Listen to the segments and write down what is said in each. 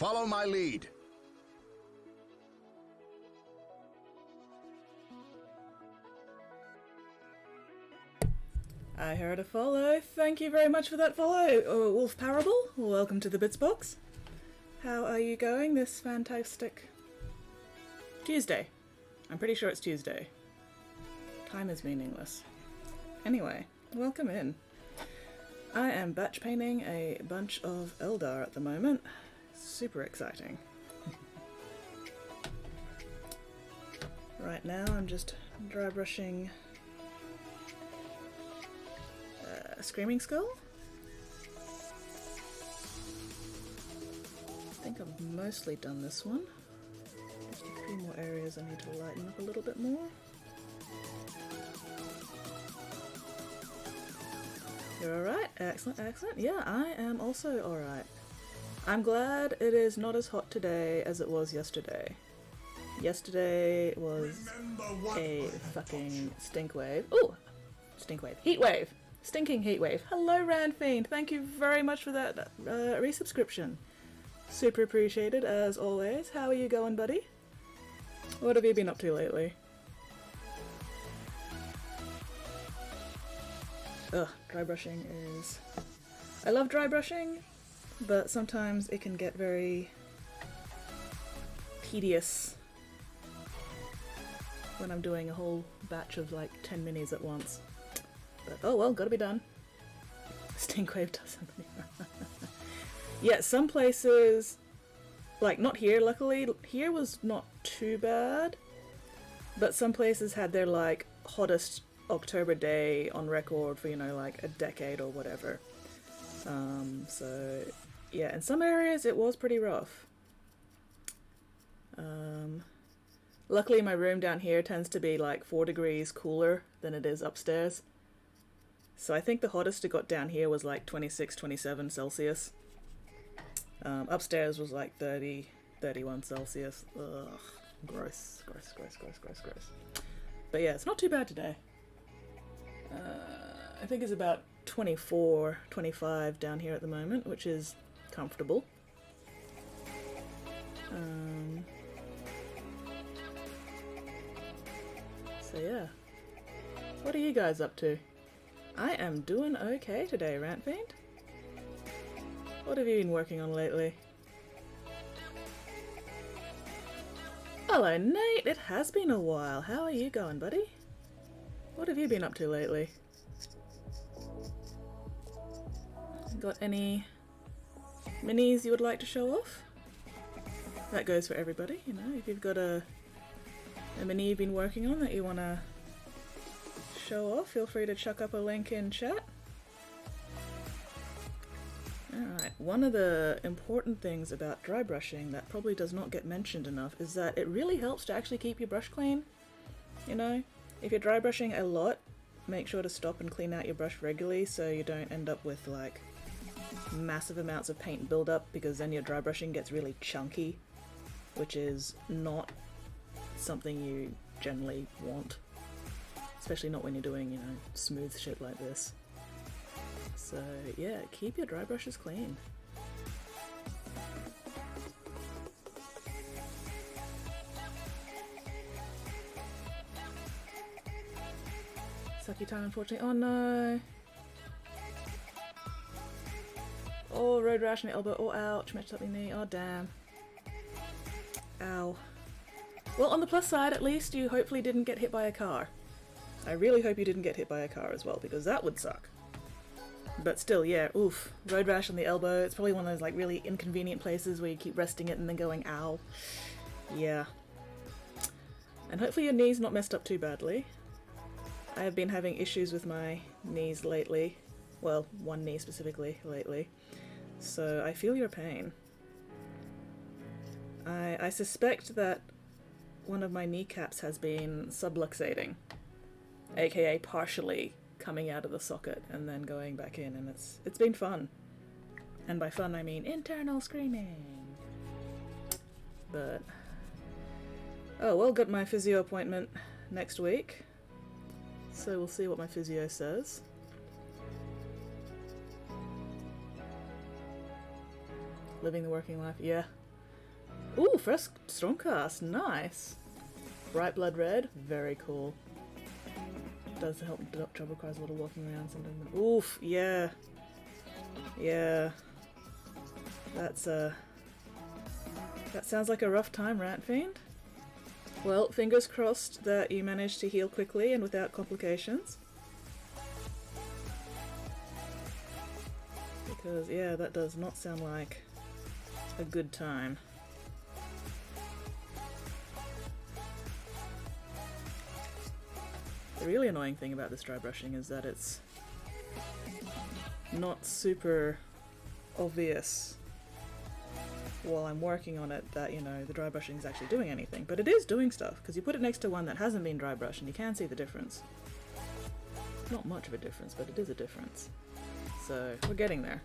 Follow my lead. I heard a follow. Thank you very much for that follow. Wolf Parable, welcome to the Bits Box. How are you going this fantastic Tuesday? I'm pretty sure it's Tuesday. Time is meaningless. Anyway, welcome in. I am batch painting a bunch of Eldar at the moment. Super exciting. Right now I'm just dry brushing Screaming Skull. I think I've mostly done this one. Just a few more areas I need to lighten up a little bit more. You're alright? Excellent, excellent. Yeah, I am also alright. I'm glad it is not as hot today as it was yesterday. Yesterday was a fucking stink wave. Ooh! Stink wave. Heat wave! Stinking heat wave. Hello, Randfiend. Thank you very much for that resubscription. Super appreciated, as always. How are you going, buddy? What have you been up to lately? Ugh, dry brushing is... I love dry brushing, but sometimes it can get very tedious when I'm doing a whole batch of like 10 minis at once. But oh well, gotta be done. Stinkwave does something. Yeah, some places, like not here luckily, here was not too bad, but some places had their like hottest October day on record for, you know, like a decade or whatever. So yeah, in some areas it was pretty rough. Luckily my room down here tends to be like 4 degrees cooler than it is upstairs. So I think the hottest it got down here was like 26, 27 Celsius. Upstairs was like 30, 31 Celsius. Ugh, gross, gross, gross, gross, gross, gross. But yeah, it's not too bad today. I think it's about 24, 25 down here at the moment, which is comfortable. So yeah. What are you guys up to? I am doing okay today, Rantfiend. What have you been working on lately? Hello, Nate! It has been a while. How are you going, buddy? What have you been up to lately? Got any minis you would like to show off? That goes for everybody, you know. If you've got a mini you've been working on that you want to show off, feel free to chuck up a link in chat. Alright, one of the important things about dry brushing that probably does not get mentioned enough is that it really helps to actually keep your brush clean. You know, if you're dry brushing a lot, make sure to stop and clean out your brush regularly so you don't end up with like massive amounts of paint buildup, because then your dry brushing gets really chunky, which is not something you generally want. Especially not when you're doing, you know, smooth shit like this. So yeah, keep your dry brushes clean. Sucky time, unfortunately. Oh no! Oh, road rash in the elbow. Oh, ouch, matched up my knee. Oh, damn. Ow. Well, on the plus side, at least you hopefully didn't get hit by a car. I really hope you didn't get hit by a car as well, because that would suck. But still, yeah, oof. Road rash on the elbow. It's probably one of those like really inconvenient places where you keep resting it and then going, ow. Yeah. And hopefully your knee's not messed up too badly. I have been having issues with my knees lately. Well, one knee specifically lately. So I feel your pain. I suspect that one of my kneecaps has been subluxating, aka partially coming out of the socket and then going back in, and it's been fun. And by fun I mean internal screaming. But oh well, got my physio appointment next week, so we'll see what my physio says. Living the working life, yeah. Ooh, first Stormcast, nice. Bright blood red, very cool. does help trouble cries a little walking around sometimes. Oof, yeah. Yeah. That's that sounds like a rough time, Rat Fiend. Well, fingers crossed that you managed to heal quickly and without complications. Because, yeah, that does not sound like a good time. The really annoying thing about this dry brushing is that it's not super obvious while I'm working on it that, you know, the dry brushing is actually doing anything. But it is doing stuff, because you put it next to one that hasn't been dry brushed and you can see the difference. Not much of a difference, but it is a difference. So, we're getting there.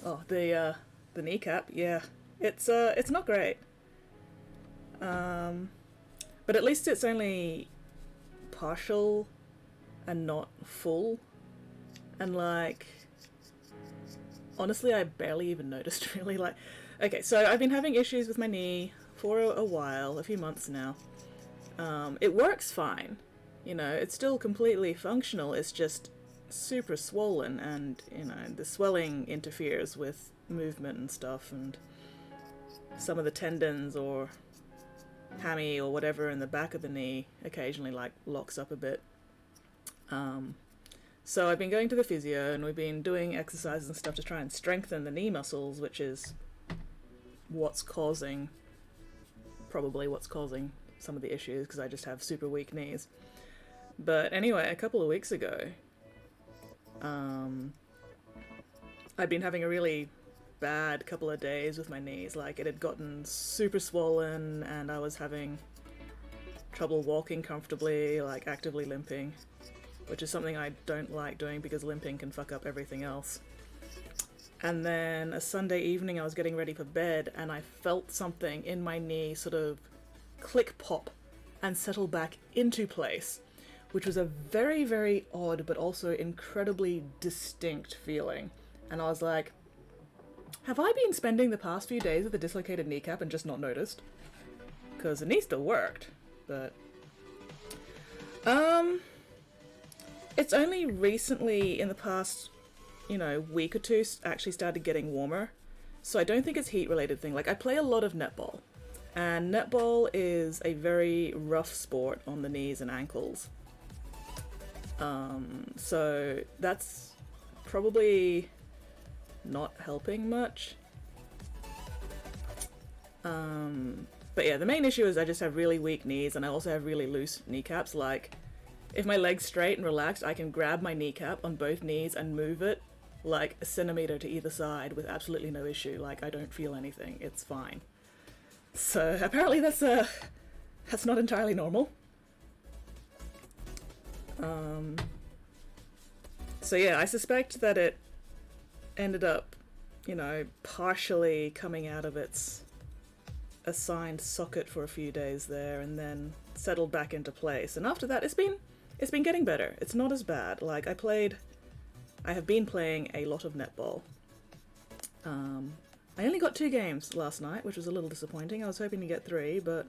Oh, the kneecap, yeah. It's not great. But at least it's only partial and not full. And like, honestly, I barely even noticed really. Like, okay, so I've been having issues with my knee for a while, a few months now. It works fine. You know, it's still completely functional. It's just super swollen, and, you know, the swelling interferes with movement and stuff, and some of the tendons or hammy or whatever in the back of the knee occasionally like locks up a bit. So I've been going to the physio and we've been doing exercises and stuff to try and strengthen the knee muscles, which is probably what's causing some of the issues, because I just have super weak knees. But anyway, a couple of weeks ago, I'd been having a really bad couple of days with my knees. Like, it had gotten super swollen and I was having trouble walking comfortably, like actively limping, which is something I don't like doing because limping can fuck up everything else. And then a Sunday evening I was getting ready for bed and I felt something in my knee sort of click pop and settle back into place, which was a very, very odd but also incredibly distinct feeling. And I was like, have I been spending the past few days with a dislocated kneecap and just not noticed? Because the knee still worked, but... It's only recently, in the past, you know, week or two, actually started getting warmer. So I don't think it's heat-related thing. Like, I play a lot of netball. And netball is a very rough sport on the knees and ankles. So that's probably not helping much. But yeah, the main issue is I just have really weak knees and I also have really loose kneecaps. Like, if my leg's straight and relaxed, I can grab my kneecap on both knees and move it like a centimeter to either side with absolutely no issue. Like, I don't feel anything. It's fine. So apparently that's not entirely normal. So yeah, I suspect that it ended up, you know, partially coming out of its assigned socket for a few days there and then settled back into place. And after that, it's been getting better. It's not as bad. Like, I have been playing a lot of netball. I only got 2 games last night, which was a little disappointing. I was hoping to get 3, but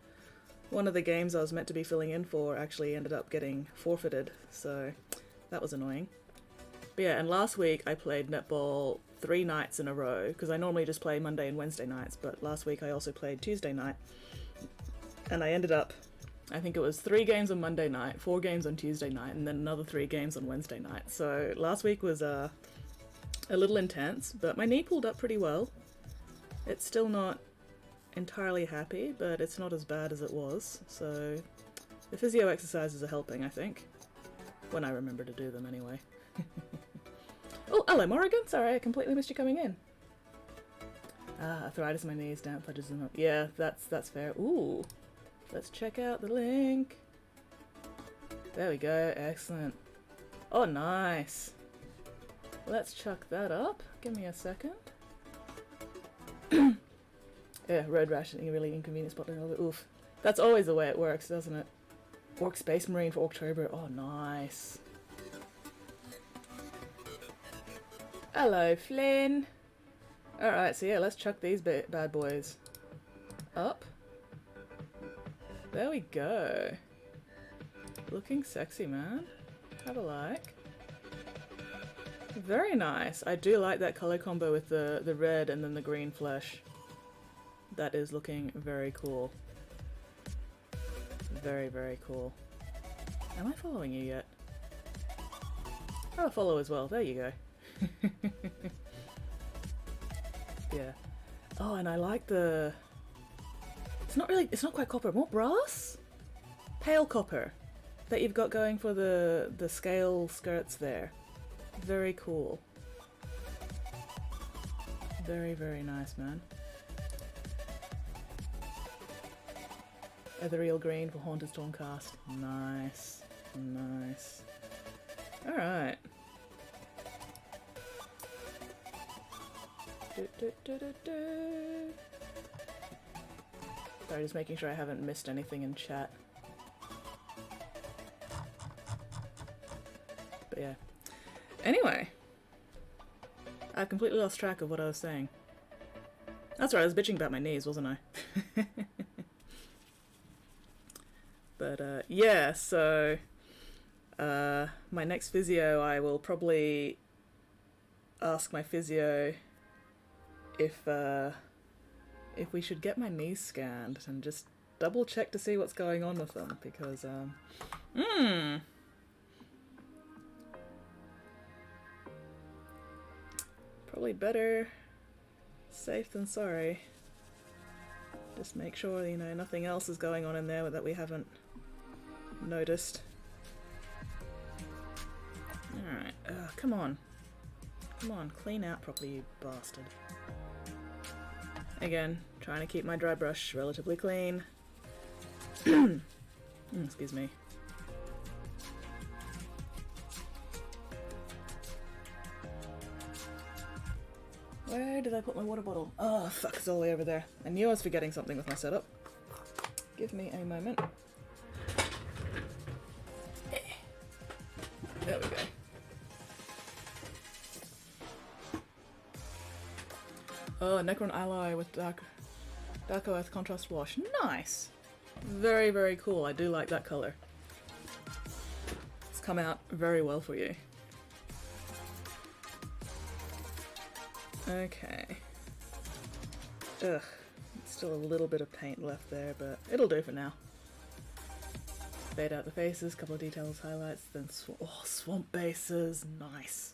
one of the games I was meant to be filling in for actually ended up getting forfeited, so that was annoying. But yeah, and last week I played netball 3 nights in a row, because I normally just play Monday and Wednesday nights, but last week I also played Tuesday night. And I ended up, I think it was 3 games on Monday night, 4 games on Tuesday night, and then another 3 games on Wednesday night. So last week was a little intense, but my knee pulled up pretty well. It's still not entirely happy, but it's not as bad as it was. So the physio exercises are helping, I think. When I remember to do them anyway. Oh, hello Morrigan! Sorry, I completely missed you coming in. Arthritis in my knees, damp pudges them up. Yeah, that's fair. Ooh, let's check out the link. There we go, excellent. Oh, nice. Let's chuck that up. Give me a second. Yeah, road rash is a really inconvenient spot. Oof. That's always the way it works, doesn't it? Orc Space Marine for October. Oh, nice. Hello, Flynn. Alright, so yeah, let's chuck these bad boys up. There we go. Looking sexy, man. Have a like. Very nice. I do like that color combo with the red and then the green flesh. That is looking very cool. Very, very cool. Am I following you yet? I'll follow as well. There you go. Yeah. Oh, and I like the... It's not quite copper, more brass? Pale copper that you've got going for the scale skirts there. Very cool. Very, very nice, man. Ethereal green for Haunted Stormcast. Nice. Nice. Alright. Sorry, just making sure I haven't missed anything in chat. But yeah. Anyway. I've completely lost track of what I was saying. That's right, I was bitching about my knees, wasn't I? But yeah, so my next physio, I will probably ask my physio if we should get my knees scanned and just double check to see what's going on with them, because probably better safe than sorry. Just make sure, you know, nothing else is going on in there that we haven't noticed. Alright, come on. Come on, clean out properly, you bastard. Again, trying to keep my dry brush relatively clean. Excuse me. Where did I put my water bottle? Oh, fuck, it's all the way over there. I knew I was forgetting something with my setup. Give me a moment. There we go. Oh, Necron Alloy with Dark Earth Contrast Wash. Nice! Very, very cool. I do like that colour. It's come out very well for you. Okay. Ugh. Still a little bit of paint left there, but it'll do for now. Fade out the faces, couple of details, highlights, then swamp bases. Nice.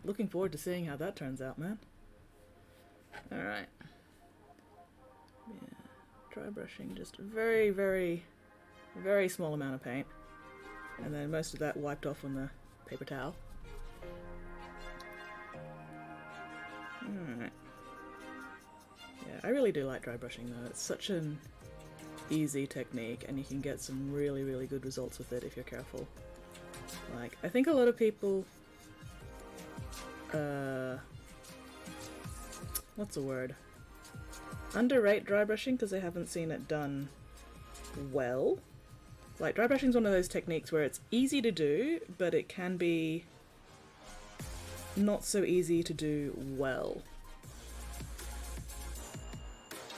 Looking forward to seeing how that turns out, man. Alright. Yeah. Dry brushing, just a very, very, very small amount of paint. And then most of that wiped off on the paper towel. Alright. Yeah, I really do like dry brushing though. It's such an easy technique and you can get some really, really good results with it if you're careful. Like, I think a lot of people... what's the word? Underrate dry brushing because they haven't seen it done well. Like, dry brushing is one of those techniques where it's easy to do, but it can be not so easy to do well.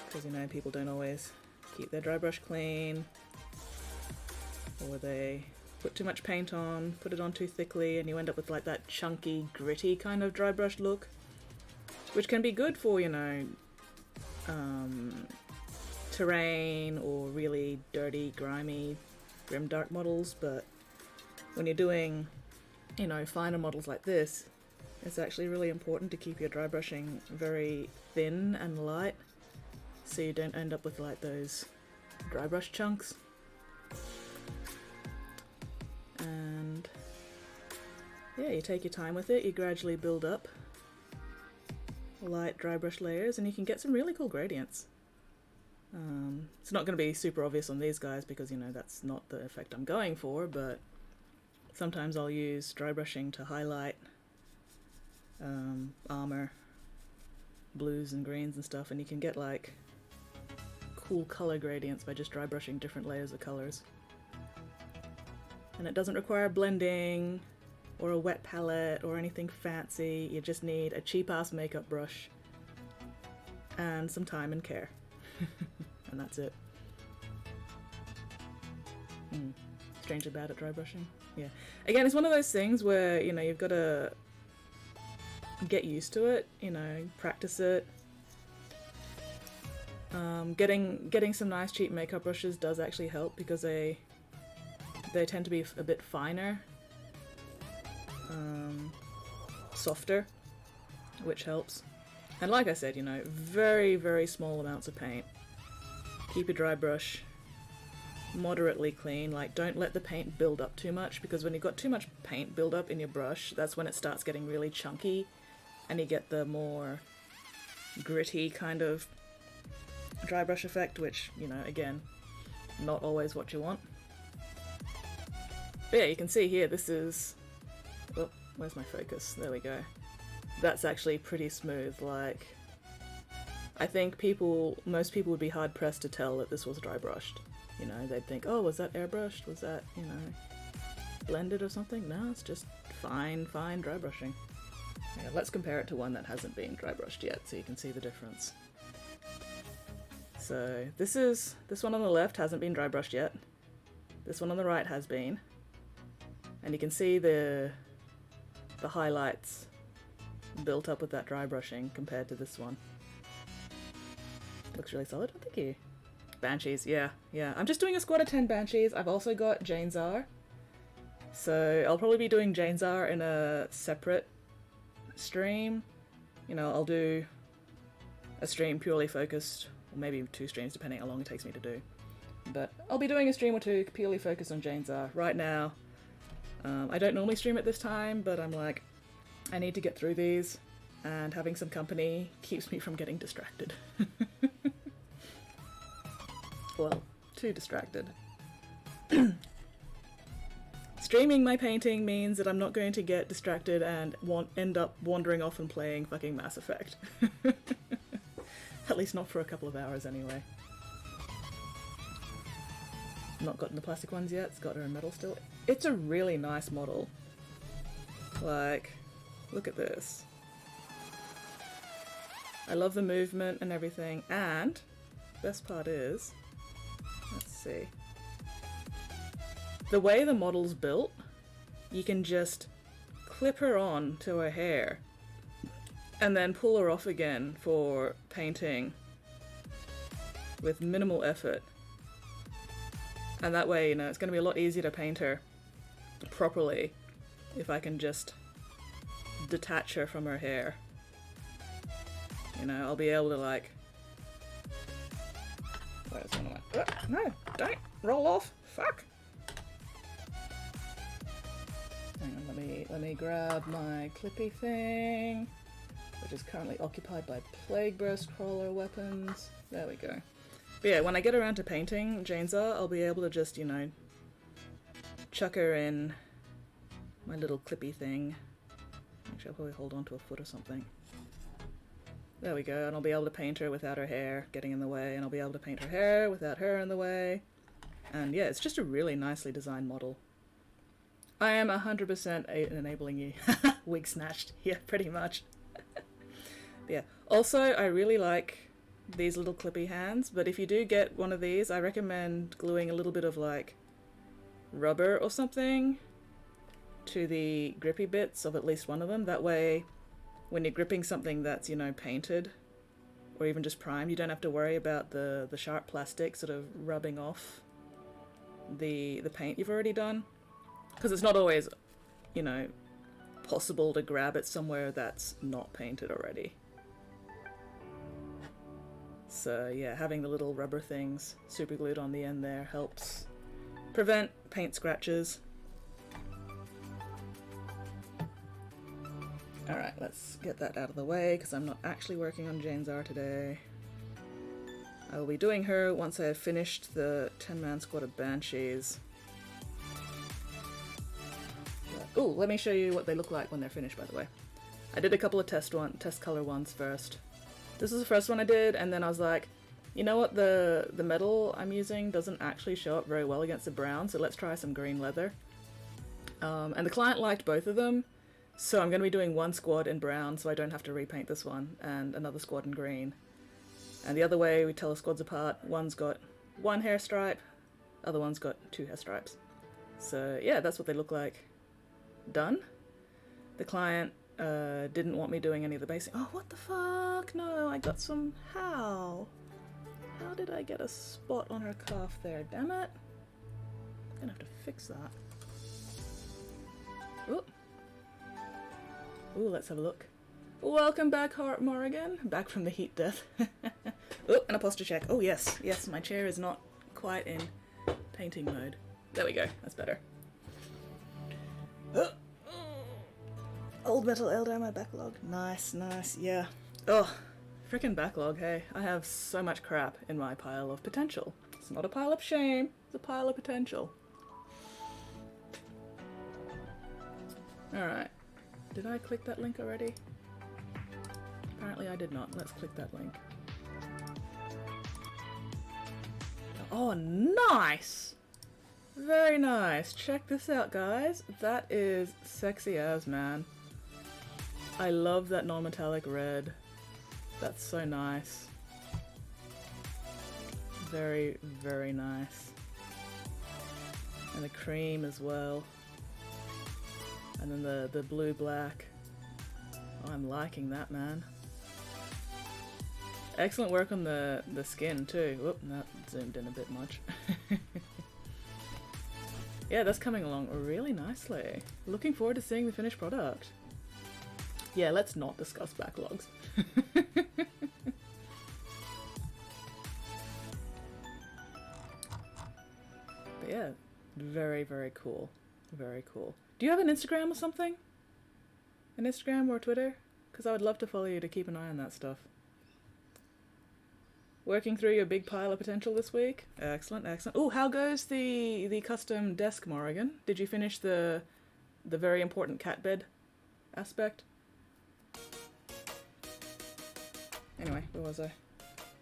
Because, you know, people don't always keep their dry brush clean, or they put too much paint on, put it on too thickly, and you end up with like that chunky, gritty kind of dry brush look, which can be good for, you know, terrain or really dirty, grimy, grimdark models, but when you're doing, you know, finer models like this, it's actually really important to keep your dry brushing very thin and light so you don't end up with like those dry brush chunks. And yeah, you take your time with it, you gradually build up light dry brush layers and you can get some really cool gradients. It's not going to be super obvious on these guys because, you know, that's not the effect I'm going for, but sometimes I'll use dry brushing to highlight armor, blues and greens and stuff, and you can get like cool color gradients by just dry brushing different layers of colors. And it doesn't require blending or a wet palette or anything fancy. You just need a cheap-ass makeup brush and some time and care. And that's it. Strangely bad at dry brushing. Yeah. Again, it's one of those things where, you know, you've got to get used to it, you know, practice it. Getting some nice cheap makeup brushes does actually help because they tend to be a bit finer, softer, which helps. And like I said, you know, very, very small amounts of paint. Keep your dry brush moderately clean. Like, don't let the paint build up too much, because when you've got too much paint build up in your brush, that's when it starts getting really chunky and you get the more gritty kind of dry brush effect, which, you know, again, not always what you want. But yeah, you can see here, this is... Oh, where's my focus? There we go. That's actually pretty smooth. Like, I think most people would be hard pressed to tell that this was dry brushed. You know, they'd think, oh, was that airbrushed? Was that, you know, blended or something? No, it's just fine dry brushing. Yeah, let's compare it to one that hasn't been dry brushed yet so you can see the difference. So this one on the left hasn't been dry brushed yet. This one on the right has been. And you can see the highlights built up with that dry brushing compared to this one. Looks really solid. Oh, thank you. Banshees, yeah. I'm just doing a squad of 10 Banshees. I've also got Jane Czar. So I'll probably be doing Jane Czar in a separate stream. You know, I'll do a stream purely focused, or maybe 2 streams depending how long it takes me to do. But I'll be doing a stream or 2 purely focused on Jane Czar. Right now, I don't normally stream at this time, but I'm like, I need to get through these, and having some company keeps me from getting distracted. Well, too distracted. Streaming my painting means that I'm not going to get distracted and end up wandering off and playing fucking Mass Effect. At least not for a couple of hours anyway. Not gotten the plastic ones yet, it's got her in metal still. It's a really nice model. Like, look at this. I love the movement and everything, and best part is, let's see. The way the model's built, you can just clip her on to her hair and then pull her off again for painting with minimal effort. And that way, you know, it's going to be a lot easier to paint her properly if I can just detach her from her hair. You know, I'll be able to, like... Where's one of my... No, don't roll off. Fuck. Hang on, let me grab my clippy thing, which is currently occupied by Plague Burst Crawler weapons. There we go. But yeah, when I get around to painting Jane Czar, I'll be able to just, you know, chuck her in my little clippy thing. Actually, I'll probably hold on to a foot or something. There we go, and I'll be able to paint her without her hair getting in the way, and I'll be able to paint her hair without her in the way. And yeah, it's just a really nicely designed model. I am 100% enabling you. Wig snatched. Yeah, pretty much. But yeah. Also, I really like these little clippy hands, but if you do get one of these, I recommend gluing a little bit of, like, rubber or something to the grippy bits of at least one of them. That way, when you're gripping something that's, you know, painted or even just primed, you don't have to worry about the sharp plastic sort of rubbing off the paint you've already done. Because it's not always, you know, possible to grab it somewhere that's not painted already. So yeah, having the little rubber things super glued on the end there helps prevent paint scratches. Alright, let's get that out of the way because I'm not actually working on Jane Czar today. I will be doing her once I have finished the 10-man squad of Banshees. Ooh, let me show you what they look like when they're finished, by the way. I did a couple of test color ones first. This is the first one I did, and then I was like, you know what, the metal I'm using doesn't actually show up very well against the brown, so let's try some green leather. And the client liked both of them, so I'm going to be doing one squad in brown so I don't have to repaint this one, and another squad in green. And the other way we tell the squads apart, one's got one hair stripe, Other one's got 2 hair stripes. So yeah, that's what they look like. Done. The client didn't want me doing any of the basing. Oh, what the fuck? No, I got some... How? How did I get a spot on her calf there? Damn it. I'm gonna have to fix that. Ooh. Ooh, let's have a look. Welcome back, Hart Morrigan. Back from the heat death. Oh, and a posture check. Oh, yes. Yes, my chair is not quite in painting mode. There we go. That's better. Old metal elder, my backlog. Nice, nice. Yeah. Oh, freaking backlog, hey. I have so much crap in my pile of potential. It's not a pile of shame. It's a pile of potential. Alright. Did I click that link already? Apparently I did not. Let's click that link. Oh, nice! Very nice. Check this out, guys. That is sexy as, man. I love that non-metallic red. That's so nice. Very, very nice. And the cream as well. And then the blue-black. Oh, I'm liking that, man. Excellent work on the skin, too. Whoop, that zoomed in a bit much. Yeah, that's coming along really nicely. Looking forward to seeing the finished product. Yeah, let's not discuss backlogs. But yeah, very, very cool. Very cool. Do you have an Instagram or something? An Instagram or Twitter? Because I would love to follow you to keep an eye on that stuff. Working through your big pile of potential this week? Excellent, excellent. Oh, how goes the custom desk, Morrigan? Did you finish the very important cat bed aspect? Anyway, where was I?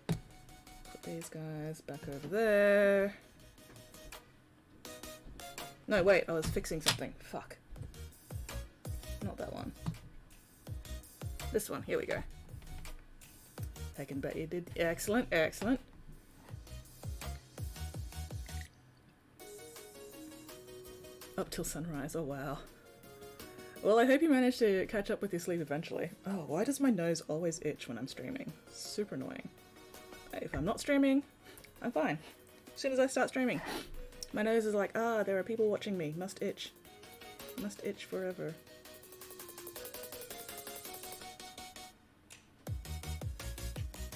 Put these guys back over there. No, wait, I was fixing something. Fuck. Not that one. This one, here we go. I can bet you did. Excellent, excellent. Up till sunrise, oh wow. Well, I hope you managed to catch up with your sleep eventually. Oh, why does my nose always itch when I'm streaming? Super annoying. If I'm not streaming, I'm fine. As soon as I start streaming, my nose is like, ah, there are people watching me. Must itch. Must itch forever.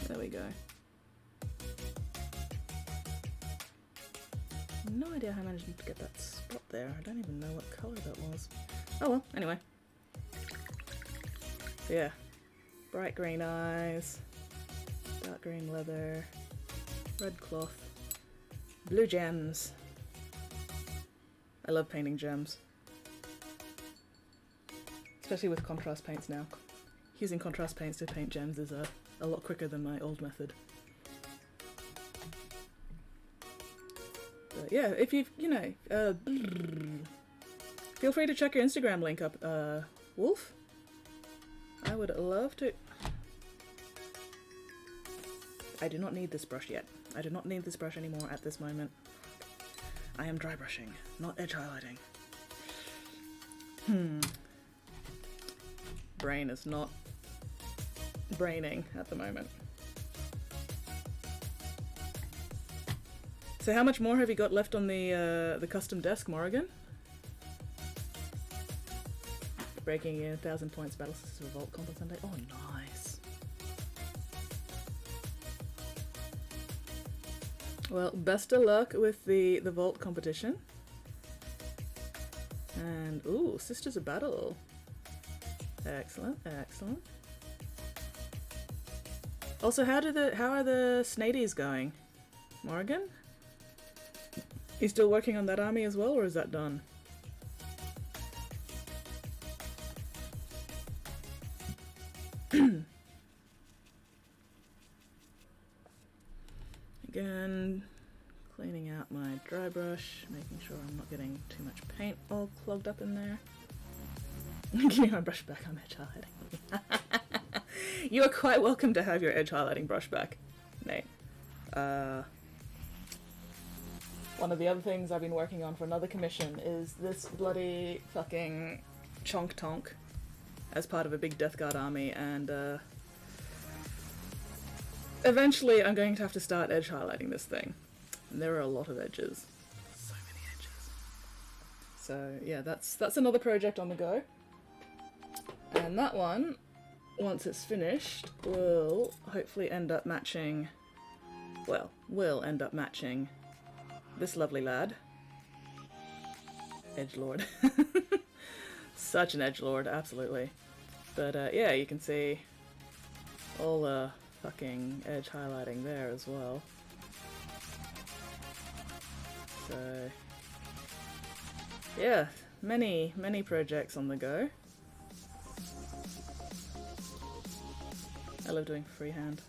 There we go. No idea how I managed to get that spot there. I don't even know what colour that was. Oh well, anyway. So yeah. Bright green eyes. Dark green leather. Red cloth. Blue gems. I love painting gems. Especially with contrast paints now. Using contrast paints to paint gems is a lot quicker than my old method. But yeah, if you've, you know, feel free to check your Instagram link up, Wolf. I would love to. I do not need this brush yet. I do not need this brush anymore at this moment. I am dry brushing, not edge highlighting. Brain is not braining at the moment. So how much more have you got left on the custom desk, Morrigan? Breaking in 1,000 points, battle system revolt, combat Sunday. Oh, nice. Well, best of luck with the vault competition. And ooh, Sisters of Battle. Excellent, excellent. Also, how are the Snadies going, Morrigan? You still working on that army as well, or is that done? Again, cleaning out my dry brush, making sure I'm not getting too much paint all clogged up in there. Give me my brush back, I'm edge highlighting. You are quite welcome to have your edge highlighting brush back, Nate. One of the other things I've been working on for another commission is this bloody fucking chonk tonk as part of a big Death Guard army, and eventually I'm going to have to start edge highlighting this thing. And there are a lot of edges. So many edges. So yeah, that's another project on the go. And that one, once it's finished, will hopefully end up matching, well, will end up matching this lovely lad. Edgelord. Such an edgelord, absolutely. But yeah, you can see all the fucking edge highlighting there as well. So yeah, many projects on the go. I love doing freehand.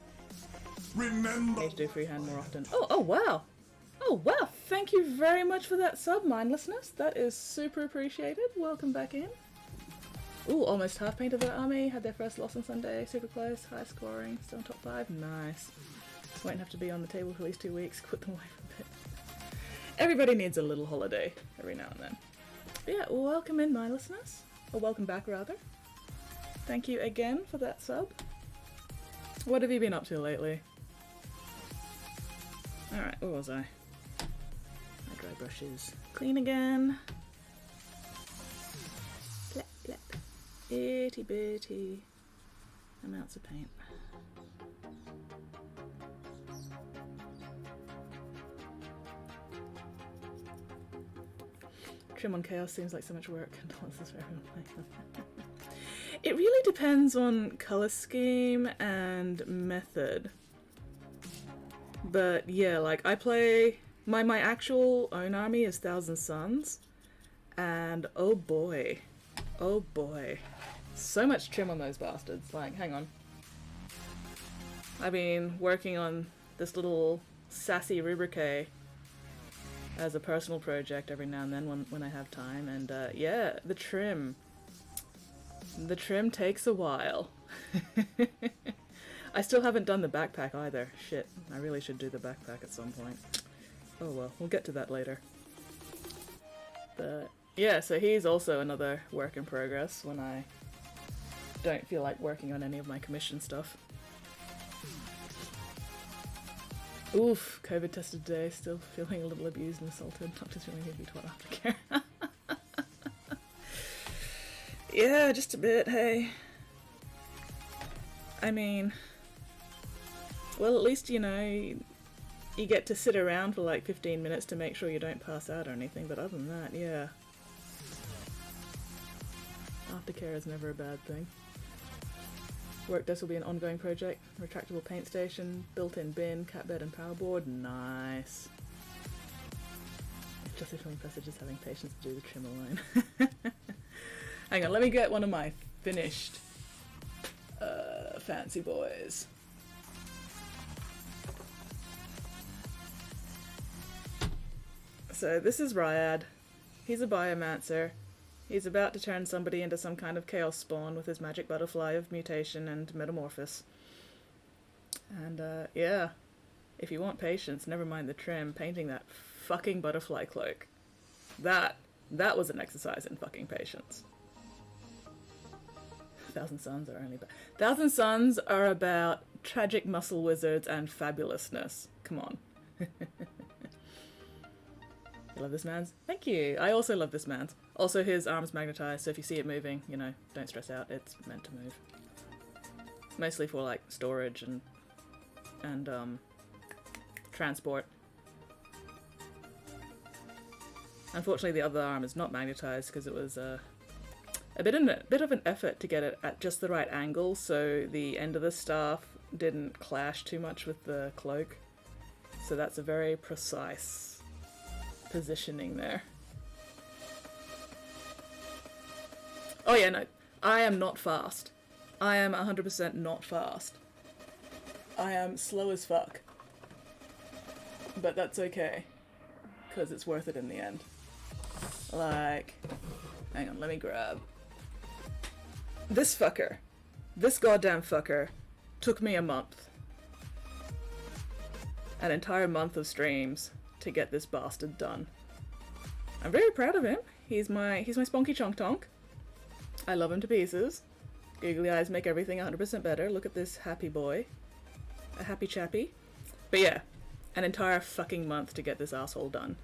Remember, I need to do freehand more often. Oh wow! Oh wow! Thank you very much for that sub, mindlessness. That is super appreciated. Welcome back in. Ooh, almost half painted their army. Had their first loss on Sunday. Super close. High scoring. Still in top 5. Nice. Won't have to be on the table for at least 2 weeks. Quit them away for a bit. Everybody needs a little holiday every now and then. But yeah, welcome in, mindlessness. Or welcome back, rather. Thank you again for that sub. What have you been up to lately? Alright, where was I? My dry brush is clean again. Plep, plep. Itty bitty amounts of paint. Trim on chaos seems like so much work. It really depends on color scheme and method. But yeah, like I play my actual own army is Thousand Suns, and oh boy, so much trim on those bastards. Like, hang on. I've been working on this little sassy rubrique as a personal project every now and then when I have time, and yeah, the trim takes a while. I still haven't done the backpack either. Shit, I really should do the backpack at some point. Oh well, we'll get to that later. But yeah, so he's also another work in progress when I don't feel like working on any of my commission stuff. Oof, COVID tested today, still feeling a little abused and assaulted. Doctor's feeling he'd be taught aftercare. Yeah, just a bit, hey. I mean, well, at least, you know, you get to sit around for like 15 minutes to make sure you don't pass out or anything, but other than that, yeah. Aftercare is never a bad thing. Work desk will be an ongoing project. Retractable paint station, built-in bin, cat bed and power board. Nice. Just feeling impressive just having patience to do the trim alone. Hang on, let me get one of my finished fancy boys. So this is Ryad. He's a biomancer. He's about to turn somebody into some kind of chaos spawn with his magic butterfly of mutation and metamorphosis. And yeah, if you want patience, never mind the trim, painting that fucking butterfly cloak. That was an exercise in fucking patience. Thousand Suns are only about... Thousand Suns are about tragic muscle wizards and fabulousness. Come on. You love this man's? Thank you. I also love this man's. Also, his arm's magnetized, so if you see it moving, you know, don't stress out. It's meant to move. Mostly for, like, storage and transport. Unfortunately, the other arm is not magnetized because it was a bit of an effort to get it at just the right angle, so the end of the staff didn't clash too much with the cloak. So that's a very precise positioning there. Oh yeah, no, I am not fast. I am 100% not fast. I am slow as fuck. But that's okay, because it's worth it in the end. Like, hang on, let me grab. This fucker. This goddamn fucker took me a month. An entire month of streams to get this bastard done. I'm very proud of him. He's my spunky chonk tonk. I love him to pieces. Googly eyes make everything 100% better. Look at this happy boy. A happy chappy. But yeah, an entire fucking month to get this asshole done.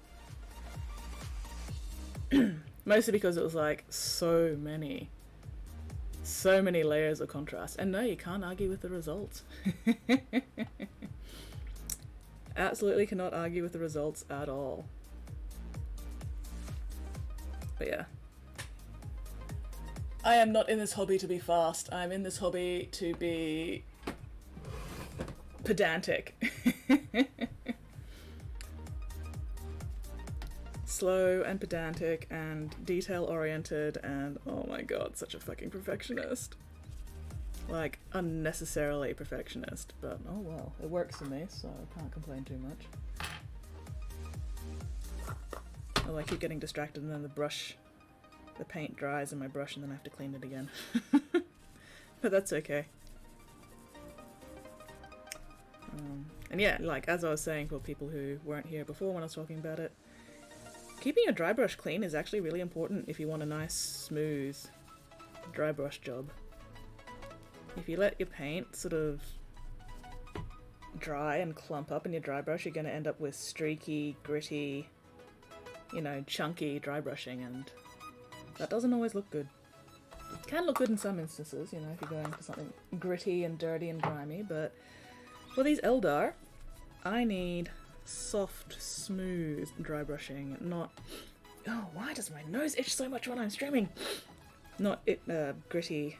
Mostly because it was like so many layers of contrast. And no, you can't argue with the results. Absolutely cannot argue with the results at all. But yeah. I am not in this hobby to be fast. I'm in this hobby to be pedantic. Slow and pedantic and detail oriented and oh my god, such a fucking perfectionist. Like, unnecessarily perfectionist, but oh well, it works for me, so I can't complain too much. Oh, I keep getting distracted and then the paint dries in my brush and then I have to clean it again. But that's okay. And yeah, like as I was saying for people who weren't here before when I was talking about it, keeping your dry brush clean is actually really important if you want a nice, smooth dry brush job. If you let your paint sort of dry and clump up in your dry brush, you're going to end up with streaky, gritty, you know, chunky dry brushing, and that doesn't always look good. It can look good in some instances, you know, if you're going for something gritty and dirty and grimy, but for these Eldar, I need soft, smooth dry brushing, not... Oh, why does my nose itch so much when I'm streaming? Not gritty,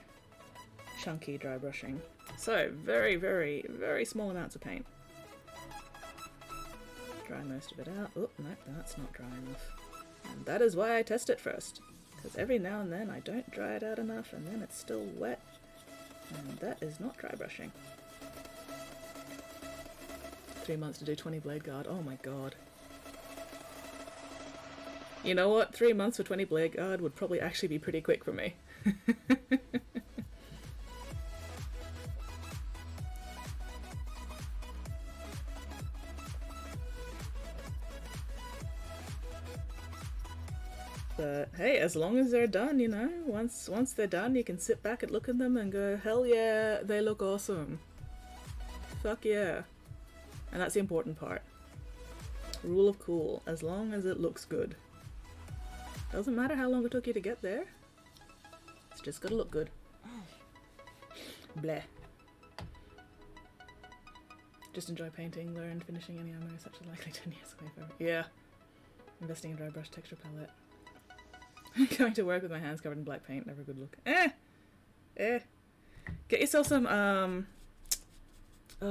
chunky dry brushing. So, very, very, very small amounts of paint. Dry most of it out. Oh, no, that's not dry enough. And that is why I test it first. Because every now and then I don't dry it out enough and then it's still wet. And that is not dry brushing. 3 months to do 20 blade guard. Oh my god. You know what? 3 months for 20 blade guard would probably actually be pretty quick for me. But hey, as long as they're done, you know, once they're done, you can sit back and look at them and go, hell yeah, they look awesome. Fuck yeah. And that's the important part. Rule of cool, as long as it looks good. Doesn't matter how long it took you to get there. It's just gotta look good. Bleh. Just enjoy painting, learn, finishing any ammo, such a likely 10 years away forever. Yeah. Investing in dry brush texture palette. Going to work with my hands covered in black paint, never a good look. Get yourself some, oh,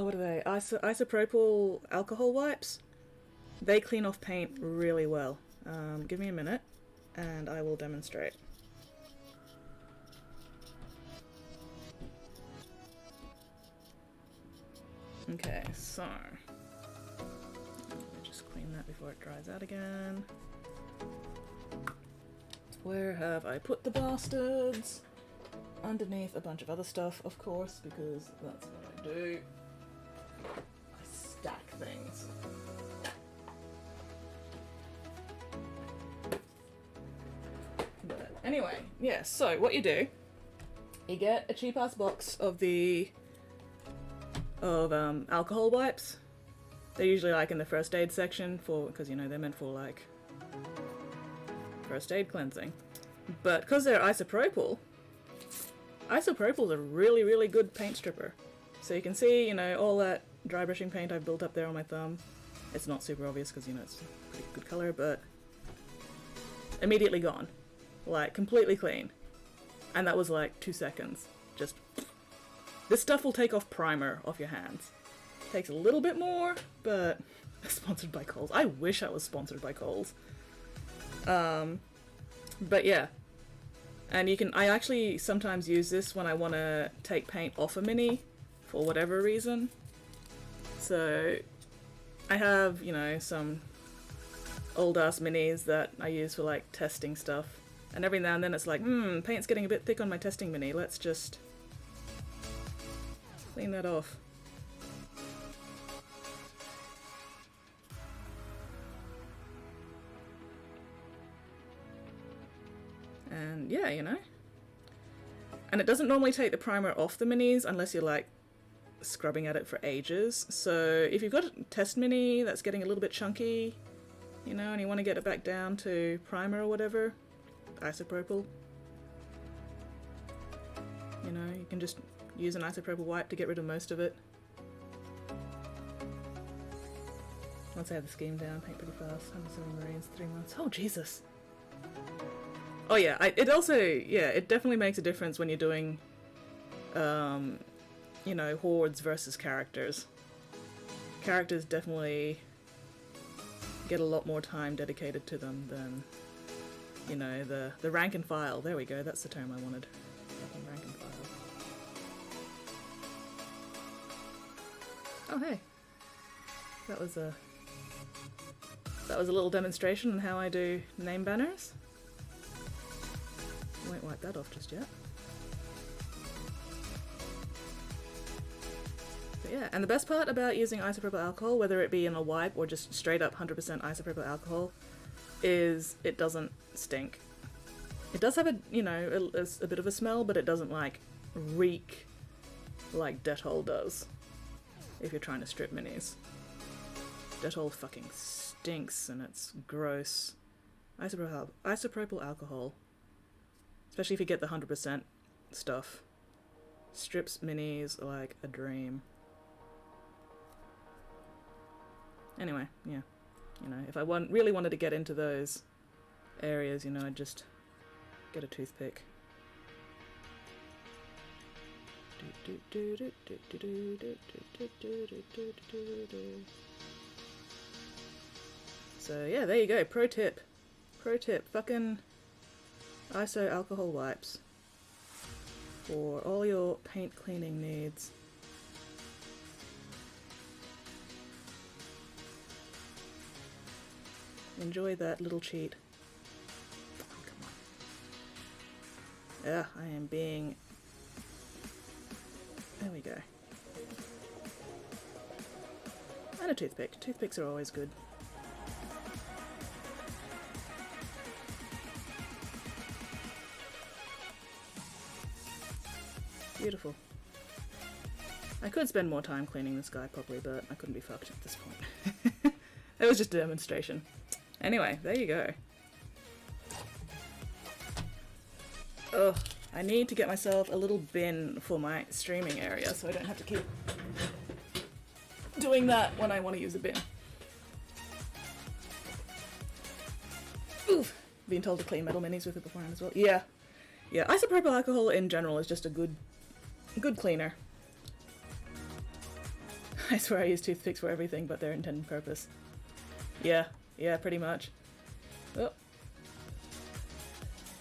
what are they? Isopropyl alcohol wipes. They clean off paint really well. Give me a minute, and I will demonstrate. Okay, so... let me just clean that before it dries out again. Where have I put the bastards? Underneath a bunch of other stuff, of course, because that's what I do. I stack things. But anyway, yeah, so what you do, you get a cheap ass box of alcohol wipes. They're usually like in the first aid section because you know they're meant for like first aid cleansing. But because they're isopropyl is a really, really good paint stripper. So you can see, you know, all that dry brushing paint I've built up there on my thumb. It's not super obvious because, you know, it's a pretty good color, but immediately gone. Like, completely clean. And that was like 2 seconds. Just... This stuff will take off primer off your hands. Takes a little bit more, but... Sponsored by Kohl's. I wish I was sponsored by Kohl's. But yeah. And I actually sometimes use this when I want to take paint off a mini for whatever reason. So I have, you know, some old ass minis that I use for like testing stuff. And every now and then it's like, paint's getting a bit thick on my testing mini. Let's just clean that off. And yeah, you know. And it doesn't normally take the primer off the minis unless you're like scrubbing at it for ages. So if you've got a test mini that's getting a little bit chunky, you know, and you want to get it back down to primer or whatever, isopropyl, you know, you can just use an isopropyl wipe to get rid of most of it. Once I have the scheme down, paint pretty fast. 107 Marines, 3 months. Oh, Jesus. Oh yeah, it also, yeah, it definitely makes a difference when you're doing, you know, hordes versus characters. Characters definitely get a lot more time dedicated to them than, you know, the rank and file. There we go, that's the term I wanted. Rank and file. Oh hey, that was a little demonstration on how I do name banners. Won't wipe that off just yet. But yeah, and the best part about using isopropyl alcohol, whether it be in a wipe or just straight up 100% isopropyl alcohol, is it doesn't stink. It does have a, you know, a bit of a smell, but it doesn't like reek like Dettol does if you're trying to strip minis. Dettol fucking stinks and it's gross. Isopropyl alcohol, especially if you get the 100% stuff, strips minis like a dream. Anyway, yeah, you know, if I really wanted to get into those areas, you know, I'd just get a toothpick. So yeah, there you go. Pro tip, fucking ISO alcohol wipes for all your paint cleaning needs. Enjoy that little cheat. Oh, come on. Yeah, I am being... There we go. And a toothpick. Toothpicks are always good. Beautiful. I could spend more time cleaning this guy probably, but I couldn't be fucked at this point. It was just a demonstration. Anyway, there you go. Ugh, I need to get myself a little bin for my streaming area so I don't have to keep doing that when I want to use a bin. Oof, being told to clean metal minis with it beforehand as well. Yeah, yeah. Isopropyl alcohol in general is just a good cleaner. I swear I use toothpicks for everything but their intended purpose. Yeah, pretty much. Oh.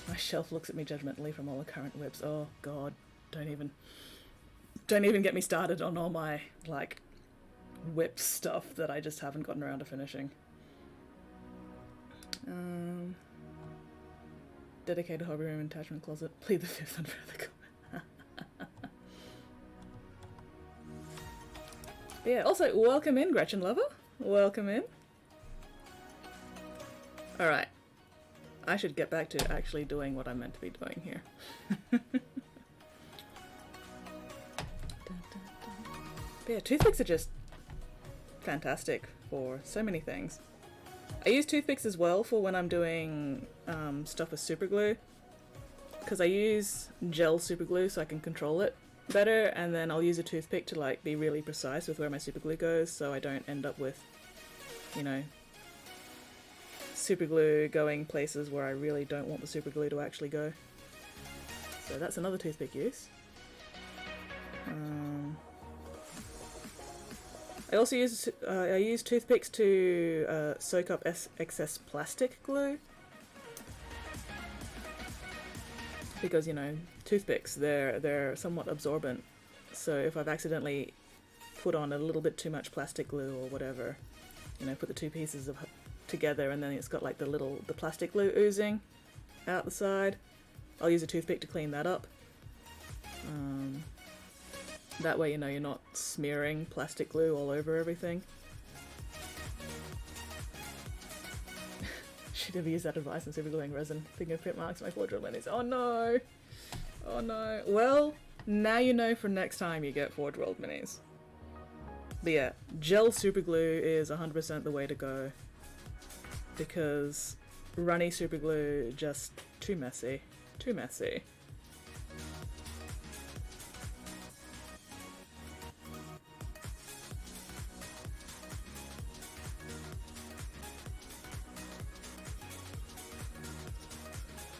My shelf looks at me judgmentally from all the current whips. Oh god, don't even get me started on all my, like, whip stuff that I just haven't gotten around to finishing. Dedicated hobby room, attachment closet. Plead the fifth under the yeah, also, welcome in, Gretchen Lover. Welcome in. Alright. I should get back to actually doing what I'm meant to be doing here. But yeah, toothpicks are just fantastic for so many things. I use toothpicks as well for when I'm doing stuff with super glue, because I use gel super glue so I can control it better, and then I'll use a toothpick to like be really precise with where my super glue goes so I don't end up with, you know, super glue going places where I really don't want the super glue to actually go. So that's another toothpick use. I also use I use toothpicks to soak up excess plastic glue, because, you know, toothpicks, they're somewhat absorbent. So if I've accidentally put on a little bit too much plastic glue or whatever, you know, put the two pieces of together and then it's got like the plastic glue oozing out the side, I'll use a toothpick to clean that up. That way, you know, you're not smearing plastic glue all over everything. should have used that advice instead of gluing resin. Thinking of print marks on my 4 drill minis. Oh no! Oh no. Well, now you know for next time you get 4 drilled minis. But yeah, gel super glue is 100% the way to go. Because runny super glue, just too messy. Too messy.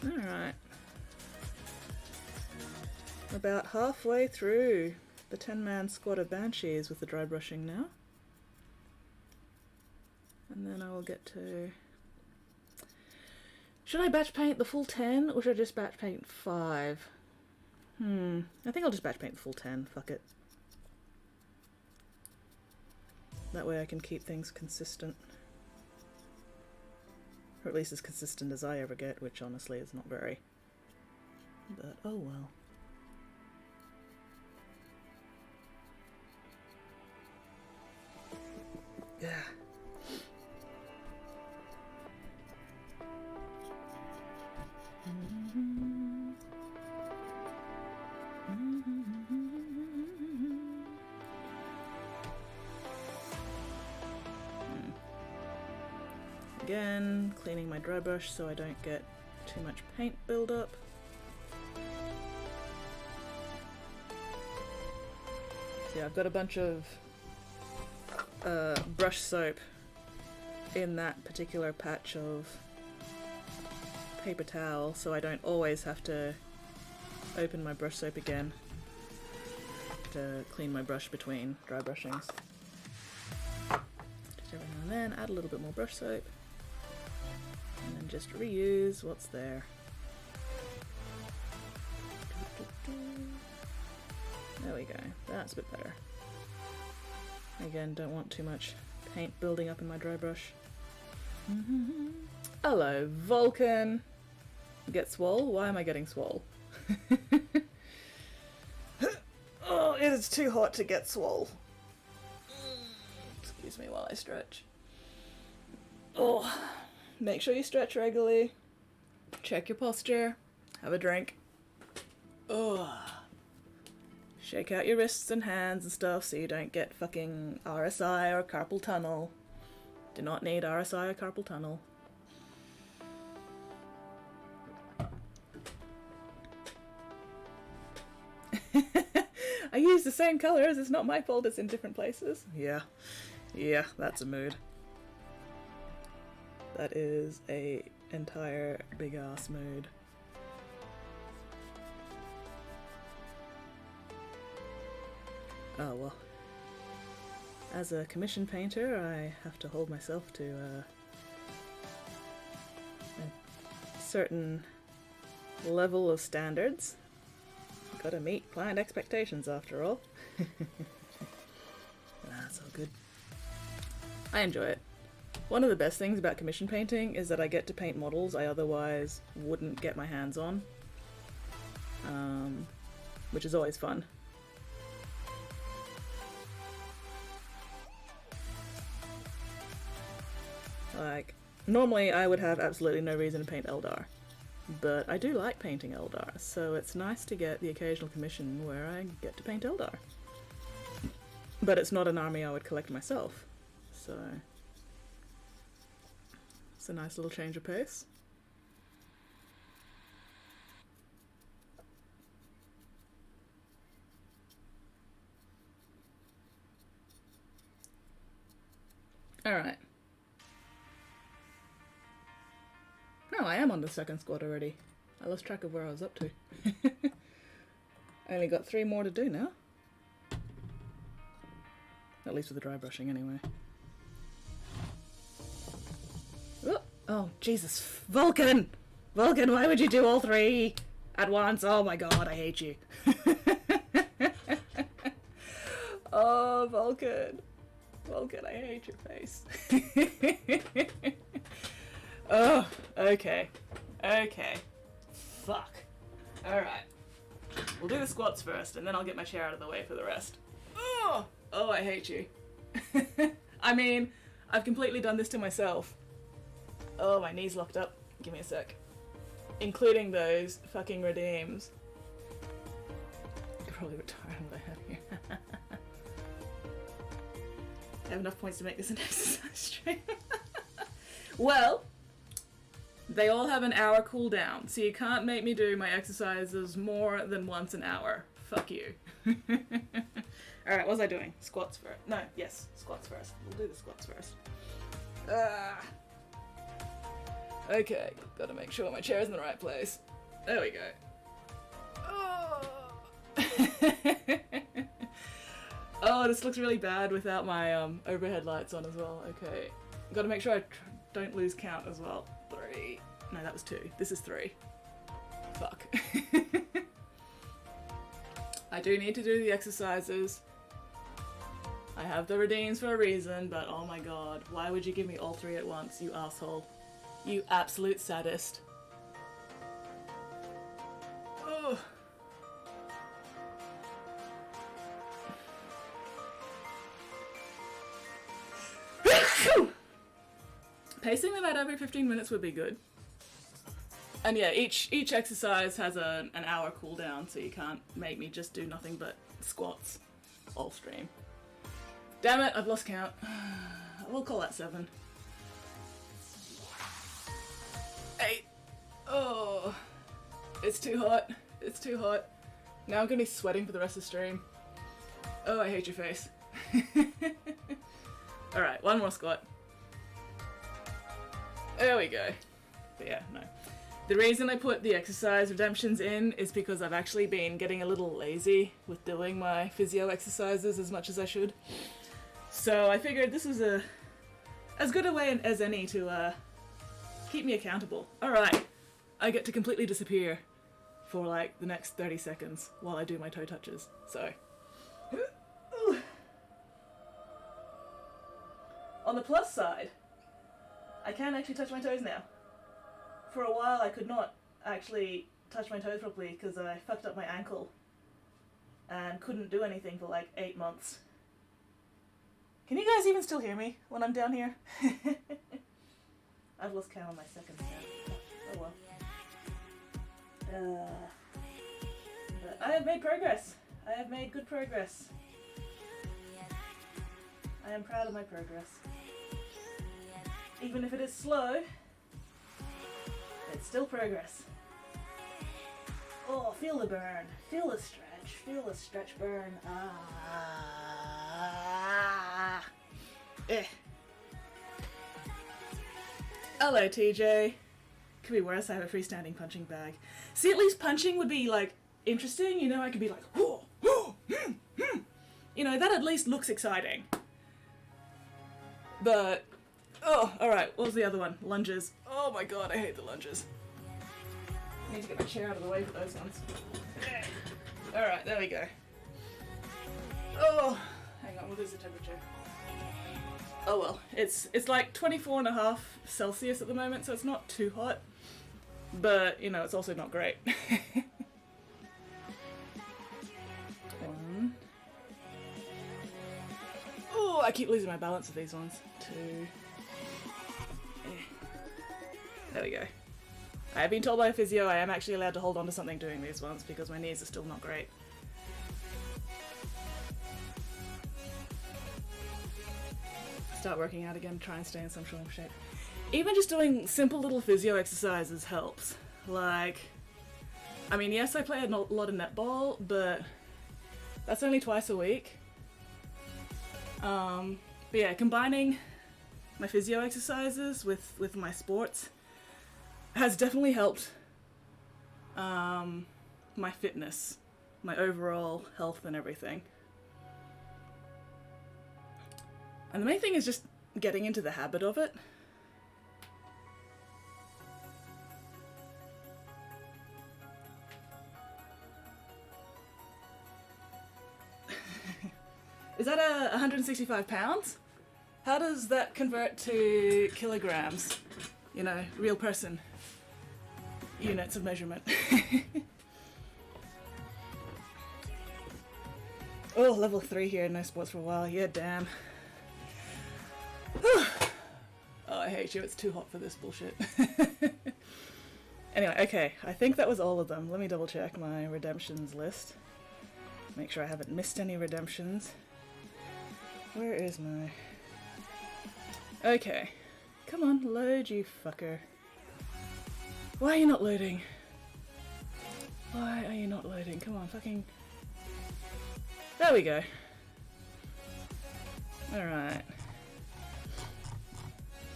Alright. About halfway through the 10-man squad of banshees with the dry brushing now. And then I will get to... Should I batch paint the full 10 or should I just batch paint 5? I think I'll just batch paint the full 10, fuck it. That way I can keep things consistent. Or at least as consistent as I ever get, which honestly is not very. But oh well. Yeah. Again, cleaning my dry brush so I don't get too much paint buildup. So yeah, I've got a bunch of brush soap in that particular patch of paper towel, so I don't always have to open my brush soap again to clean my brush between dry brushings. Just every now and then add a little bit more brush soap and then just reuse what's there. There we go, that's a bit better. Again, don't want too much paint building up in my dry brush. Hello, Vulcan! Get swole? Why am I getting swole? Oh, it is too hot to get swole. Excuse me while I stretch. Oh, make sure you stretch regularly. Check your posture. Have a drink. Oh. Shake out your wrists and hands and stuff so you don't get fucking RSI or carpal tunnel. Do not need RSI or carpal tunnel. I use the same colours, it's not my fault it's in different places. Yeah, that's a mood. That is a entire big ass mood. Oh well. As a commission painter, I have to hold myself to a certain level of standards. Gotta meet client expectations after all. That's all good. I enjoy it. One of the best things about commission painting is that I get to paint models I otherwise wouldn't get my hands on. Which is always fun. Like, normally I would have absolutely no reason to paint Eldar. But I do like painting Eldar, so it's nice to get the occasional commission where I get to paint Eldar. But it's not an army I would collect myself, so it's a nice little change of pace. Alright. No, I am on the second squad already. I lost track of where I was up to. I only got 3 more to do now. At least with the dry brushing anyway. Oh, Jesus. Vulcan! Vulcan, why would you do all 3 at once? Oh my god, I hate you. Oh, Vulcan. Vulcan, I hate your face. Oh, okay. Okay. Fuck. Alright. We'll do the squats first, and then I'll get my chair out of the way for the rest. Oh, I hate you. I mean, I've completely done this to myself. Oh, my knee's locked up. Give me a sec. Including those fucking redeems. You're probably retiring what I have here. I have enough points to make this an exercise stream. Well, they all have an hour cooldown, so you can't make me do my exercises more than once an hour. Fuck you. Alright, what was I doing? Squats first. No, yes, squats first. We'll do the squats first. Okay, gotta make sure my chair's in the right place. There we go. Oh, this looks really bad without my overhead lights on as well. Okay, gotta make sure I don't lose count as well. 3. No, that was 2. This is 3. Fuck. I do need to do the exercises. I have the redeems for a reason, but oh my god, why would you give me all 3 at once, you asshole? You absolute sadist. Ugh. Pacing them out every 15 minutes would be good. And yeah, each exercise has an hour cooldown, so you can't make me just do nothing but squats all stream. Damn it, I've lost count. We'll call that 7. 8. Oh, it's too hot. It's too hot. Now I'm gonna be sweating for the rest of the stream. Oh, I hate your face. Alright, one more squat. There we go. But yeah, no. The reason I put the exercise redemptions in is because I've actually been getting a little lazy with doing my physio exercises as much as I should. So I figured this was as good a way as any to keep me accountable. Alright, I get to completely disappear for like the next 30 seconds while I do my toe touches. So. On the plus side, I can actually touch my toes now. For a while I could not actually touch my toes properly because I fucked up my ankle and couldn't do anything for like 8 months. Can you guys even still hear me when I'm down here? I've lost count on my seconds now. Oh well. But I have made progress. I have made good progress. I am proud of my progress. Even if it is slow, it's still progress. Oh, feel the burn. Feel the stretch. Feel the stretch burn. Ah. Eh. Hello, TJ. Could be worse, I have a freestanding punching bag. See, at least punching would be, like, interesting, you know? I could be like, whoa, whoa, you know, that at least looks exciting. But, oh, alright, what was the other one? Lunges. Oh my god, I hate the lunges. I need to get my chair out of the way for those ones. Alright, there we go. Oh, hang on, what is the temperature? Oh well, it's like 24.5 Celsius at the moment, so it's not too hot. But, you know, it's also not great. 1. Oh, I keep losing my balance with these ones. 2. There we go. I have been told by a physio I am actually allowed to hold on to something doing these ones because my knees are still not great. Start working out again, try and stay in some sort of shape. Even just doing simple little physio exercises helps. Like, I mean, yes, I play a lot of netball, but that's only twice a week. But yeah, combining my physio exercises with my sports has definitely helped my fitness, my overall health and everything. And the main thing is just getting into the habit of it. Is that 165 pounds? How does that convert to kilograms? You know, real person. Units of measurement. Oh, level 3 here, no sports for a while. Yeah, damn. I hate you. It's too hot for this bullshit. Anyway, okay. I think that was all of them. Let me double check my redemptions list. Make sure I haven't missed any redemptions. Where is my... Okay. Come on, load, you fucker. Why are you not loading? Why are you not loading? Come on, fucking... There we go. Alright.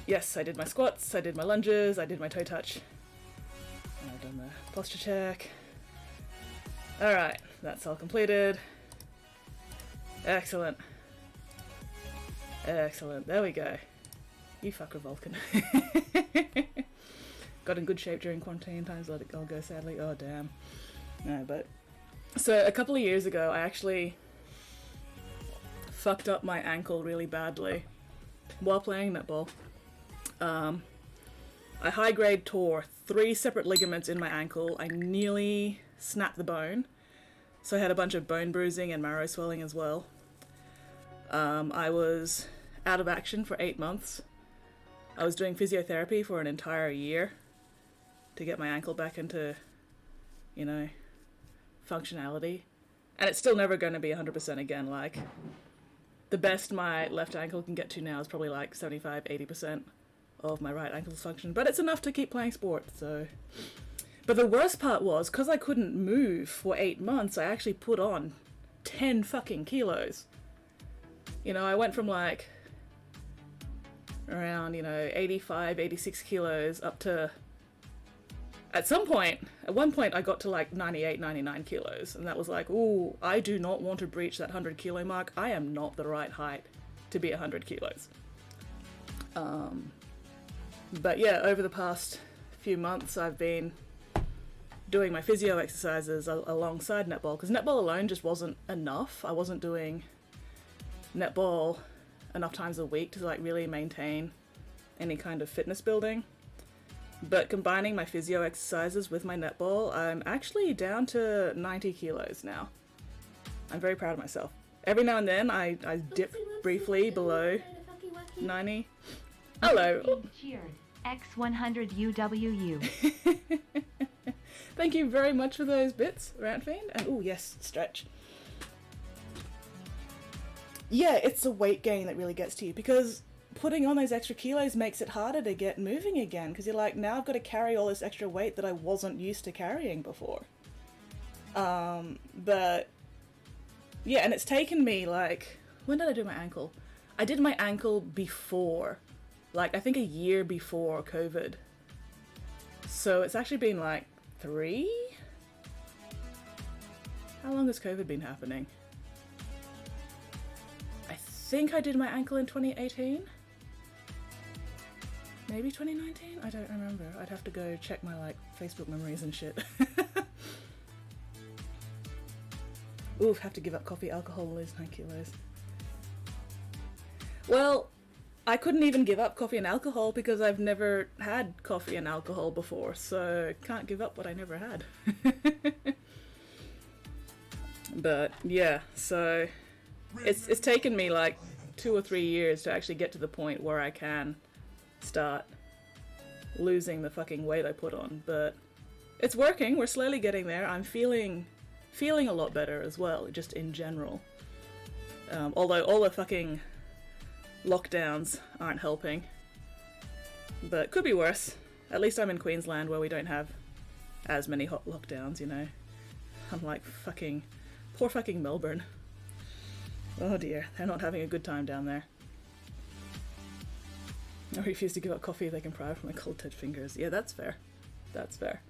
Yes, I did my squats, I did my lunges, I did my toe touch. And I've done the posture check. Alright, that's all completed. Excellent. Excellent, there we go. You fucker, Vulcan. Got in good shape during quarantine times, let it all go sadly. Oh, damn. No, but... So, a couple of years ago, I actually fucked up my ankle really badly while playing netball. I high-grade tore 3 separate ligaments in my ankle. I nearly snapped the bone. So I had a bunch of bone bruising and marrow swelling as well. I was out of action for 8 months. I was doing physiotherapy for an entire year to get my ankle back into, you know, functionality. And it's still never going to be 100% again. Like, the best my left ankle can get to now is probably like 75-80% of my right ankle's function. But it's enough to keep playing sport, so... But the worst part was, because I couldn't move for 8 months, I actually put on 10 fucking kilos. You know, I went from like around, you know, 85, 86 kilos up to... At one point I got to like 98, 99 kilos. And that was like, ooh, I do not want to breach that 100 kilo mark. I am not the right height to be 100 kilos. But yeah, over the past few months I've been doing my physio exercises alongside netball, because netball alone just wasn't enough. I wasn't doing netball enough times a week to like really maintain any kind of fitness building. But combining my physio exercises with my netball, I'm actually down to 90 kilos now. I'm very proud of myself. Every now and then I dip briefly below 90. Hello. Cheers. X100UWU. Thank you very much for those bits, Rantfiend. And oh yes, stretch. Yeah, it's the weight gain that really gets to you, because putting on those extra kilos makes it harder to get moving again, because you're like, now I've got to carry all this extra weight that I wasn't used to carrying before. But yeah, and it's taken me like, when did I do my ankle? I did my ankle before, like I think a year before COVID. So it's actually been like 3? How long has COVID been happening? I think I did my ankle in 2018? Maybe 2019? I don't remember. I'd have to go check my like Facebook memories and shit. Oof, have to give up coffee, alcohol, lose 9 kilos. Well, I couldn't even give up coffee and alcohol because I've never had coffee and alcohol before, so can't give up what I never had. But yeah, so it's taken me like 2 or 3 years to actually get to the point where I can start losing the fucking weight I put on, but it's working. We're slowly getting there. I'm feeling a lot better as well, just in general. Although all the fucking lockdowns aren't helping, but could be worse. At least I'm in Queensland where we don't have as many hot lockdowns, you know. Unlike poor fucking Melbourne. Oh dear, they're not having a good time down there. I refuse to give up coffee they can pry from my cold dead fingers. Yeah, that's fair. That's fair.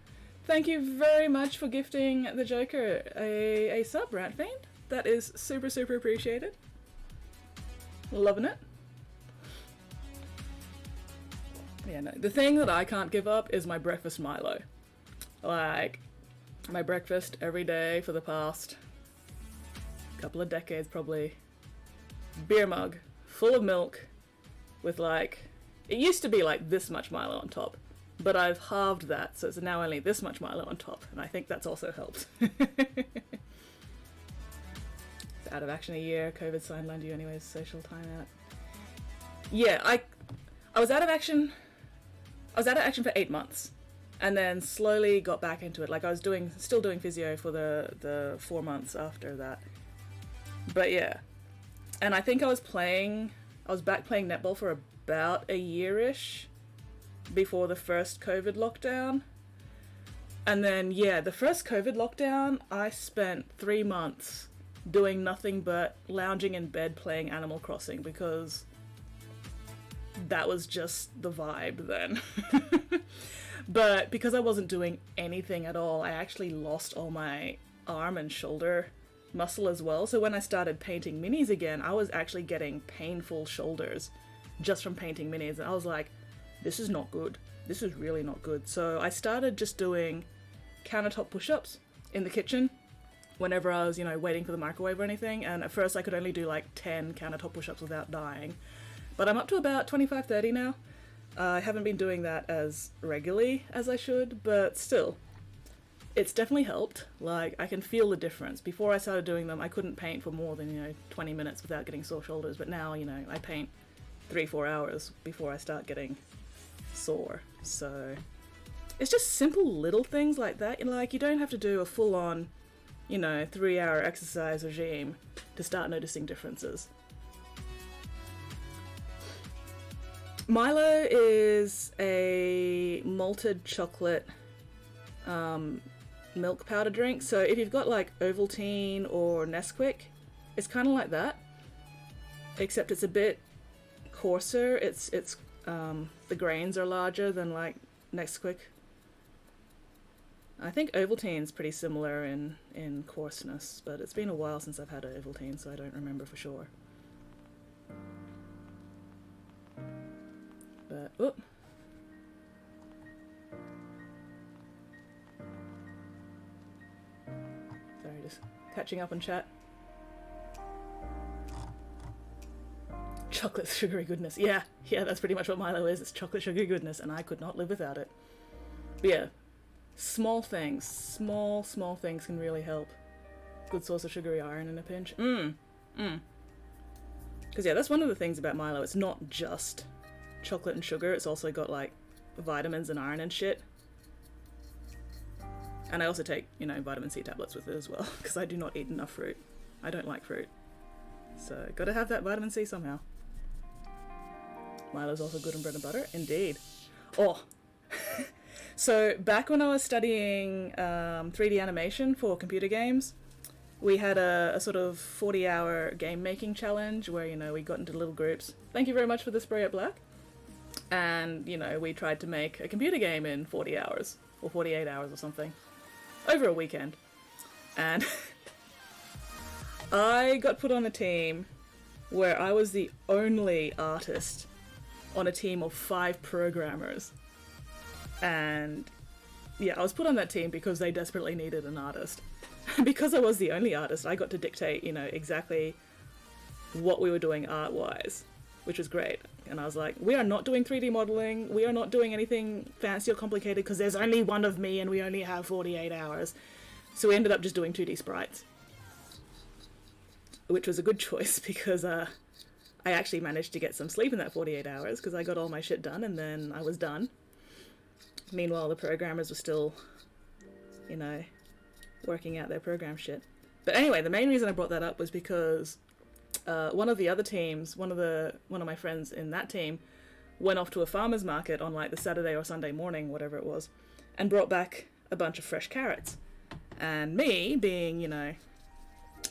Thank you very much for gifting the Joker a sub, Ratfiend. That is super, super appreciated. Loving it. Yeah, no. The thing that I can't give up is my breakfast Milo. Like, my breakfast every day for the past couple of decades probably. Beer mug, full of milk, with like, it used to be like this much Milo on top, but I've halved that, so it's now only this much Milo on top, and I think that's also helped. It's out of action a year, COVID sidelined you anyways, social timeout. Yeah, I was out of action. I was out of action for 8 months, and then slowly got back into it. Like I was still doing physio for the 4 months after that. But yeah, and I think I was back playing netball for about a year-ish before the first COVID lockdown. And then, yeah, the first COVID lockdown, I spent 3 months doing nothing but lounging in bed playing Animal Crossing because that was just the vibe then. But because I wasn't doing anything at all, I actually lost all my arm and shoulder muscle as well. So when I started painting minis again, I was actually getting painful shoulders just from painting minis. And I was like, this is not good. This is really not good. So I started just doing countertop push-ups in the kitchen whenever I was, waiting for the microwave or anything. And at first I could only do like 10 countertop push-ups without dying. But I'm up to about 25, 30 now. I haven't been doing that as regularly as I should, but still, it's definitely helped. Like, I can feel the difference. Before I started doing them, I couldn't paint for more than, 20 minutes without getting sore shoulders. But now, I paint 3-4 hours before I start getting sore. So it's just simple little things like that. Like, you don't have to do a full-on, 3-hour exercise regime to start noticing differences. Milo is a malted chocolate milk powder drink. So if you've got like Ovaltine or Nesquik, it's kind of like that, except it's a bit coarser. It's the grains are larger than like Nesquik. I think Ovaltine's pretty similar in coarseness, but it's been a while since I've had Ovaltine, so I don't remember for sure. But, oop. Sorry, just catching up on chat. Chocolate sugary goodness. Yeah, that's pretty much what Milo is. It's chocolate sugary goodness, and I could not live without it. But yeah, small things can really help. Good source of sugary iron in a pinch. Because yeah, that's one of the things about Milo. It's not just chocolate and sugar, it's also got like vitamins and iron and shit. And I also take, vitamin C tablets with it as well, because I do not eat enough fruit. I don't like fruit. So, gotta have that vitamin C somehow. Milo's also good on bread and butter, indeed. Oh, so back when I was studying 3D animation for computer games, we had a sort of 40-hour game making challenge where, we got into little groups. Thank you very much for the spray at black. And, we tried to make a computer game in 40 hours, or 48 hours or something, over a weekend. And I got put on a team where I was the only artist on a team of 5 programmers. And, yeah, I was put on that team because they desperately needed an artist. Because I was the only artist, I got to dictate, exactly what we were doing art-wise, which was great. And I was like, we are not doing 3D modeling, we are not doing anything fancy or complicated because there's only one of me and we only have 48 hours. So we ended up just doing 2D sprites. Which was a good choice because I actually managed to get some sleep in that 48 hours because I got all my shit done and then I was done. Meanwhile, the programmers were still, working out their program shit. But anyway, the main reason I brought that up was because one of the other teams, one of my friends in that team, went off to a farmer's market on like the Saturday or Sunday morning, whatever it was, and brought back a bunch of fresh carrots. And me, being, a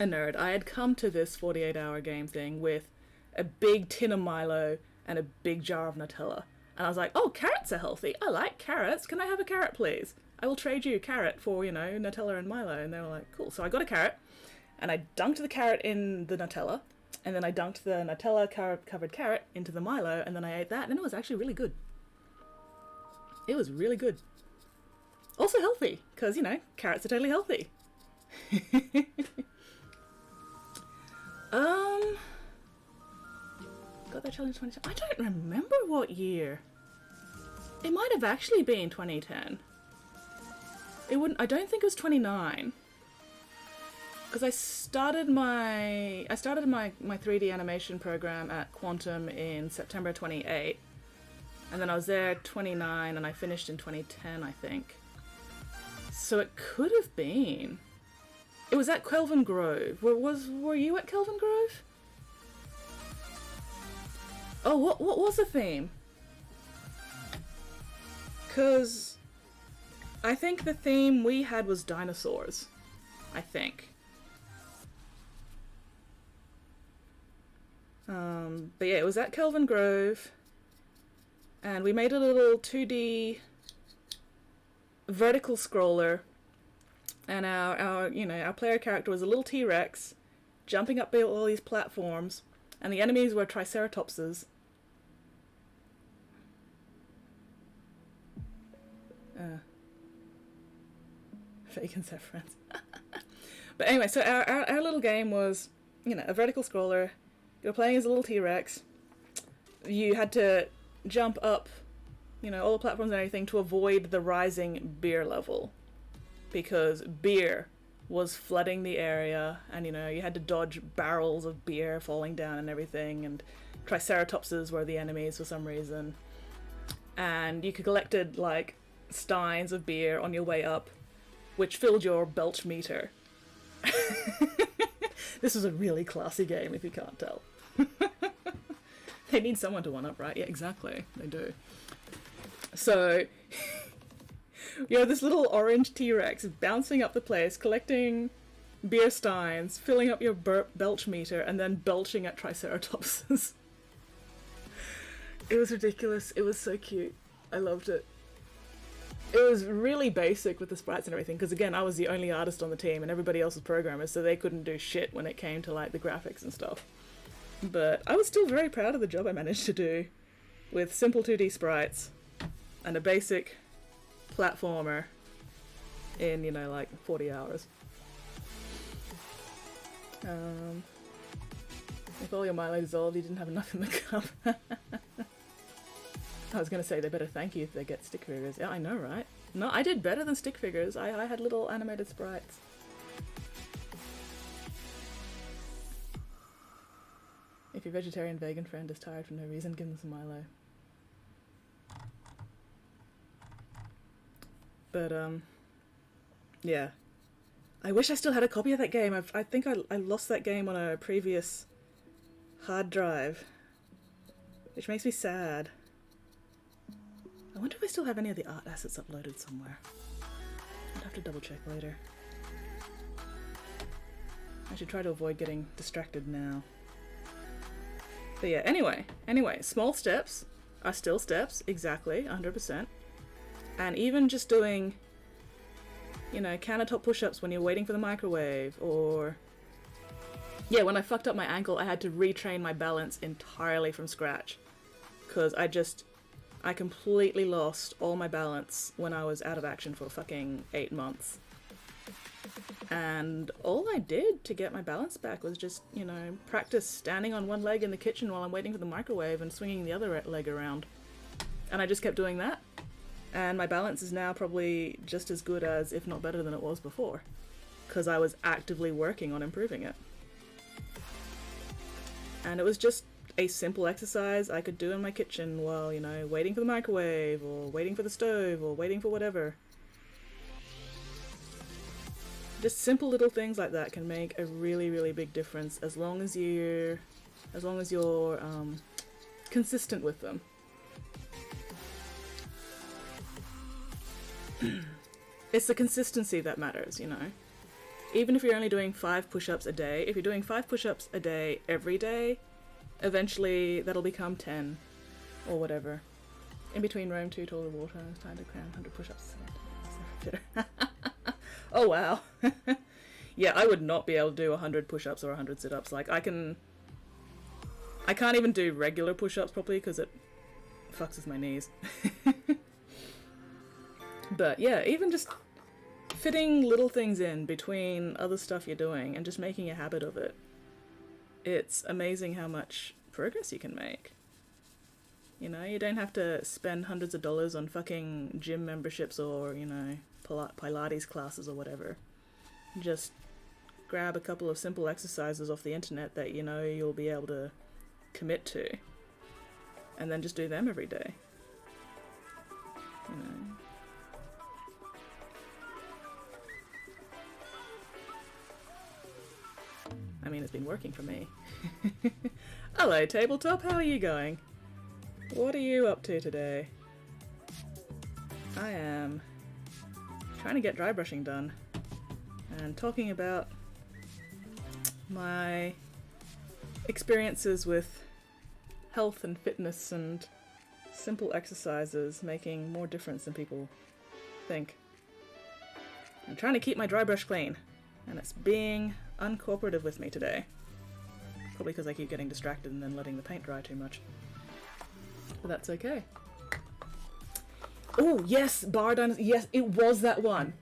nerd, I had come to this 48-hour game thing with a big tin of Milo and a big jar of Nutella. And I was like, oh, carrots are healthy. I like carrots. Can I have a carrot, please? I will trade you a carrot for, Nutella and Milo. And they were like, cool. So I got a carrot, and I dunked the carrot in the Nutella, and then I dunked the Nutella-covered carrot into the Milo, and then I ate that, and it was actually really good. It was really good. Also healthy, because, carrots are totally healthy. Got that challenge 2010. I don't remember what year. It might have actually been 2010. I don't think it was 29. Because I started my 3D animation program at Quantum in September 28, And then I was there 29 and I finished in 2010, I think. So it could have been. It was at Kelvin Grove. Were you at Kelvin Grove? Oh, what was the theme? Because I think the theme we had was dinosaurs. I think. But yeah, it was at Kelvin Grove. And we made a little 2D vertical scroller. And our player character was a little T-Rex jumping up all these platforms. And the enemies were Triceratopses. Vegans have friends. But anyway, so our little game was, a vertical scroller. You were playing as a little T-Rex. You had to jump up, all the platforms and everything to avoid the rising beer level. Because beer was flooding the area, and, you had to dodge barrels of beer falling down and everything, and Triceratopses were the enemies for some reason. And you collected, steins of beer on your way up, which filled your belch meter. This was a really classy game, if you can't tell. They need someone to one-up, right? Yeah, exactly. They do. So, this little orange T-Rex bouncing up the place, collecting beer steins, filling up your belch meter, and then belching at Triceratopses. It was ridiculous. It was so cute. I loved it. It was really basic with the sprites and everything, because again, I was the only artist on the team and everybody else was programmers, so they couldn't do shit when it came to the graphics and stuff. But I was still very proud of the job I managed to do with simple 2D sprites and a basic platformer in, 40 hours. If all your Milo dissolved, you didn't have enough in the cup. I was going to say they better thank you if they get stick figures. Yeah, I know, right? No, I did better than stick figures. I had little animated sprites. If your vegetarian vegan friend is tired for no reason, give them some Milo. But, yeah. I wish I still had a copy of that game. I think I lost that game on a previous hard drive, which makes me sad. I wonder if I still have any of the art assets uploaded somewhere. I'd have to double check later. I should try to avoid getting distracted now. But yeah, anyway, small steps are still steps, exactly, 100%. And even just doing, countertop push-ups when you're waiting for the microwave, or... Yeah, when I fucked up my ankle, I had to retrain my balance entirely from scratch. Because I completely lost all my balance when I was out of action for fucking 8 months. And all I did to get my balance back was just, practice standing on one leg in the kitchen while I'm waiting for the microwave and swinging the other leg around. And I just kept doing that. And my balance is now probably just as good as, if not better than it was before. Because I was actively working on improving it. And it was just a simple exercise I could do in my kitchen while, waiting for the microwave, or waiting for the stove, or waiting for whatever. Just simple little things like that can make a really, really big difference as long as you're consistent with them. It's the consistency that matters, Even if you're only doing 5 push-ups a day, if you're doing 5 push-ups a day every day, eventually that'll become 10 or whatever. In between Rome 2 taller water, it's time to cram 100 push-ups. Oh wow. Yeah, I would not be able to do 100 push-ups or 100 sit-ups. I can't even do regular push-ups properly because it fucks with my knees. But yeah, even just fitting little things in between other stuff you're doing and just making a habit of it. It's amazing how much progress you can make. You don't have to spend hundreds of dollars on fucking gym memberships or, Pilates classes or whatever. Just grab a couple of simple exercises off the internet that you'll be able to commit to. And then just do them every day. you know. I mean, it's been working for me. Hello, Tabletop, how are you going? What are you up to today? I am trying to get dry brushing done and talking about my experiences with health and fitness and simple exercises making more difference than people think. I'm trying to keep my dry brush clean, and it's being uncooperative with me today. Probably because I keep getting distracted and then letting the paint dry too much. But that's okay. Oh, yes, bar dinosaur. Yes, it was that one.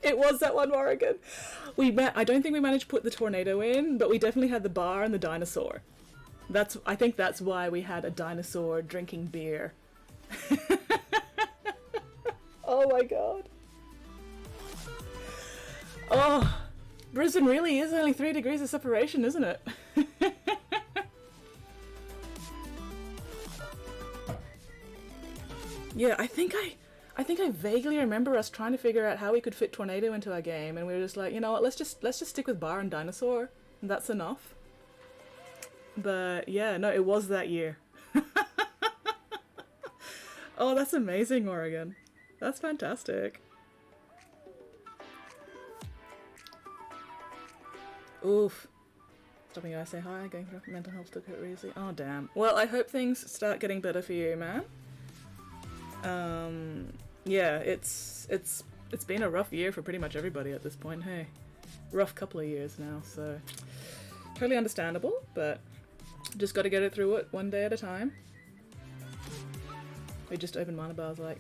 It was that one, Morrigan. I don't think we managed to put the tornado in, but we definitely had the bar and the dinosaur. I think that's why we had a dinosaur drinking beer. Oh my god. Oh, Brisbane really is only 3 degrees of separation, isn't it? Yeah, I think I vaguely remember us trying to figure out how we could fit tornado into our game, and we were just like, you know what, let's just stick with bar and dinosaur, and that's enough. But yeah, no, it was that year. Oh, that's amazing, Oregon. That's fantastic. Oof. Stopping by to say hi, going for mental health took it easy. Oh damn. Well, I hope things start getting better for you, man. Yeah, it's been a rough year for pretty much everybody at this point, hey. Rough couple of years now, so totally understandable, but just gotta get it through it one day at a time. We just opened Mana Bars like,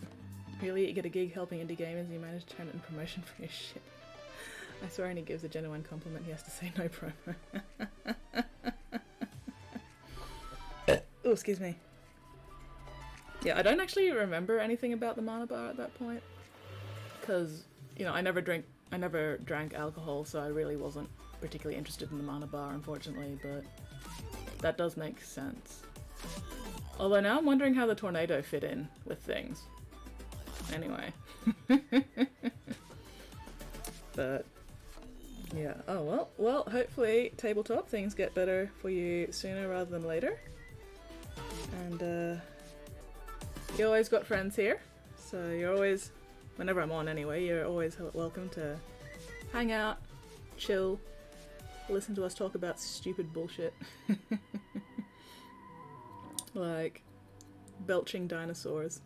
really? You get a gig helping indie gamers and you manage to turn it in promotion for your shit. I swear when he gives a genuine compliment, he has to say no promo. Oh, excuse me. Yeah, I don't actually remember anything about the Mana Bar at that point. Because, you know, I never drank alcohol, so I really wasn't particularly interested in the Mana Bar, unfortunately, but that does make sense. Although now I'm wondering how the tornado fit in with things. Anyway. But yeah, oh well, hopefully Tabletop things get better for you sooner rather than later. And you always got friends here, so you're always, whenever I'm on anyway, you're always welcome to hang out, chill, listen to us talk about stupid bullshit. Like belching dinosaurs.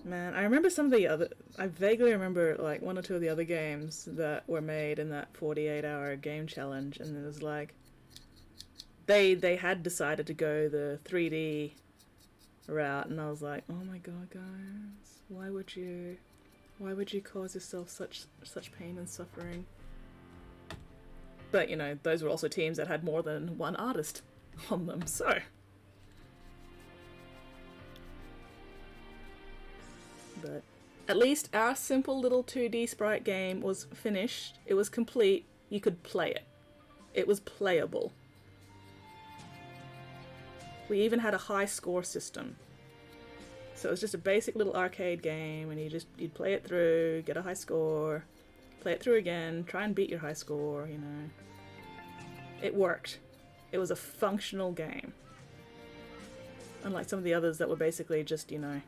Man, I remember some of the other... I vaguely remember, like, 1 or 2 of the other games that were made in that 48-hour game challenge, and it was like... They had decided to go the 3D route, and I was like, oh my god, guys, why would you cause yourself such pain and suffering? But, you know, those were also teams that had more than one artist on them, so... But at least our simple little 2D sprite game was finished. It was complete. You could play it. It was playable. We even had a high score system. So it was just a basic little arcade game, and you'd play it through, get a high score, play it through again, try and beat your high score, you know. It worked. It was a functional game. Unlike some of the others that were basically just, you know,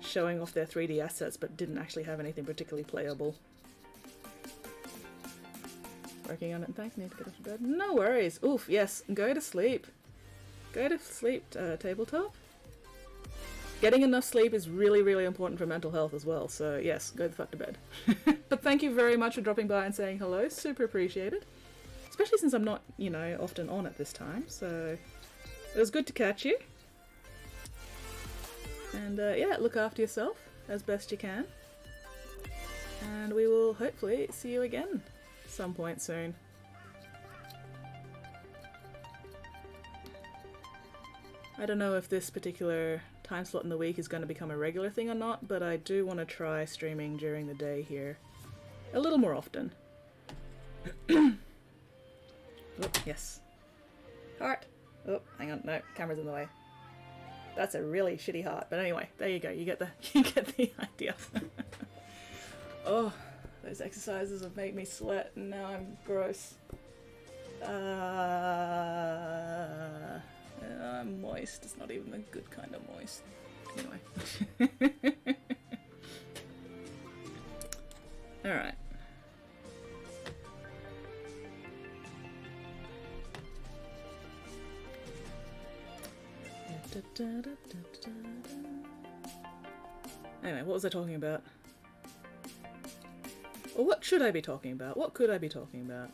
showing off their 3D assets but didn't actually have anything particularly playable. Working on it, and thanks, need to get off to bed. No worries. Oof, yes, go to sleep. Go to sleep, Tabletop. Getting enough sleep is really, really important for mental health as well, so yes, go the fuck to bed. But thank you very much for dropping by and saying hello, super appreciated. Especially since I'm not, you know, often on at this time, so it was good to catch you. And yeah, look after yourself as best you can. And we will hopefully see you again some point soon. I don't know if this particular time slot in the week is going to become a regular thing or not, but I do want to try streaming during the day here a little more often. Oh, yes. Heart. Oh, hang on. No, camera's in the way. That's a really shitty heart. But anyway, there you go. You get the idea. Oh, those exercises have made me sweat and now I'm gross. I'm moist. It's not even the good kind of moist. Anyway. Alright. Anyway, what was I talking about? Or what should I be talking about? What could I be talking about?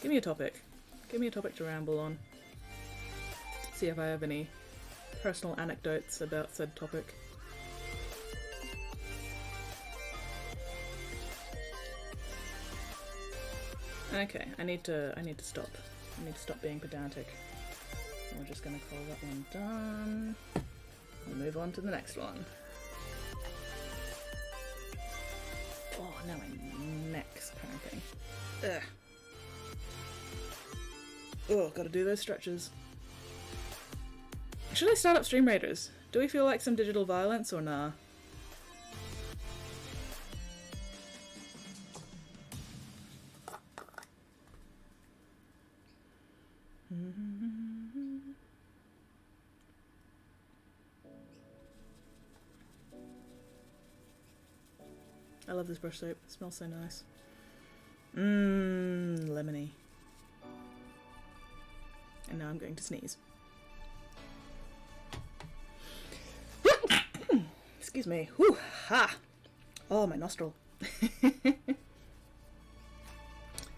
Give me a topic. Give me a topic to ramble on. See if I have any personal anecdotes about said topic. Okay, I need to stop. I need to stop being pedantic. We're just gonna call that one done. We'll move on to the next one. Oh, now my neck's cramping. Ugh. Oh, gotta do those stretches. Should I start up Stream Raiders? Do we feel like some digital violence or nah? I love this brush soap. It smells so nice. Mmm, lemony. And now I'm going to sneeze. Excuse me. Whew, ha! Oh, my nostril.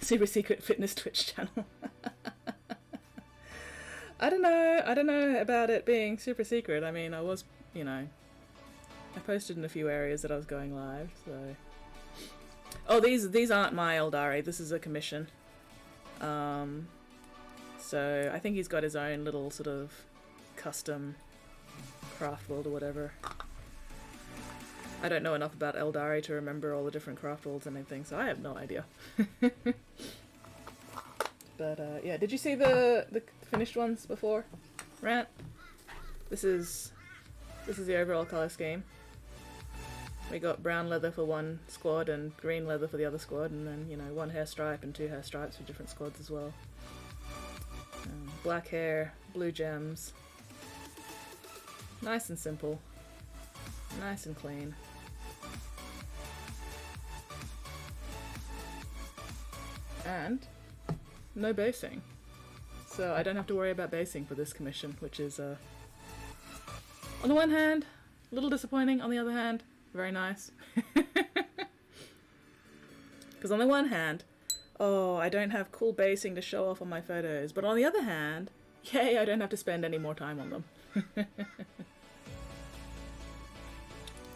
Super secret fitness Twitch channel. I don't know about it being super secret. I mean, I was, you know, I posted in a few areas that I was going live, so. Oh, these aren't my Eldari. This is a commission. So I think he's got his own little sort of custom craft world or whatever. I don't know enough about Eldari to remember all the different craft worlds and everything, so I have no idea. But yeah, did you see the finished ones before? Rant? This is the overall color scheme. We got brown leather for one squad and green leather for the other squad, and then, you know, one hair stripe and two hair stripes for different squads as well. Black hair, blue gems. Nice and simple. Nice and clean. And no basing. So I don't have to worry about basing for this commission, which is, on the one hand, a little disappointing, on the other hand, very nice. Because on the one hand, oh, I don't have cool basing to show off on my photos, but on the other hand, yay, I don't have to spend any more time on them. They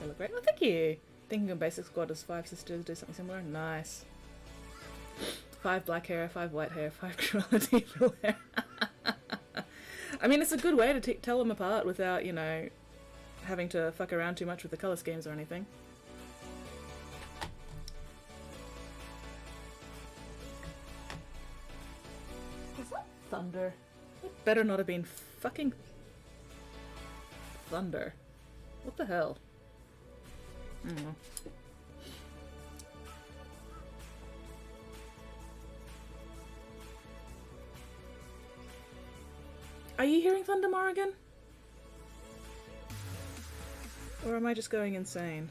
look great. Oh, thank you! Thinking of basic squad as 5 sisters, do something similar. Nice. 5 black hair, 5 white hair, 5 cruelty blue hair. I mean, it's a good way to tell them apart without, you know, having to fuck around too much with the colour schemes or anything. Is that thunder? It better not have been fucking thunder. What the hell? I don't know. Are you hearing thunder, Morrigan? Or am I just going insane?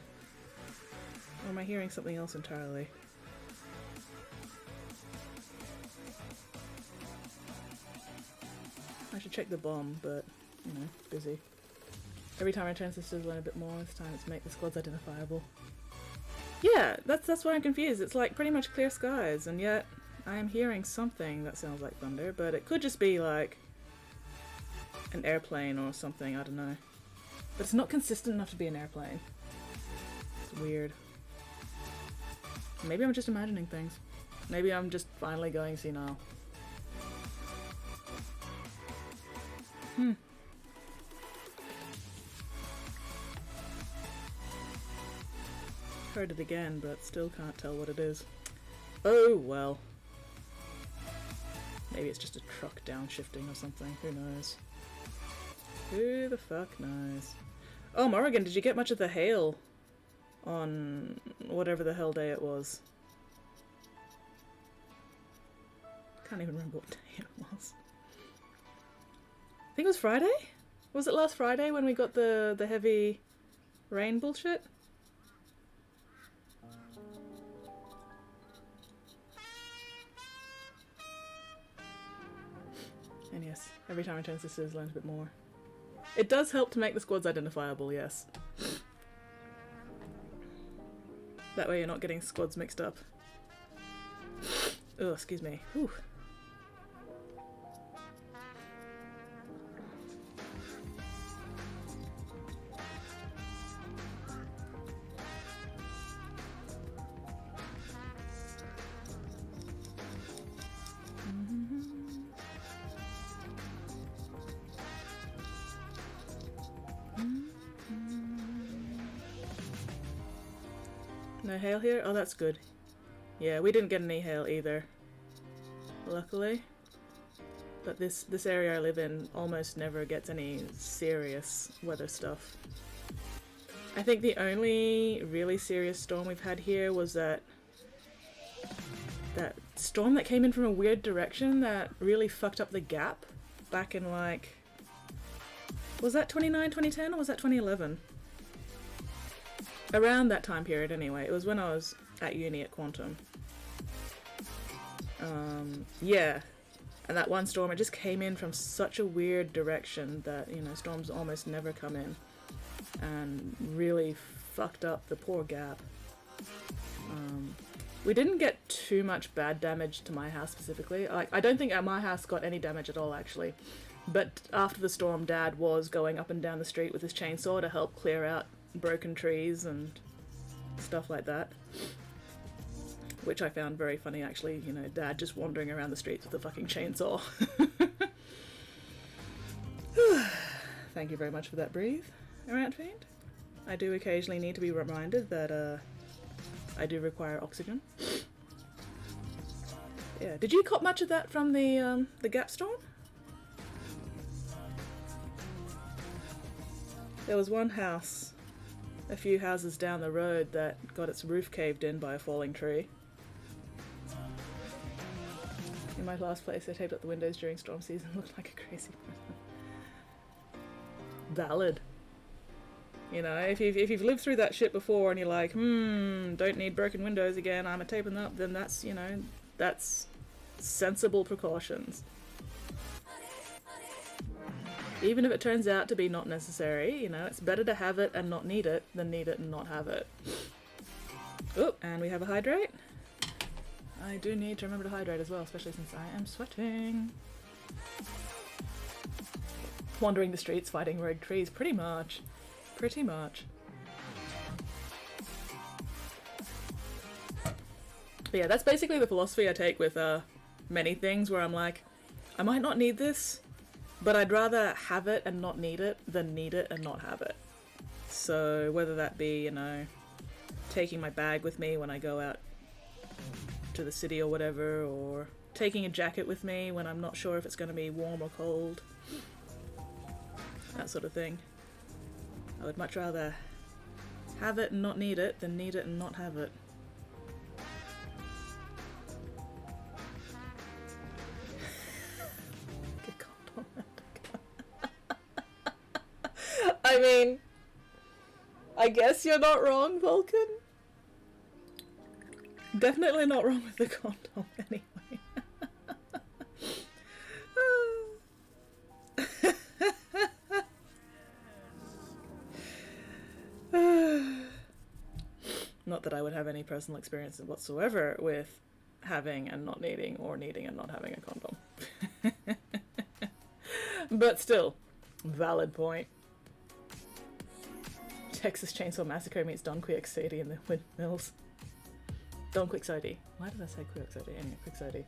Or am I hearing something else entirely? I should check the bomb, but, you know, busy. Every time I turn sisters learn a bit more, it's time to make the squads identifiable. Yeah, that's why I'm confused. It's like pretty much clear skies, and yet I am hearing something that sounds like thunder, but it could just be like an airplane or something, I don't know. But it's not consistent enough to be an airplane. It's weird. Maybe I'm just imagining things. Maybe I'm just finally going senile. Heard it again, but still can't tell what it is. Oh well. Maybe it's just a truck downshifting or something. Who knows? Who the fuck knows? Oh, Morrigan, did you get much of the hail on whatever the hell day it was? Can't even remember what day it was. I think it was Friday? Was it last Friday when we got the heavy rain bullshit? And yes, every time I turn sisters, learn a bit more. It does help to make the squads identifiable, yes. That way you're not getting squads mixed up. Oh, excuse me. Whew. No hail here? Oh, that's good. Yeah, we didn't get any hail either, luckily. But this area I live in almost never gets any serious weather stuff. I think the only really serious storm we've had here was that storm that came in from a weird direction that really fucked up the gap back in, like... Was that 2010 or was that 2011? Around that time period anyway. It was when I was at uni at Quantum. Yeah. And that one storm, it just came in from such a weird direction that, you know, storms almost never come in. And really fucked up the poor gap. We didn't get too much bad damage to my house specifically. Like, I don't think my house got any damage at all, actually. But after the storm, Dad was going up and down the street with his chainsaw to help clear out broken trees and stuff like that. Which I found very funny, actually. You know, Dad just wandering around the streets with a fucking chainsaw. Thank you very much for that breathe, Errant Fiend. I do occasionally need to be reminded that I do require oxygen. Yeah, did you cop much of that from the Gap storm? There was one house, a few houses down the road, that got its roof caved in by a falling tree. In my last place, I taped up the windows during storm season. Looked like a crazy person. Valid. You know, if you've lived through that shit before and you're like, don't need broken windows again, I'm taping them up, then that's, you know, that's sensible precautions. Even if it turns out to be not necessary, you know, it's better to have it and not need it than need it and not have it. Oh, and we have a hydrate. I do need to remember to hydrate as well, especially since I am sweating. Wandering the streets, fighting rogue trees, pretty much. Pretty much. But yeah, that's basically the philosophy I take with many things, where I'm like, I might not need this, but I'd rather have it and not need it than need it and not have it. So whether that be, you know, taking my bag with me when I go out to the city or whatever, or taking a jacket with me when I'm not sure if it's going to be warm or cold, that sort of thing. I would much rather have it and not need it than need it and not have it. I mean, I guess you're not wrong, Vulcan. Definitely not wrong with the condom, anyway. Not that I would have any personal experience whatsoever with having and not needing, or needing and not having a condom. But still, valid point. Texas Chainsaw Massacre meets Don Quixote in the windmills. Don Quixote. Why did I say Quixote? Anyway, Quixote.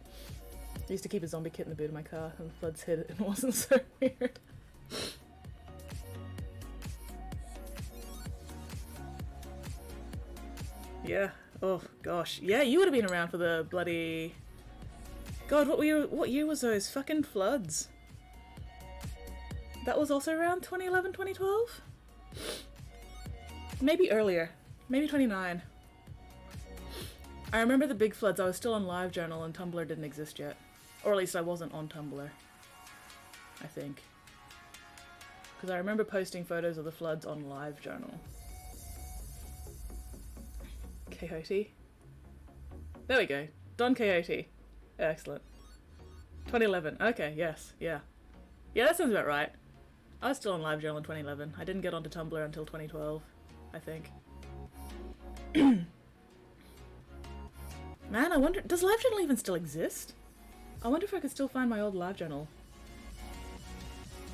I used to keep a zombie kit in the boot of my car, and the floods hit it, and it wasn't so weird. Yeah. Oh, gosh. Yeah, you would have been around for the bloody... God, what year was those fucking floods? That was also around 2011, 2012? Maybe earlier. Maybe 29. I remember the big floods. I was still on LiveJournal and Tumblr didn't exist yet. Or at least I wasn't on Tumblr. I think. Because I remember posting photos of the floods on LiveJournal. Coyote. There we go. Don Coyote. Excellent. 2011. Okay, yes. Yeah. Yeah, that sounds about right. I was still on LiveJournal in 2011. I didn't get onto Tumblr until 2012, I think. Man, I wonder, does LiveJournal even still exist? I wonder if I could still find my old LiveJournal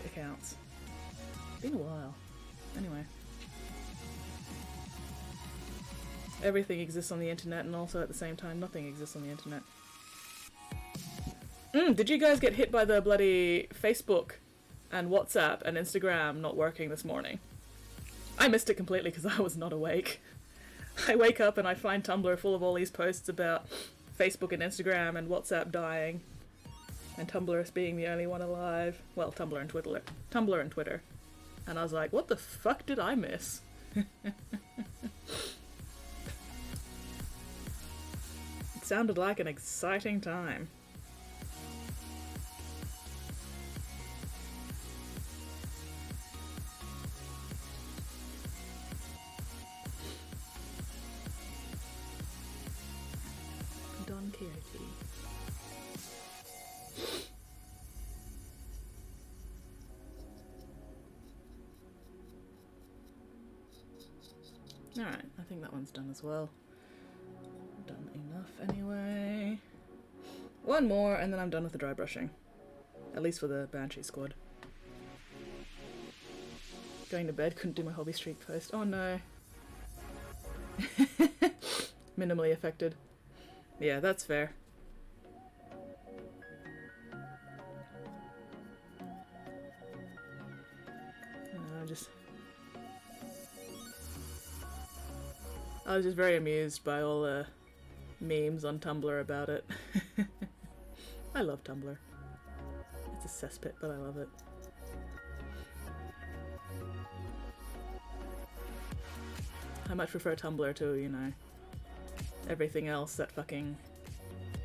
accounts. Been a while. Anyway. Everything exists on the internet, and also at the same time nothing exists on the internet. Did you guys get hit by the bloody Facebook and WhatsApp and Instagram not working this morning? I missed it completely because I was not awake. I wake up and I find Tumblr full of all these posts about Facebook and Instagram and WhatsApp dying. And Tumblr being the only one alive. Well, Tumblr and Twitter. Tumblr and Twitter. And I was like, what the fuck did I miss? It sounded like an exciting time. Don Quixote. Alright, I think that one's done as well. Done enough anyway. One more and then I'm done with the dry brushing. At least for the Banshee squad. Going to bed, couldn't do my hobby streak post. Oh no. Minimally affected. Yeah, that's fair. I was just very amused by all the memes on Tumblr about it. I love Tumblr. It's a cesspit, but I love it. I much prefer Tumblr to, you know, everything else that fucking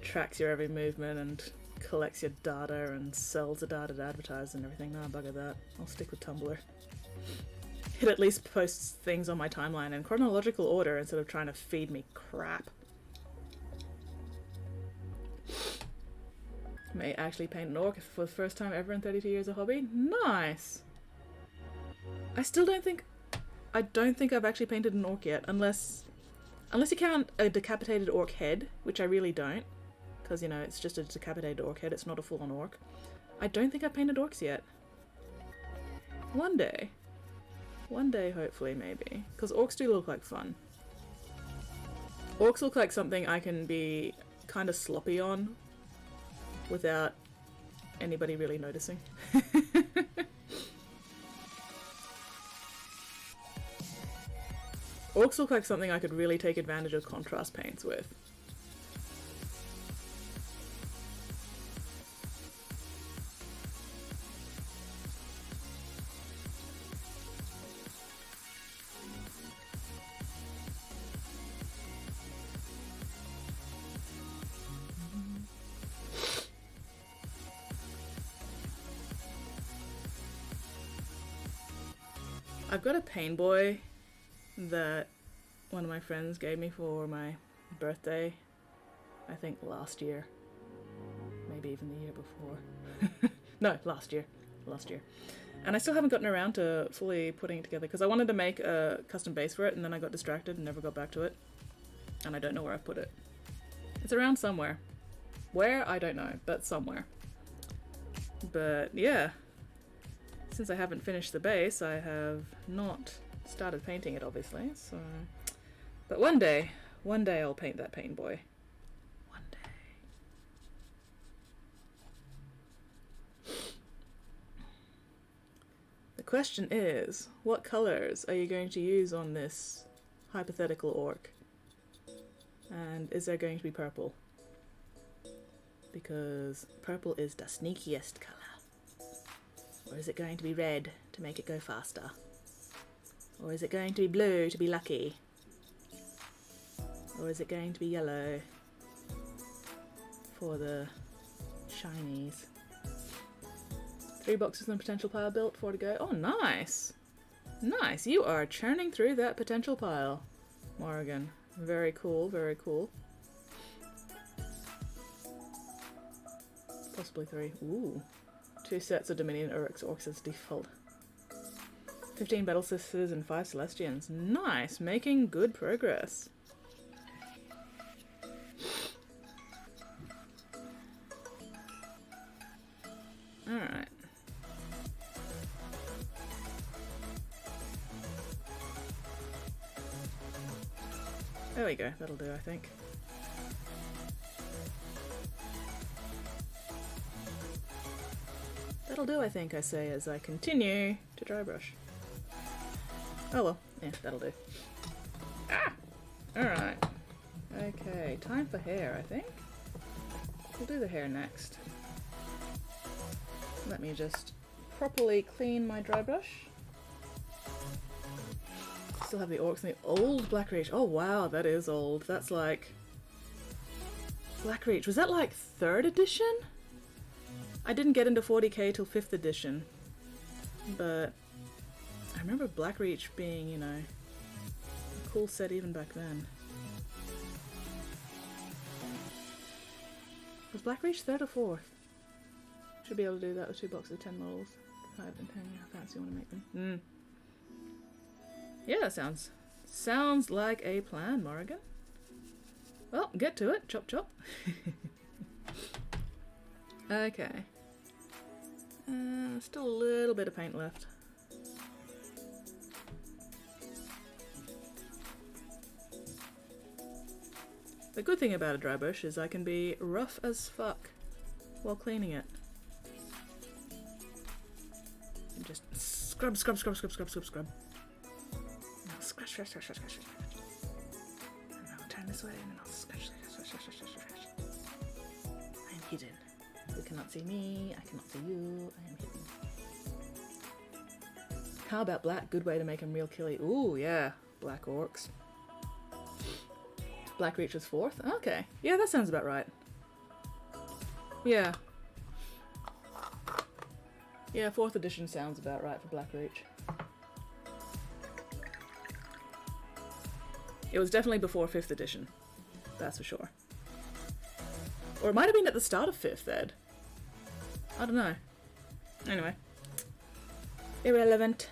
tracks your every movement and collects your data and sells the data to advertisers and everything. Nah, bugger that. I'll stick with Tumblr. It at least posts things on my timeline in chronological order instead of trying to feed me crap. May actually paint an orc for the first time ever in 32 years of hobby. Nice! I don't think I've actually painted an orc yet, unless you count a decapitated orc head, which I really don't, because, you know, it's just a decapitated orc head, it's not a full-on orc. I don't think I've painted orcs yet. One day. One day, hopefully, maybe. Because orcs do look like fun. Orcs look like something I can be kind of sloppy on without anybody really noticing. Orcs look like something I could really take advantage of contrast paints with. I've got a Pain Boy that one of my friends gave me for my birthday, I think last year. Maybe even the year before. No, last year. And I still haven't gotten around to fully putting it together because I wanted to make a custom base for it and then I got distracted and never got back to it. And I don't know where I've put it. It's around somewhere. Where? I don't know, but somewhere. But yeah. Since I haven't finished the base, I have not started painting it, obviously, so... But one day I'll paint that Pain Boy. One day. The question is, what colors are you going to use on this hypothetical orc? And is there going to be purple? because purple is the sneakiest colour. Or is it going to be red to make it go faster? Or is it going to be blue to be lucky? Or is it going to be yellow for the shinies? 3 boxes and potential pile built, 4 to go. Oh, nice! Nice, you are churning through that potential pile, Morrigan. Very cool, very cool. Possibly 3. Ooh. 2 sets of Dominion Orcs as default. 15 Battle Sisters and 5 Celestians. Nice, making good progress. Alright. There we go, that'll do, I think. That'll do, I think, I say, as I continue to dry brush. Oh well, yeah, that'll do. Ah! Alright. Okay, time for hair, I think. We'll do the hair next. Let me just properly clean my dry brush. Still have the orcs and the old Blackreach. Oh wow, that is old. That's like... Blackreach, was that like 3rd edition? I didn't get into 40k till 5th edition. But I remember Blackreach being, you know, a cool set even back then. Was Blackreach 3rd or 4th? Should be able to do that with 2 boxes of 10 models. 5 and 10, how fancy you want to make them. Yeah, that sounds like a plan, Morrigan. Well, get to it. Chop chop. Okay. Still a little bit of paint left. The good thing about a dry brush is I can be rough as fuck while cleaning it. And just scrub, scrub, scrub, scrub, scrub, scrub, scrub. Now scratch, scratch, scratch, scratch, scratch, scratch. And I'll turn this way and then I'll scratch, scratch, scratch, scratch, scratch, scratch. I am hidden. You cannot see me, I cannot see you, I am hidden. How about black? Good way to make them real killy. Ooh, yeah. Black orcs. Blackreach was 4th? Okay. Yeah, that sounds about right. Yeah. Yeah, 4th edition sounds about right for Blackreach. It was definitely before 5th edition. That's for sure. Or it might have been at the start of 5th ed. I don't know. Anyway. Irrelevant.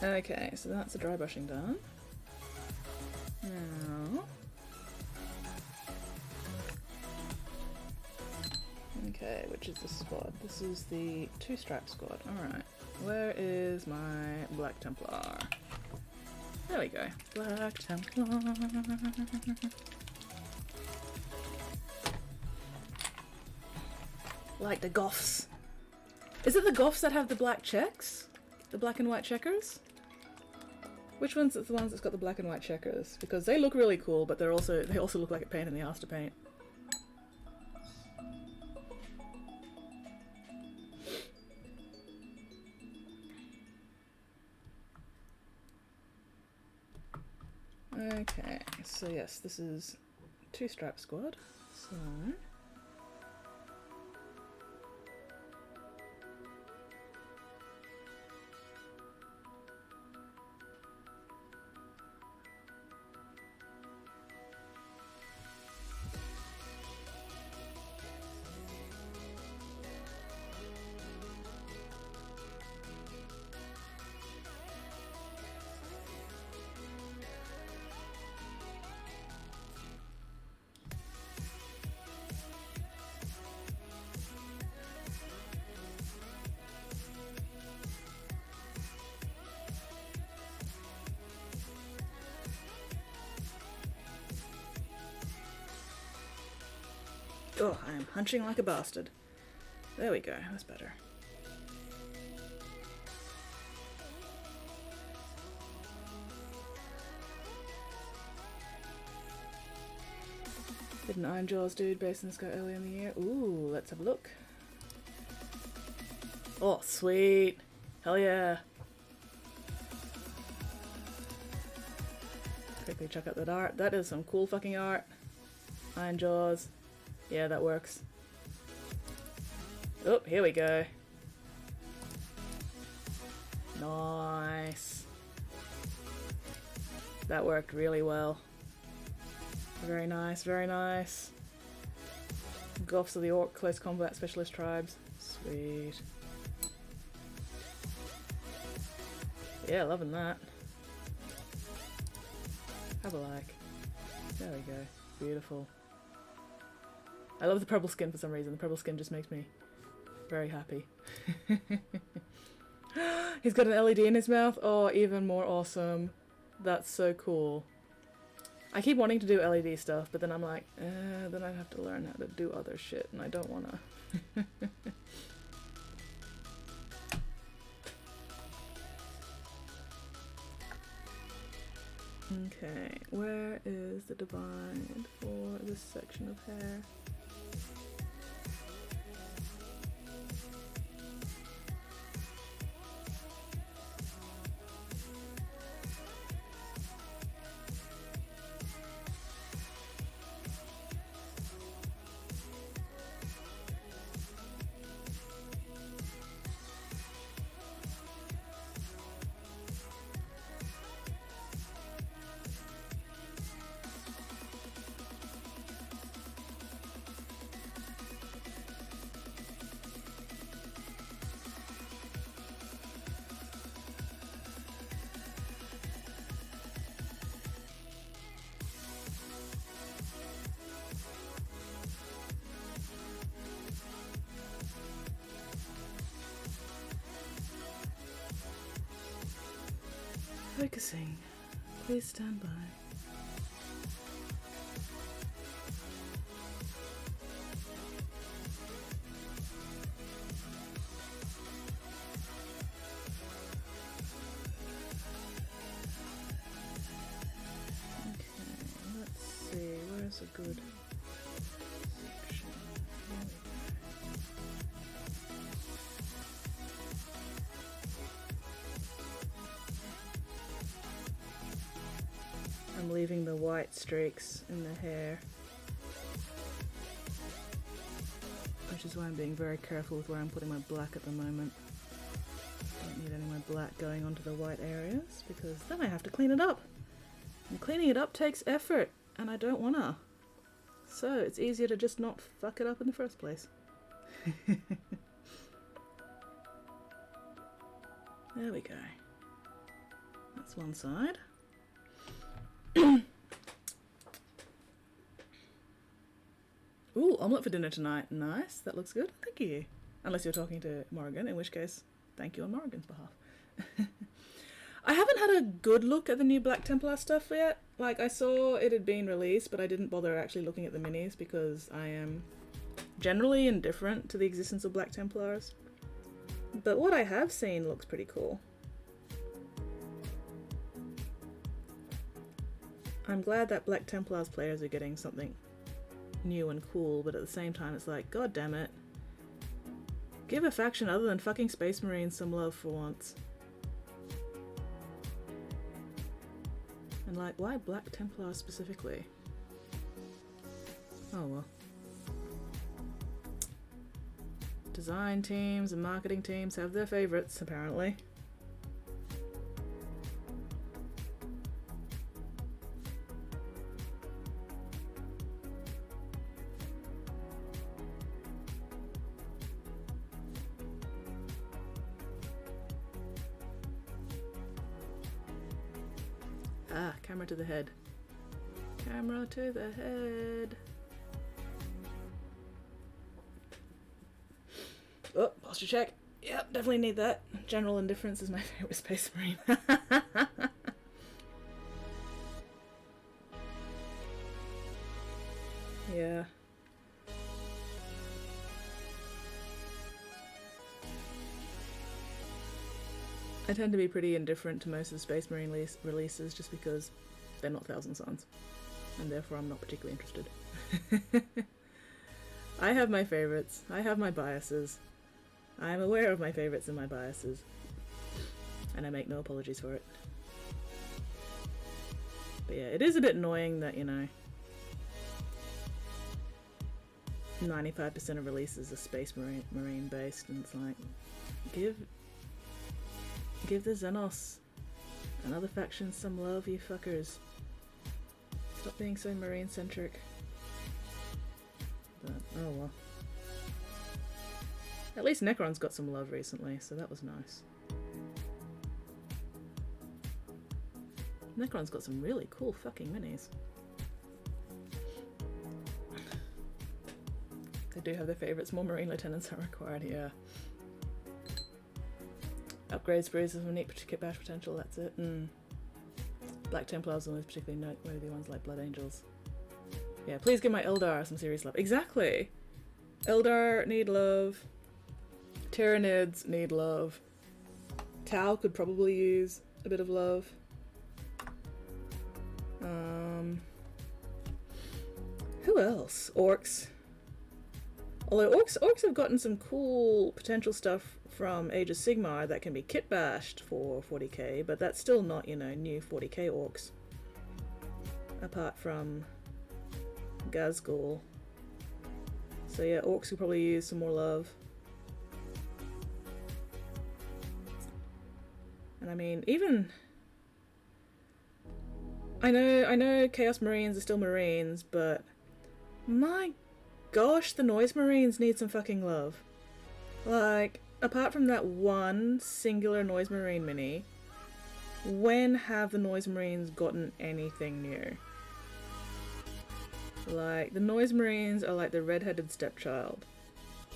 Okay, so that's the dry brushing done. Now... Okay, which is the squad? This is the 2-stripe squad. Alright. Where is my Black Templar? There we go. Black Templar. Like the Goths. Is it the Goths that have the black checks? The black and white checkers? Which one's the ones that's got the black and white checkers? Because they look really cool, but they also look like a pain in the ass to paint. Okay, so yes, this is 2-stripe squad. So oh, I am hunching like a bastard. There we go, that's better. The an Iron Jaws dude based in this guy earlier in the year. Ooh, let's have a look. Oh, sweet. Hell yeah. Quickly check out that art. That is some cool fucking art. Iron Jaws. Yeah, that works. Oh, here we go. Nice. That worked really well. Very nice, very nice. Goths of the Orc Close Combat Specialist Tribes. Sweet. Yeah, loving that. Have a like. There we go. Beautiful. I love the purple skin for some reason. The purple skin just makes me very happy. He's got an LED in his mouth. Oh, even more awesome. That's so cool. I keep wanting to do LED stuff, but then I'm like, then I have to learn how to do other shit, and I don't wanna. Okay, where is the divide for this section of hair? Focusing. Please stand by. Okay, let's see, where's a good section? I'm leaving the white streaks in the hair, which is why I'm being very careful with where I'm putting my black at the moment. Don't need any of my black going onto the white areas, because then I have to clean it up. And cleaning it up takes effort, and I don't wanna. So it's easier to just not fuck it up in the first place. There we go. That's one side. Ooh, omelette for dinner tonight. Nice. That looks good. Thank you. Unless you're talking to Morrigan, in which case, thank you on Morrigan's behalf. I haven't had a good look at the new Black Templar stuff yet. Like, I saw it had been released, but I didn't bother actually looking at the minis because I am generally indifferent to the existence of Black Templars. But what I have seen looks pretty cool. I'm glad that Black Templars players are getting something new and cool, but at the same time it's like, god damn it. Give a faction other than fucking Space Marines some love for once. And like, why Black Templars specifically? Oh well. Design teams and marketing teams have their favorites, apparently. Ah, camera to the head. Camera to the head. Oh, posture check. Yep, definitely need that. General indifference is my favorite Space Marine. Yeah. I tend to be pretty indifferent to most of the Space Marine releases just because they're not Thousand Suns. and therefore I'm not particularly interested. I have my favorites. I have my biases. I am aware of my favorites and my biases, and I make no apologies for it. But yeah, it is a bit annoying that, you know, 95% of releases are Space Marine based, and it's like, give the Xenos and other factions some love, you fuckers. Stop being so Marine centric. But oh well. At least Necron's got some love recently, so that was nice. Necron's got some really cool fucking minis. They do have their favourites. More Marine Lieutenants are required, yeah. Upgrade sprees with unique kit bash potential, that's it. Black Templars and those particularly noteworthy ones like Blood Angels. Yeah, please give my Eldar some serious love. Exactly! Eldar need love. Tyranids need love. Tau could probably use a bit of love. Who else? Orcs. Although orcs have gotten some cool potential stuff from Age of Sigmar that can be kit bashed for 40k, but that's still not, you know, new 40k orcs. Apart from Gazgul. So yeah, orcs will probably use some more love. And I mean, even... I know Chaos Marines are still Marines, but my gosh, the Noise Marines need some fucking love. Like, apart from that one singular Noise Marine mini, when have the Noise Marines gotten anything new? Like, the Noise Marines are like the red-headed stepchild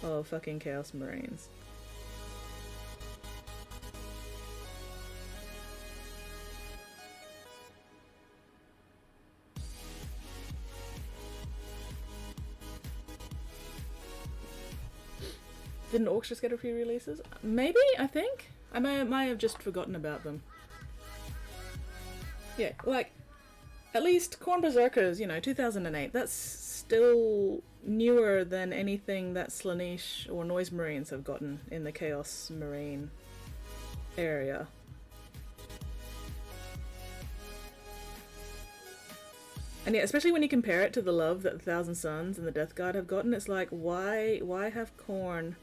of fucking Chaos Marines. Didn't Orcs just get a few releases? Maybe, I think? I might have just forgotten about them. Yeah, like, at least Khorne Berserkers, you know, 2008, that's still newer than anything that Slaanesh or Noise Marines have gotten in the Chaos Marine area. And yeah, especially when you compare it to the love that the Thousand Suns and the Death Guard have gotten, it's like, why have Khorne...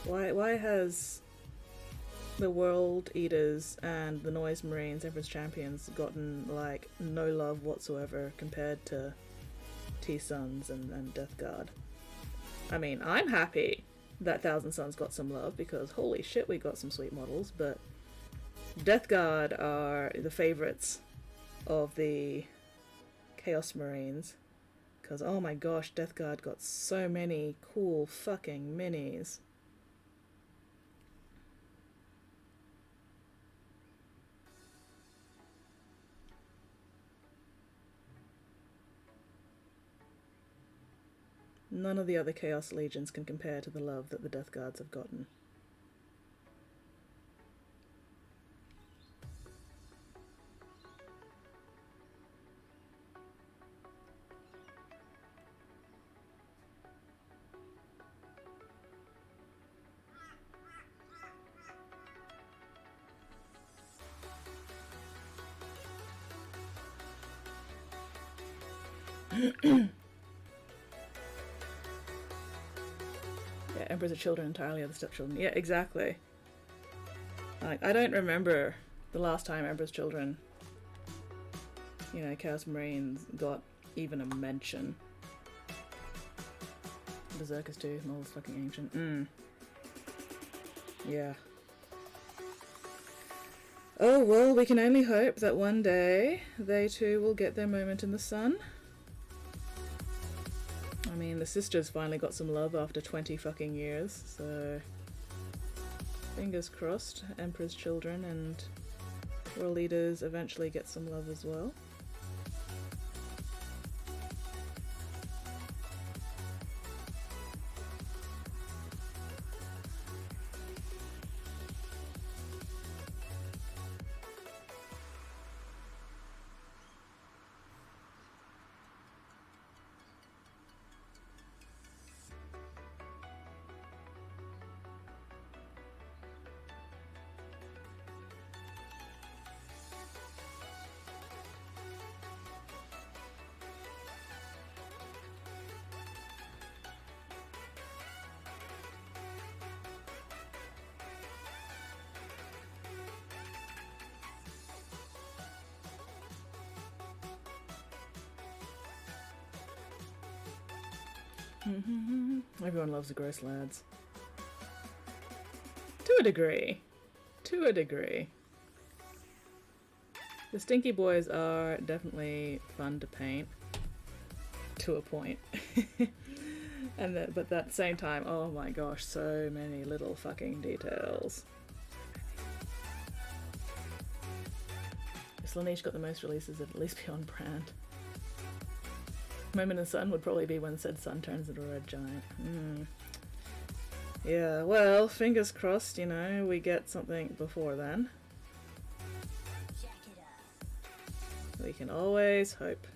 Why has the World Eaters and the Noise Marines, Emperor's Champions, gotten, like, no love whatsoever compared to T-Suns and Death Guard? I mean, I'm happy that Thousand Suns got some love, because holy shit, we got some sweet models, but Death Guard are the favourites of the Chaos Marines, because oh my gosh, Death Guard got so many cool fucking minis. None of the other Chaos Legions can compare to the love that the Death Guards have gotten. Yeah, Emperors of Children entirely are the stepchildren. Yeah, exactly. Like, I don't remember the last time Emperor's Children, you know, Chaos Marines got even a mention. Berserkers too, Mole's fucking ancient. Yeah. Oh well, we can only hope that one day they too will get their moment in the sun. I mean, the sisters finally got some love after 20 fucking years, so fingers crossed Emperor's Children and World Leaders eventually get some love as well. Everyone loves the gross lads. To a degree. To a degree. The stinky boys are definitely fun to paint. To a point. But at the same time, oh my gosh, so many little fucking details. Slaneesh got the most releases, at least beyond brand. Moment in the sun would probably be when said sun turns into a red giant. Yeah, well, fingers crossed, you know, we get something before then. We can always hope.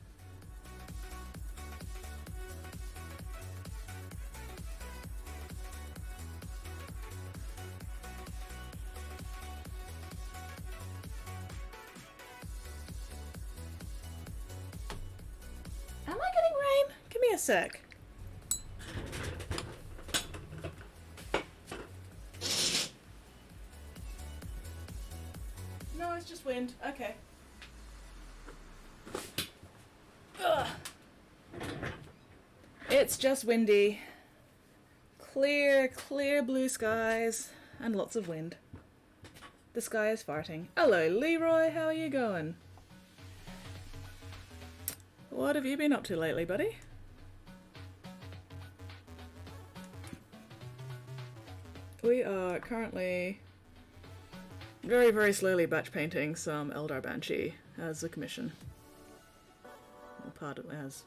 Am I getting rain? Give me a sec. No, it's just wind. Okay. Ugh. It's just windy. Clear, clear blue skies and lots of wind. The sky is farting. Hello, Leroy. How are you going? What have you been up to lately, buddy? We are currently very, very slowly batch painting some Eldar Banshee as a commission. Part of as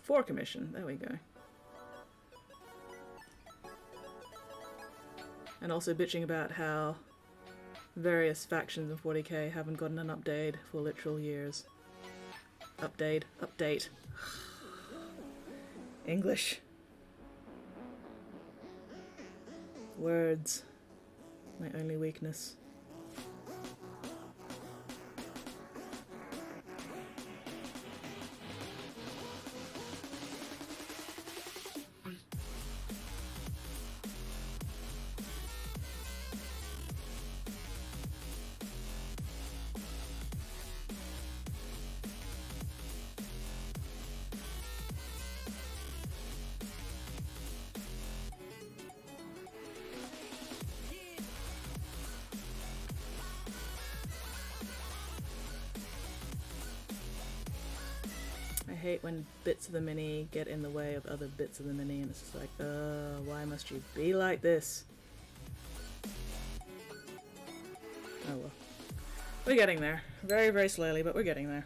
for commission. There we go. And also bitching about how various factions in 40k haven't gotten an update for literal years. Update. English. Words. My only weakness. I hate when bits of the mini get in the way of other bits of the mini, and it's just like, why must you be like this? Oh well. We're getting there. Very, very slowly, but we're getting there.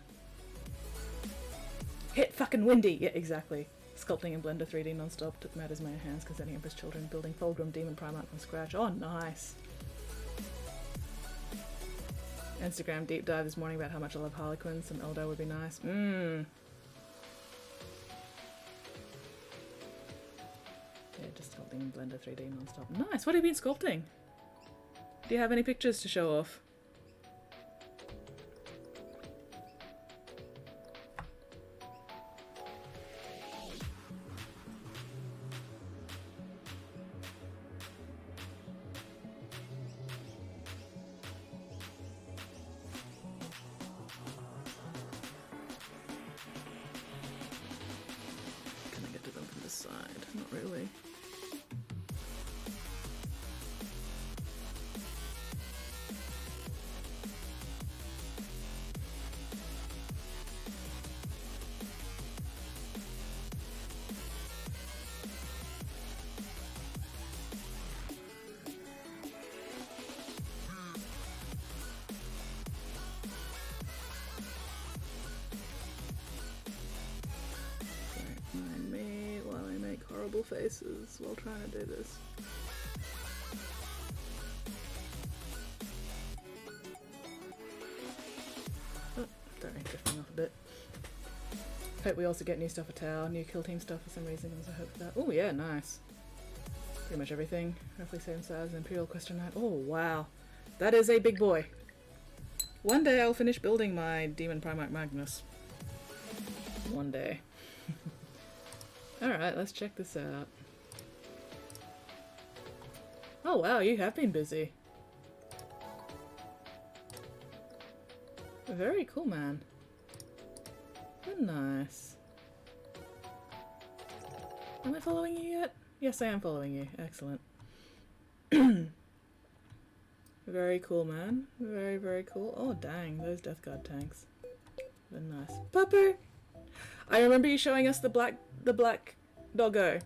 Hit fucking windy! Yeah, exactly. Sculpting in Blender 3D non-stop took matters in my own hands, consenting Empress children, building Fulgrim Demon Primarch from scratch. Oh, nice! Instagram deep dive this morning about how much I love Harlequins. Some Eldar would be nice. Yeah, just sculpting in Blender 3D non-stop. Nice! What have you been sculpting? Do you have any pictures to show off? Can I get to them from this side? Not really. Don't mind me while I make horrible faces while trying to do this. Oh, sorry, drifting off a bit. Hope we also get new stuff for Tau, new kill team stuff for some reason. Also hope for that. Oh yeah, nice. Pretty much everything. Roughly same size. Imperial Question Knight. Oh wow, that is a big boy. One day I'll finish building my Demon Primarch Magnus. One day. Alright, let's check this out. Oh wow, you have been busy. Very cool, man. Oh, nice. Am I following you yet? Yes, I am following you. Excellent. Very cool, man. Very, very cool. Oh, dang. Those Death Guard tanks. They're nice. Pupper! I remember you showing us the black doggo.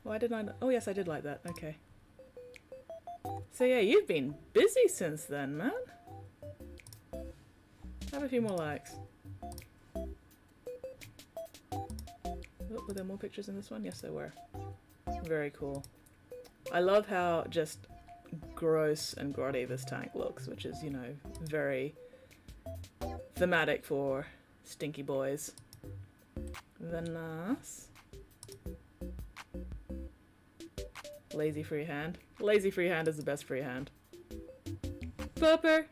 Why did I not? Oh, yes, I did like that. Okay. So, yeah, you've been busy since then, man. Have a few more likes. Oh, were there more pictures in this one? Yes, there were. Very cool. I love how just gross and grotty this tank looks, which is, you know, very thematic for stinky boys. Nice. Lazy freehand. Lazy freehand is the best freehand. Pupper!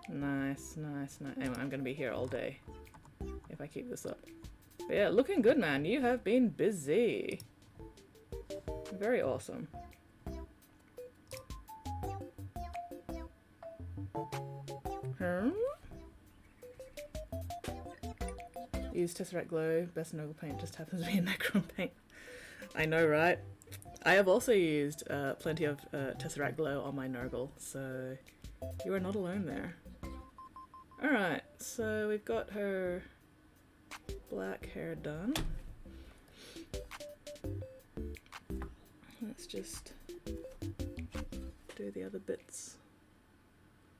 Nice, nice, nice. Anyway, I'm gonna be here all day if I keep this up. But yeah, looking good, man. You have been busy. Very awesome. Use Tesseract Glow. Best Nurgle paint just happens to be a Necron paint. I know, right? I have also used plenty of Tesseract Glow on my Nurgle, so you are not alone there. Alright, so we've got her black hair done. Let's just do the other bits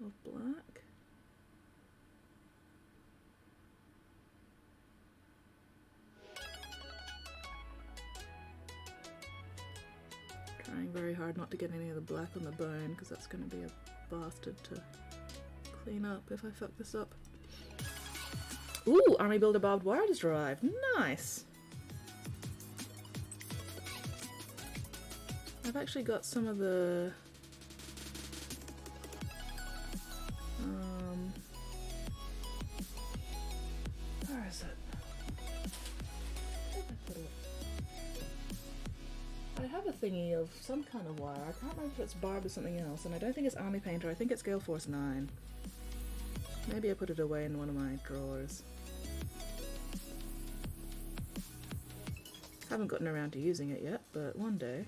of black. Trying very hard not to get any of the black on the bone, because that's going to be a bastard to clean up if I fuck this up. Ooh, Army Builder Barbed Wire just arrived. Nice! I've actually got some of the where is it? Where did I put it? I have a thingy of some kind of wire. I can't remember if it's barb or something else, and I don't think it's Army Painter. I think it's Gale Force 9. Maybe I put it away in one of my drawers. Haven't gotten around to using it yet, but one day.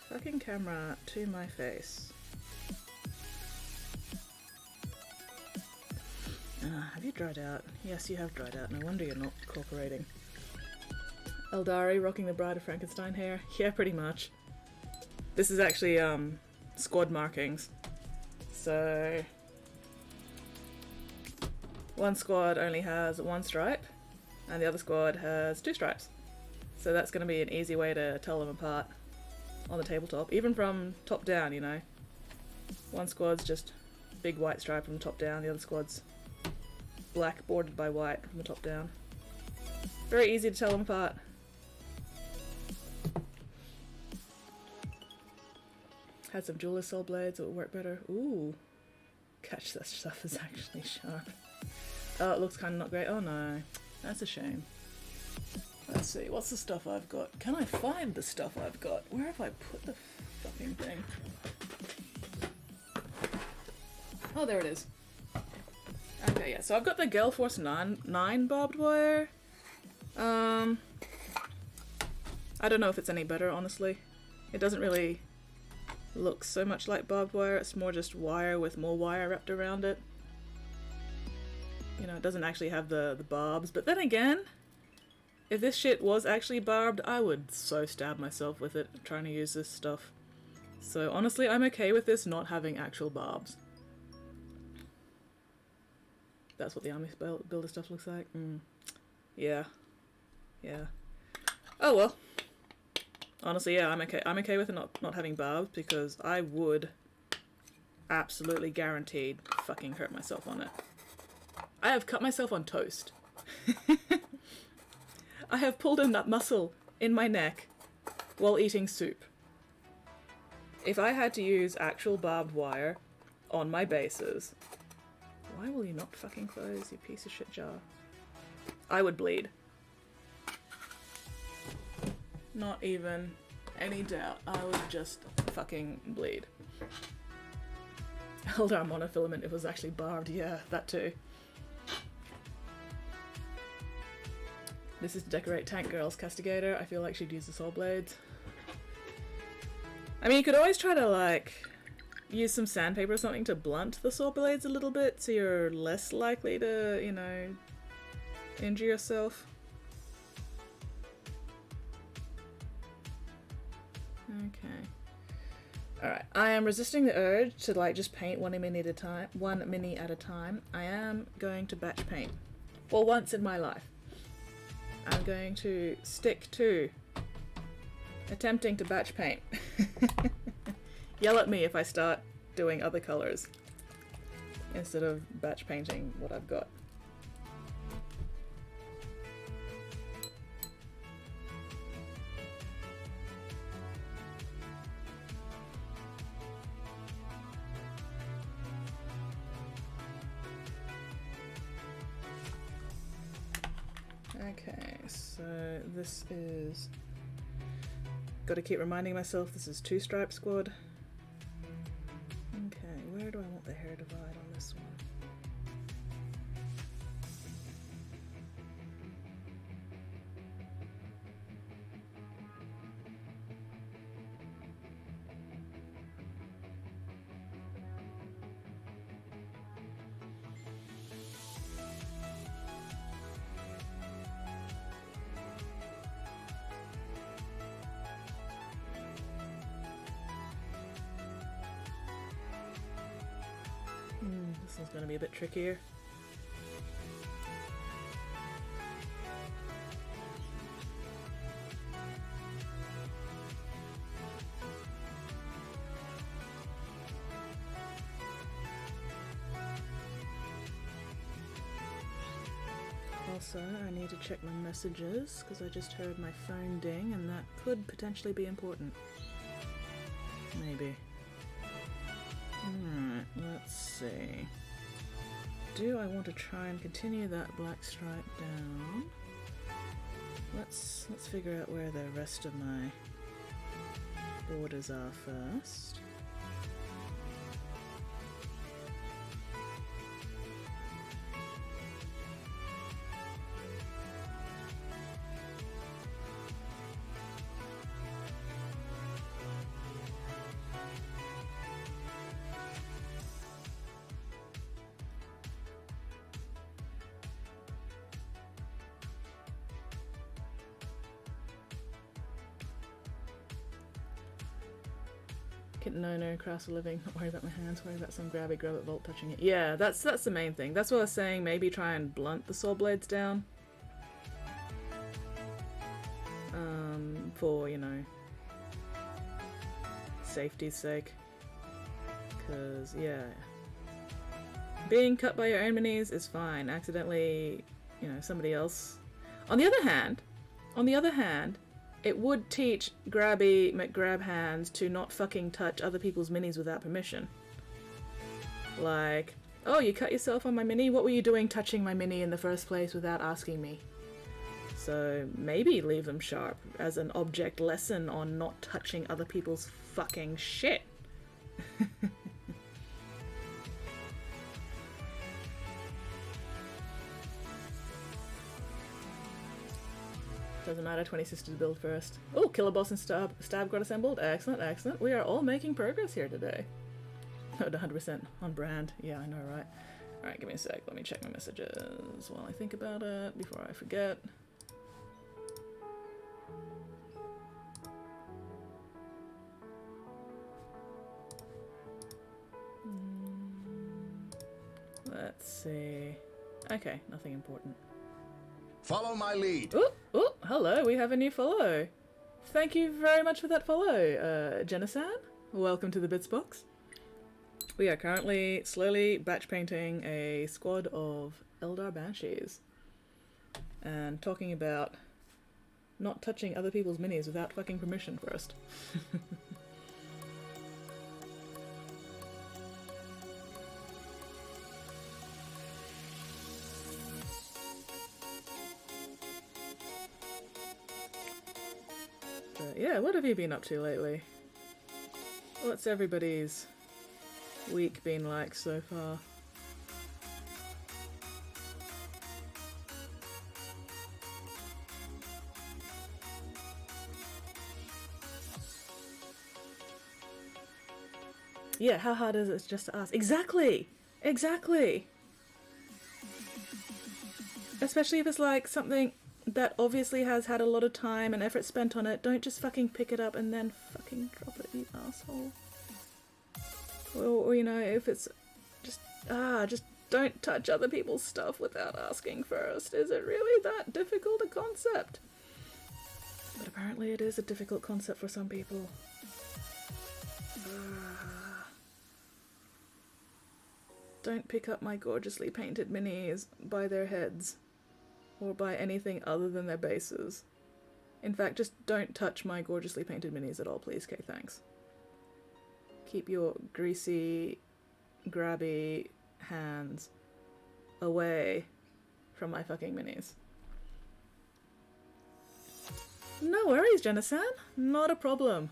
Fucking camera to my face. Have you dried out? Yes, you have dried out. No wonder you're not cooperating. Eldari rocking the Bride of Frankenstein hair. Yeah, pretty much. This is actually squad markings. So one squad only has one stripe, and the other squad has 2 stripes. So that's going to be an easy way to tell them apart on the tabletop, even from top down, you know. One squad's just big white stripe from the top down, the other squad's black bordered by white from the top down. Very easy to tell them apart. Had some jeweler's soul blades that would work better. Ooh. Catch, that stuff is actually sharp. Oh, it looks kind of not great. Oh no. That's a shame. Let's see, what's the stuff I've got? Can I find the stuff I've got? Where have I put the fucking thing? Oh, there it is. Okay, yeah, so I've got the Gale Force 9 barbed wire. I don't know if it's any better, honestly. It doesn't really look so much like barbed wire, it's more just wire with more wire wrapped around it. You know, it doesn't actually have the barbs, but then again, if this shit was actually barbed, I would so stab myself with it trying to use this stuff. So honestly, I'm okay with this not having actual barbs. That's what the Army Builder stuff looks like. Yeah. Yeah. Oh well. Honestly, yeah, I'm okay. I'm okay with it not having barbs, because I would absolutely guaranteed fucking hurt myself on it. I have cut myself on toast. I have pulled a nut muscle in my neck while eating soup. If I had to use actual barbed wire on my bases. Why will you not fucking close, you piece of shit jar? I would bleed. Not even any doubt. I would just fucking bleed. Eldar monofilament, it was actually barbed. Yeah, that too. This is to decorate Tank Girl's Castigator. I feel like she'd use the saw blades. I mean, you could always try to, like, use some sandpaper or something to blunt the saw blades a little bit so you're less likely to, you know, injure yourself. Okay. Alright, I am resisting the urge to, like, just paint one mini at a time. I am going to batch paint. For once in my life. I'm going to stick to attempting to batch paint. Yell at me if I start doing other colors instead of batch painting what I've got. Okay, so this is... Gotta keep reminding myself this is two-stripe squad. Okay, where do I want the hair divide on this one? This one's going to be a bit trickier. Also, I need to check my messages because I just heard my phone ding and that could potentially be important. Maybe. Alright, let's see. Do I want to try and continue that black stripe down? Let's figure out where the rest of my borders are first. No, craft a living. Not worry about my hands, worry about some grabby grub at Vault touching it. Yeah, that's the main thing. That's what I was saying, maybe try and blunt the saw blades down. For, you know, safety's sake. Because, yeah. Being cut by your own minis is fine. Accidentally, you know, somebody else. On the other hand, it would teach grabby McGrab hands to not fucking touch other people's minis without permission. Like, oh, you cut yourself on my mini? What were you doing touching my mini in the first place without asking me? So maybe leave them sharp as an object lesson on not touching other people's fucking shit. Doesn't matter, 20 sisters build first. Oh, Killer Boss and Stab got assembled. Excellent, excellent. We are all making progress here today. Not 100% on brand. Yeah, I know, right? Alright, give me a sec. Let me check my messages while I think about it before I forget. Let's see. Okay, nothing important. Follow my lead. Oh, hello, we have a new follow. Thank you very much for that follow, Jenna-san. Welcome to the Bits Box. We are currently slowly batch painting a squad of Eldar Banshees. And talking about not touching other people's minis without fucking permission first. yeah, what have you been up to lately? What's everybody's week been like so far? Yeah, how hard is it just to ask? Exactly! Exactly! Especially if it's like something that obviously has had a lot of time and effort spent on it. Don't just fucking pick it up and then fucking drop it, you asshole. Or you know, if it's just don't touch other people's stuff without asking first. Is it really that difficult a concept? But apparently it is a difficult concept for some people. Don't pick up my gorgeously painted minis by their heads. Or by anything other than their bases. In fact, just don't touch my gorgeously painted minis at all, please. Okay, thanks. Keep your greasy, grabby hands away from my fucking minis. No worries, Jenna-san. Not a problem.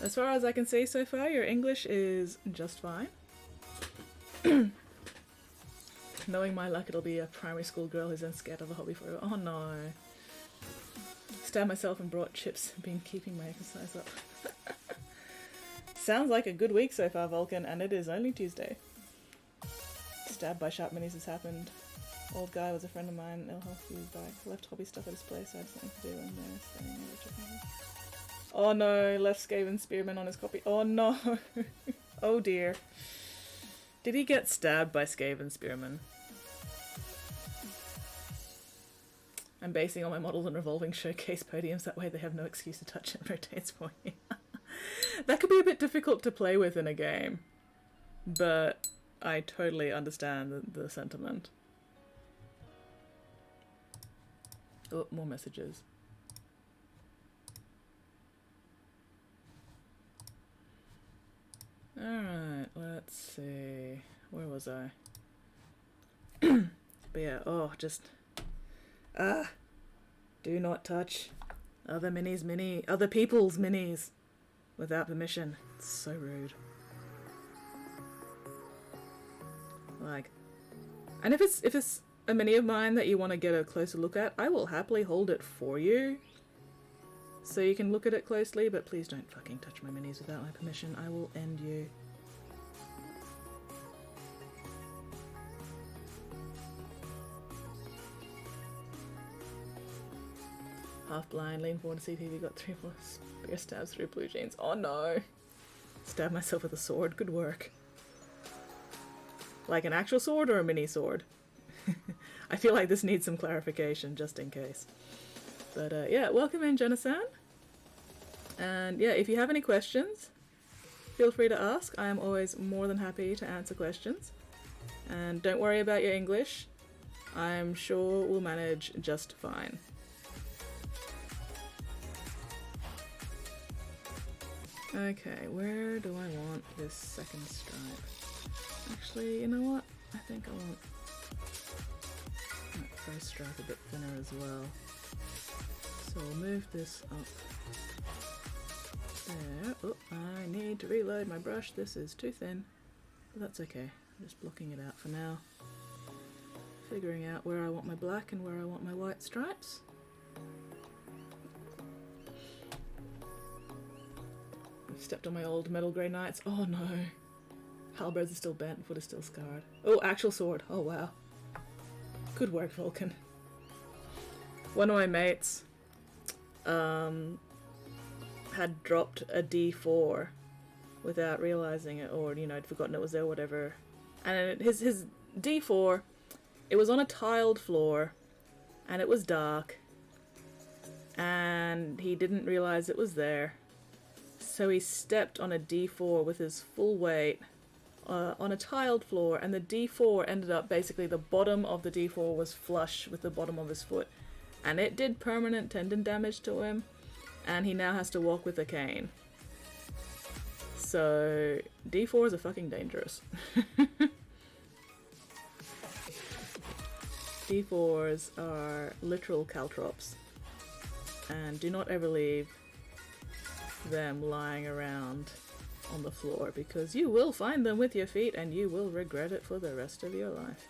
As far as I can see so far, your English is just fine. Knowing my luck, it'll be a primary school girl who's then scared of a hobby forever. Oh no. Stabbed myself and brought chips. Been keeping my exercise up. Sounds like a good week so far, Vulcan, and it is only Tuesday. Stabbed by sharp minis has happened. Old guy was a friend of mine, ill health, he was back. Left hobby stuff at his place, I had something to do in there, staying there, checking out. Oh no, left Skaven Spearman on his copy. Oh no. Oh dear. Did he get stabbed by Skaven Spearman? I'm basing all my models on revolving showcase podiums, that way they have no excuse to touch and rotates for you. That could be a bit difficult to play with in a game, but I totally understand the sentiment. Oh, more messages. Alright, let's see. Where was I? But yeah, oh, just... do not touch other people's minis without permission. It's so rude. Like, and if it's a mini of mine that you want to get a closer look at, I will happily hold it for you so you can look at it closely, but please don't fucking touch my minis without my permission. I will end you. Half blind, lean forward to see if he got 3 or 4 spear stabs through blue jeans. Oh no! Stabbed myself with a sword. Good work. Like an actual sword or a mini sword? I feel like this needs some clarification just in case. But yeah, welcome in, Jenna-san. And yeah, if you have any questions, feel free to ask. I am always more than happy to answer questions. And don't worry about your English. I'm sure we'll manage just fine. Okay, where do I want this second stripe? Actually, you know what? I think I want that first stripe a bit thinner as well. So we'll move this up there. Oh, I need to reload my brush. This is too thin, but that's okay. I'm just blocking it out for now. Figuring out where I want my black and where I want my white stripes. Stepped on my old metal grey knights. Oh no. Halberds are still bent, foot is still scarred. Oh, actual sword. Oh wow. Good work, Vulcan. One of my mates had dropped a D4 without realizing it, or you know, had forgotten it was there, whatever. And his D4, it was on a tiled floor, and it was dark, and he didn't realize it was there. So he stepped on a D4 with his full weight on a tiled floor, and the D4 ended up basically the bottom of the D4 was flush with the bottom of his foot, and it did permanent tendon damage to him, and he now has to walk with a cane. So D4s are fucking dangerous. D4s are literal caltrops. and do not ever leave them lying around on the floor, because you will find them with your feet and you will regret it for the rest of your life.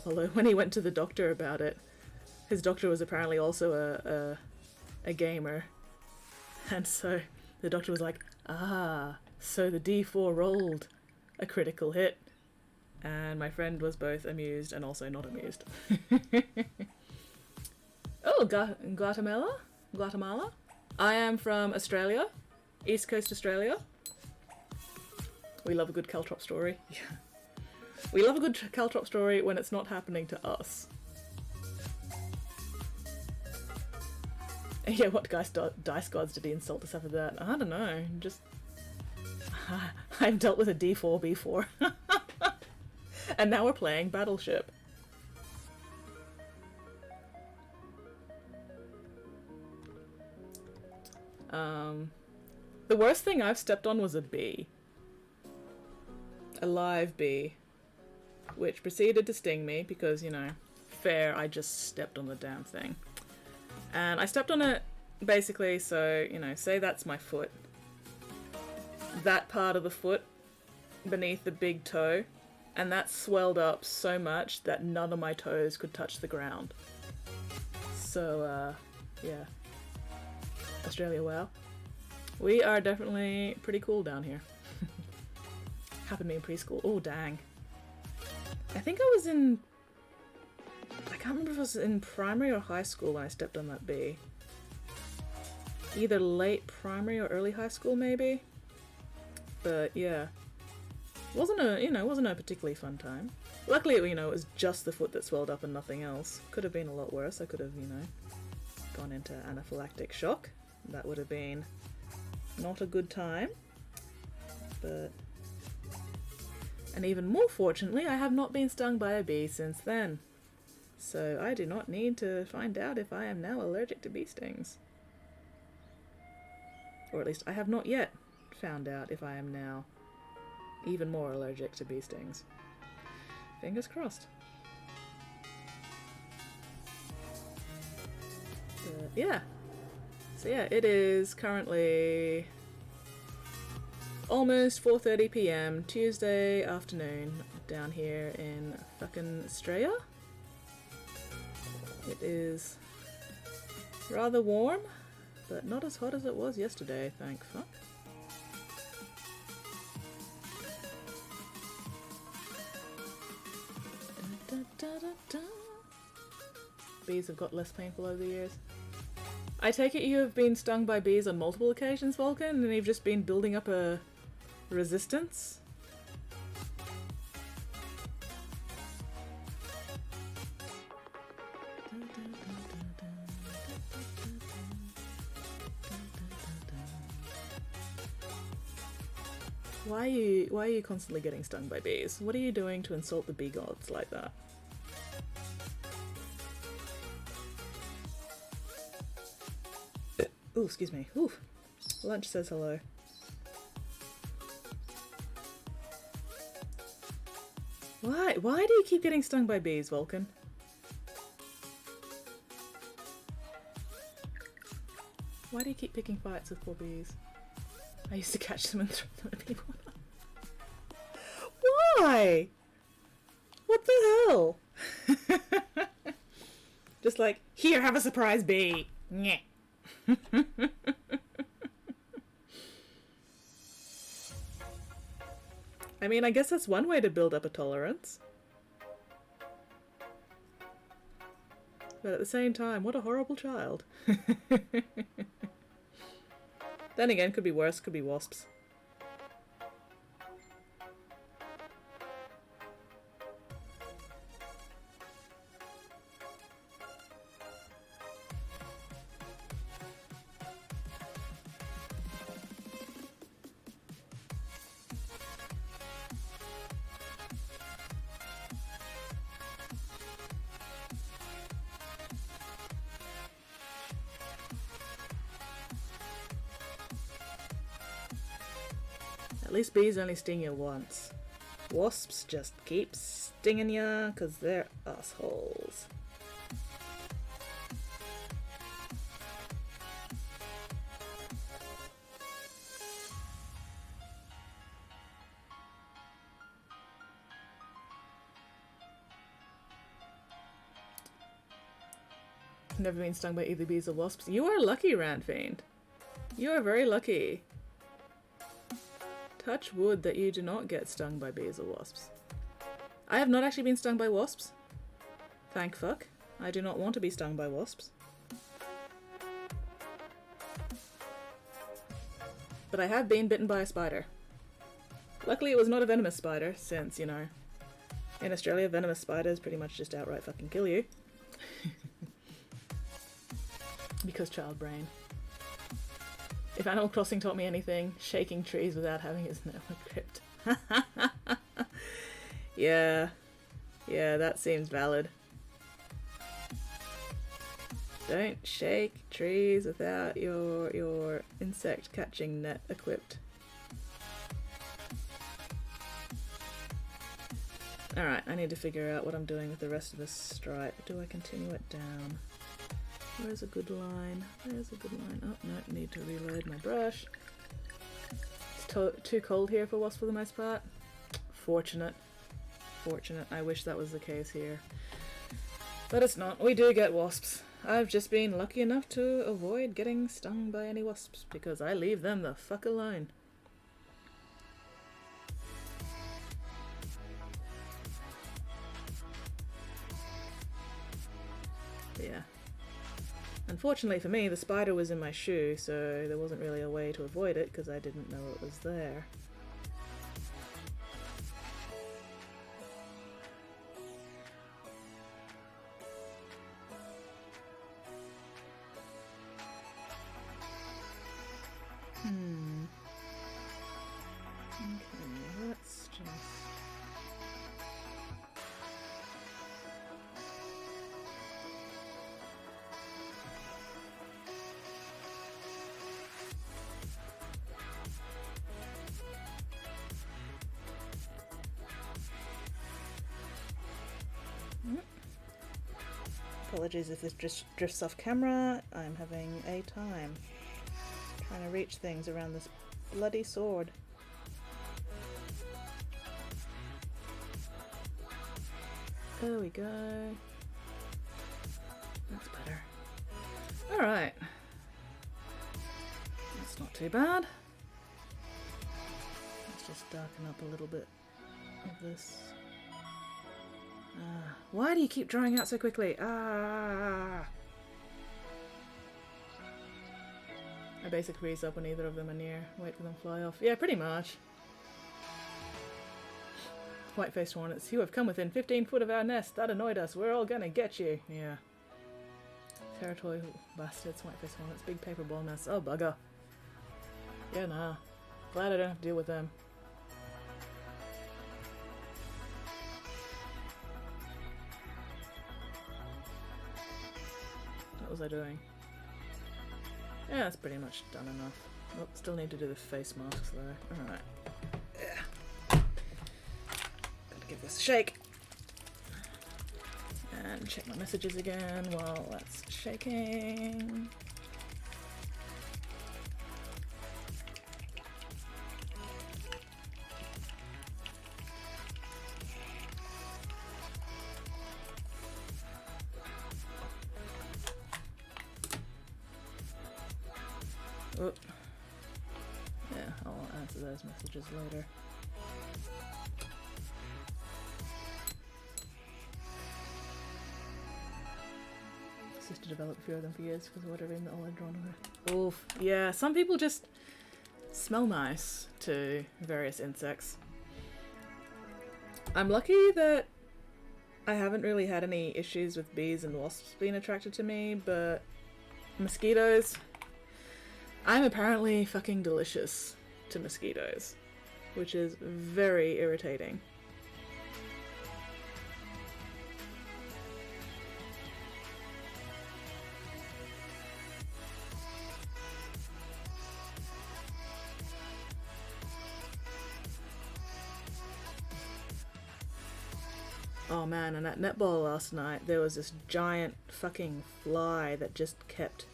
Although when he went to the doctor about it, his doctor was apparently also a gamer, and so the doctor was like, ah, so the D4 rolled a critical hit. And my friend was both amused and also not amused. Oh, Guatemala? Guatemala? I am from Australia, East Coast Australia. We love a good caltrop story. Yeah. We love a good caltrop story when it's not happening to us. Yeah, what dice gods did he insult to suffer that? I don't know, just... I've dealt with a D4 before. And now we're playing Battleship. The worst thing I've stepped on was a bee. A live bee. Which proceeded to sting me because, you know, fair, I just stepped on the damn thing. And I stepped on it basically so, you know, say that's my foot. That part of the foot beneath the big toe, and that swelled up so much that none of my toes could touch the ground. So, yeah. Australia, wow. We are definitely pretty cool down here. Happened to me in preschool. Oh, dang. I think I was in... I can't remember if I was in primary or high school when I stepped on that bee. Either late primary or early high school, maybe? But, yeah. Wasn't a particularly fun time. Luckily, you know, it was just the foot that swelled up and nothing else. Could have been a lot worse. I could have, you know, gone into anaphylactic shock. That would have been not a good time. But... And even more fortunately, I have not been stung by a bee since then. So I do not need to find out if I am now allergic to bee stings. Or at least I have not yet found out if I am now even more allergic to bee stings. Fingers crossed. But yeah. So yeah, it is currently almost 4:30 p.m. Tuesday afternoon down here in fucking Australia. It is rather warm, but not as hot as it was yesterday, thank fuck. Bees have got less painful over the years. I take it you have been stung by bees on multiple occasions, Vulcan, and you've just been building up a resistance? Why are you constantly getting stung by bees? What are you doing to insult the bee gods like that? Ooh, excuse me. Ooh. Lunch says hello. Why? Why do you keep getting stung by bees, Vulcan? Why do you keep picking fights with poor bees? I used to catch them and throw them at people. Why? What the hell? Just like, here, have a surprise bee. Nyeh. I mean, I guess that's one way to build up a tolerance. But at the same time, what a horrible child. Then again, could be worse, could be wasps. At least bees only sting you once. Wasps just keep stinging ya because they're assholes. Never been stung by either bees or wasps. You are lucky, Randfiend. You are very lucky. Touch wood that you do not get stung by bees or wasps. I have not actually been stung by wasps. Thank fuck. I do not want to be stung by wasps. But I have been bitten by a spider. Luckily it was not a venomous spider, since, you know, in Australia venomous spiders pretty much just outright fucking kill you. Because child brain. If Animal Crossing taught me anything, shaking trees without having its network equipped. Yeah, that seems valid. Don't shake trees without your insect catching net equipped. Alright, I need to figure out what I'm doing with the rest of this stripe. Do I continue it down? Where's a good line? There's a good line. Oh, no, need to reload my brush. It's too cold here for wasps for the most part. Fortunate. Fortunate. I wish that was the case here. But it's not. We do get wasps. I've just been lucky enough to avoid getting stung by any wasps because I leave them the fuck alone. But yeah. Unfortunately for me, the spider was in my shoe, so there wasn't really a way to avoid it because I didn't know it was there. Okay, let's just... Apologies if this just drifts off camera. I'm having a time trying to reach things around this bloody sword. There we go. That's better. Alright. That's not too bad. Let's just darken up a little bit of this. Why do you keep drying out so quickly? I basically freeze up when either of them are near. Wait for them to fly off. Yeah, pretty much. White-faced hornets. You have come within 15 foot of our nest. That annoyed us. We're all gonna get you. Yeah. Territory bastards. White-faced hornets. Big paper ball nests. Oh, bugger. Yeah, nah. Glad I don't have to deal with them. What was I doing? Yeah, that's pretty much done enough. Oh, still need to do the face masks though. Alright. Yeah. Gotta give this a shake. And check my messages again while that's shaking. Oh. Yeah, I'll answer those messages later. Used to develop a few of them for years because of whatever that all I'd drawn on. Oof. Yeah, some people just smell nice to various insects. I'm lucky that I haven't really had any issues with bees and wasps being attracted to me, but mosquitoes... I'm apparently fucking delicious to mosquitoes, which is very irritating. Oh man, and at netball last night, there was this giant fucking fly that just kept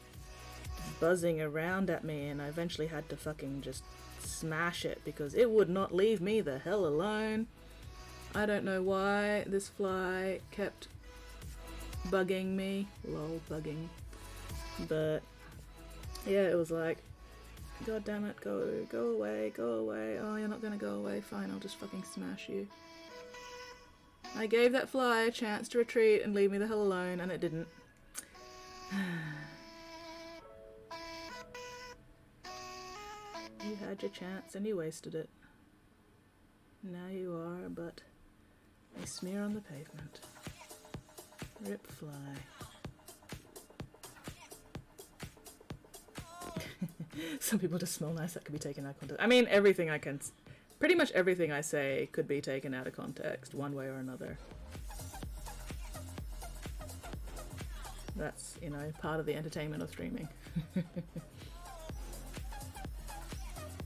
buzzing around at me, and I eventually had to fucking just smash it because it would not leave me the hell alone. I don't know why this fly kept bugging me. Lol, bugging. But yeah, it was like, God damn it, go away, go away. Oh, you're not gonna go away. Fine, I'll just fucking smash you. I gave that fly a chance to retreat and leave me the hell alone, and it didn't. You had your chance and you wasted it. Now you are but a smear on the pavement. Rip fly. Some people just smell nice. That could be taken out of context. I mean, pretty much everything I say could be taken out of context, one way or another. That's, you know, part of the entertainment of streaming.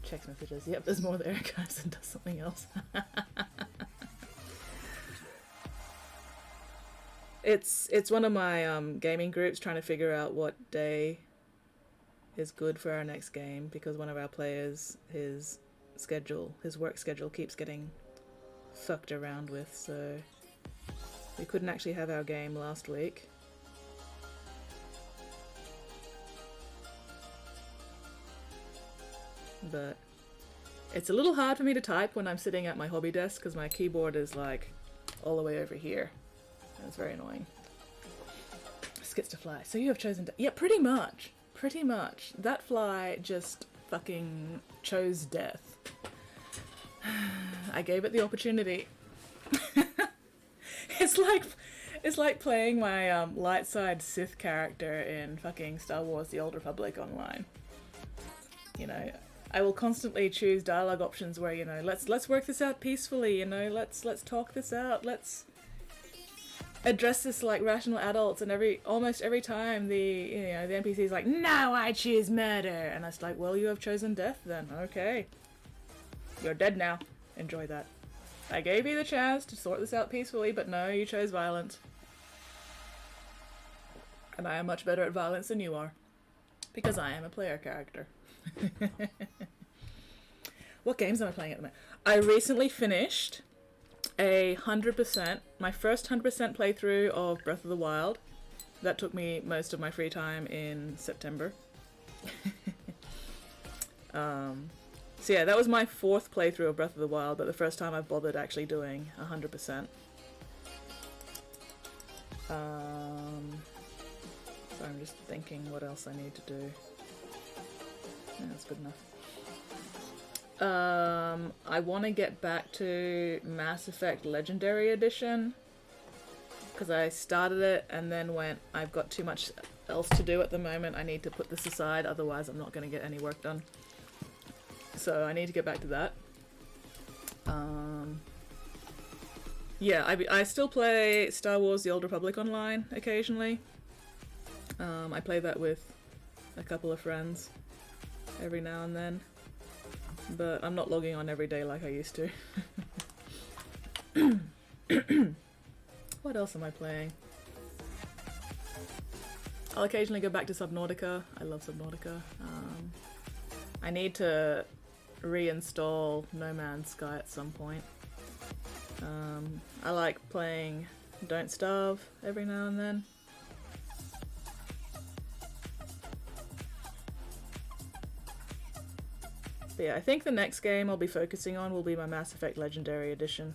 Checks messages. Yep, there's more there, guys, and does something else. It's one of my gaming groups trying to figure out what day is good for our next game, because one of our players, his work schedule keeps getting fucked around with, so we couldn't actually have our game last week. But it's a little hard for me to type when I'm sitting at my hobby desk because my keyboard is like all the way over here. And it's very annoying. Skits to fly. So you have chosen yeah, pretty much. Pretty much. That fly just fucking chose death. I gave it the opportunity. It's like playing my light side Sith character in fucking Star Wars The Old Republic online. You know, I will constantly choose dialogue options where, you know, let's work this out peacefully, you know, let's talk this out, let's address this like rational adults, and almost every time the NPC's like, no, I choose murder, and I was like, well, you have chosen death then, okay. You're dead now. Enjoy that. I gave you the chance to sort this out peacefully, but no, you chose violence. And I am much better at violence than you are. Because I am a player character. What games am I playing at the moment? I recently finished my first 100% playthrough of Breath of the Wild. That took me most of my free time in September. So yeah, that was my fourth playthrough of Breath of the Wild, but the first time I've bothered actually doing 100%. So I'm just thinking what else I need to do. Yeah, that's good enough. I want to get back to Mass Effect Legendary Edition, because I started it and then went, I've got too much else to do at the moment, I need to put this aside, otherwise I'm not going to get any work done. So I need to get back to that. Yeah, I still play Star Wars The Old Republic online occasionally. I play that with a couple of friends every now and then. But I'm not logging on every day like I used to. What else am I playing? I'll occasionally go back to Subnautica. I love Subnautica. I need to reinstall No Man's Sky at some point. I like playing Don't Starve every now and then. But yeah, I think the next game I'll be focusing on will be my Mass Effect Legendary Edition.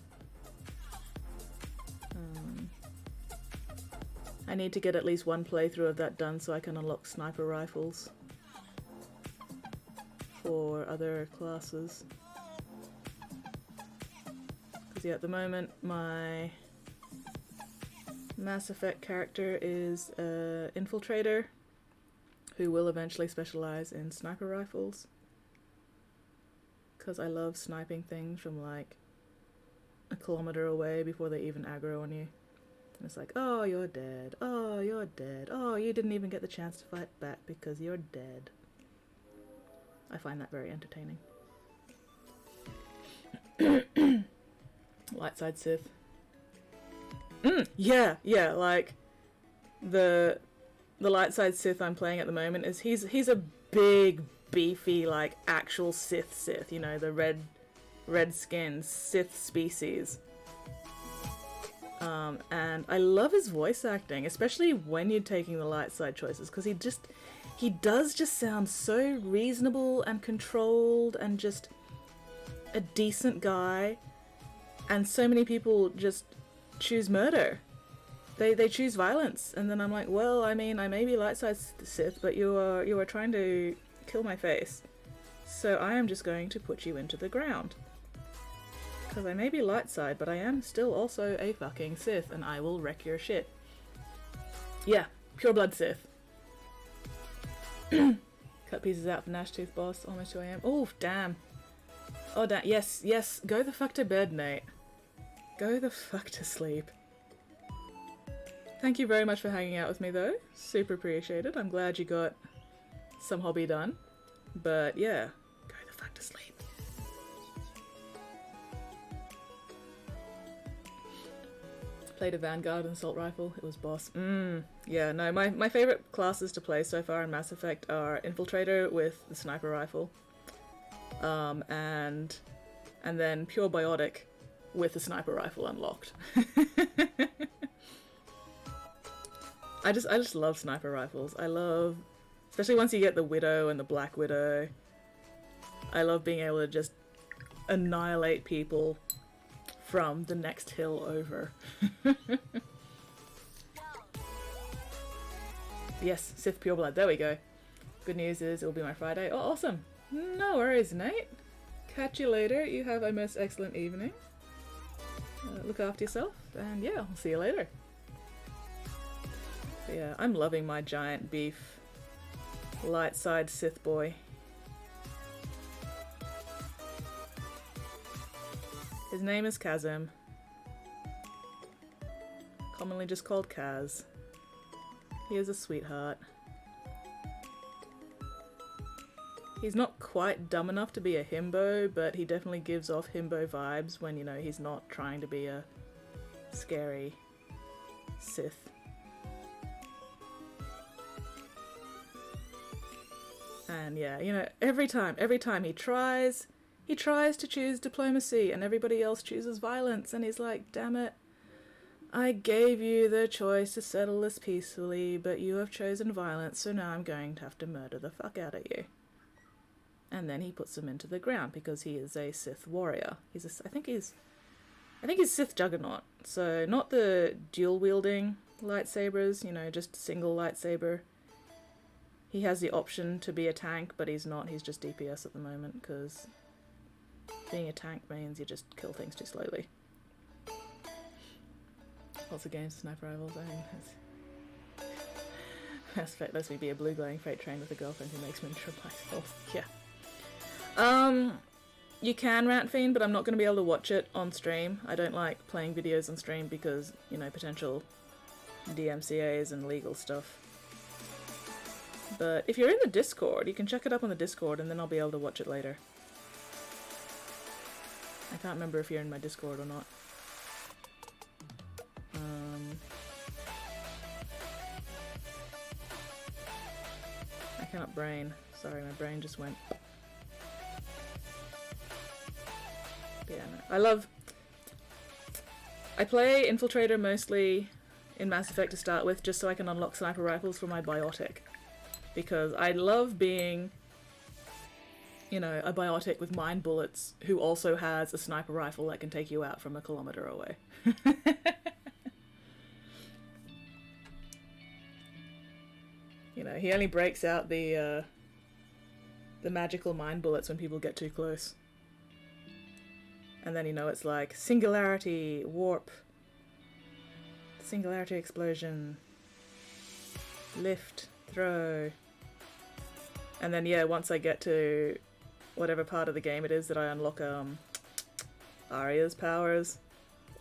I need to get at least one playthrough of that done so I can unlock sniper rifles for other classes. Because yeah, at the moment my Mass Effect character is an infiltrator who will eventually specialize in sniper rifles. Because I love sniping things from like a kilometer away before they even aggro on you. And it's like, oh, you're dead. Oh, you're dead. Oh, you didn't even get the chance to fight back because you're dead. I find that very entertaining. Light side Sith. Yeah, yeah, like the light side Sith I'm playing at the moment is he's a big, beefy, like actual Sith, you know, the red skinned Sith species. And I love his voice acting, especially when you're taking the light side choices, because he does just sound so reasonable and controlled and just a decent guy. And so many people just choose murder. They choose violence, and then I'm like, well, I mean, I may be light side Sith, but you are trying to kill my face, so I am just going to put you into the ground. Because I may be light side, but I am still also a fucking Sith, and I will wreck your shit. Yeah, pure blood Sith. Cut pieces out for Nash Tooth boss, almost 2 AM. Oh, damn. Oh, damn. Yes, yes, go the fuck to bed, Nate. Go the fuck to sleep. Thank you very much for hanging out with me, though. Super appreciated. I'm glad you got some hobby done. But yeah, go the fuck to sleep. Played a Vanguard and Assault Rifle. It was boss. Yeah, no, my favourite classes to play so far in Mass Effect are Infiltrator with the Sniper Rifle. And then Pure Biotic with the Sniper Rifle unlocked. I just love Sniper Rifles. I love, especially once you get the Widow and the Black Widow, I love being able to just annihilate people from the next hill over. Yes, Sith Pureblood, there we go. Good news is it'll be my Friday. Oh, awesome. No worries, Nate. Catch you later. You have a most excellent evening. Look after yourself, and yeah, I'll see you later. But yeah, I'm loving my giant beef light side Sith boy. His name is Kazim, commonly just called Kaz. He is a sweetheart. He's not quite dumb enough to be a himbo, but he definitely gives off himbo vibes when, you know, he's not trying to be a scary Sith. And yeah, you know, every time he tries to choose diplomacy and everybody else chooses violence, and he's like, damn it, I gave you the choice to settle this peacefully, but you have chosen violence, so now I'm going to have to murder the fuck out of you. And then he puts him into the ground because he is a Sith warrior. I think he's Sith Juggernaut, so not the dual wielding lightsabers, you know, just single lightsaber. He has the option to be a tank, but he's not. He's just DPS at the moment, because being a tank means you just kill things too slowly. Lots of games, sniper rivals. I mean, Mass Effect lets me be a blue glowing freight train with a girlfriend who makes miniature bicycles. Yeah. You can rant fiend, but I'm not going to be able to watch it on stream. I don't like playing videos on stream because, you know, potential DMCAs and legal stuff. But if you're in the Discord, you can check it up on the Discord, and then I'll be able to watch it later. I can't remember if you're in my Discord or not. I cannot brain. Sorry, my brain just went. But yeah, no. I play Infiltrator mostly in Mass Effect to start with, just so I can unlock sniper rifles for my biotic. Because I love being, you know, a biotic with mind bullets who also has a sniper rifle that can take you out from a kilometer away. You know, he only breaks out the magical mind bullets when people get too close. And then, you know, it's like singularity, warp, singularity explosion, lift, throw. And then, yeah, once I get to whatever part of the game it is that I unlock Arya's powers.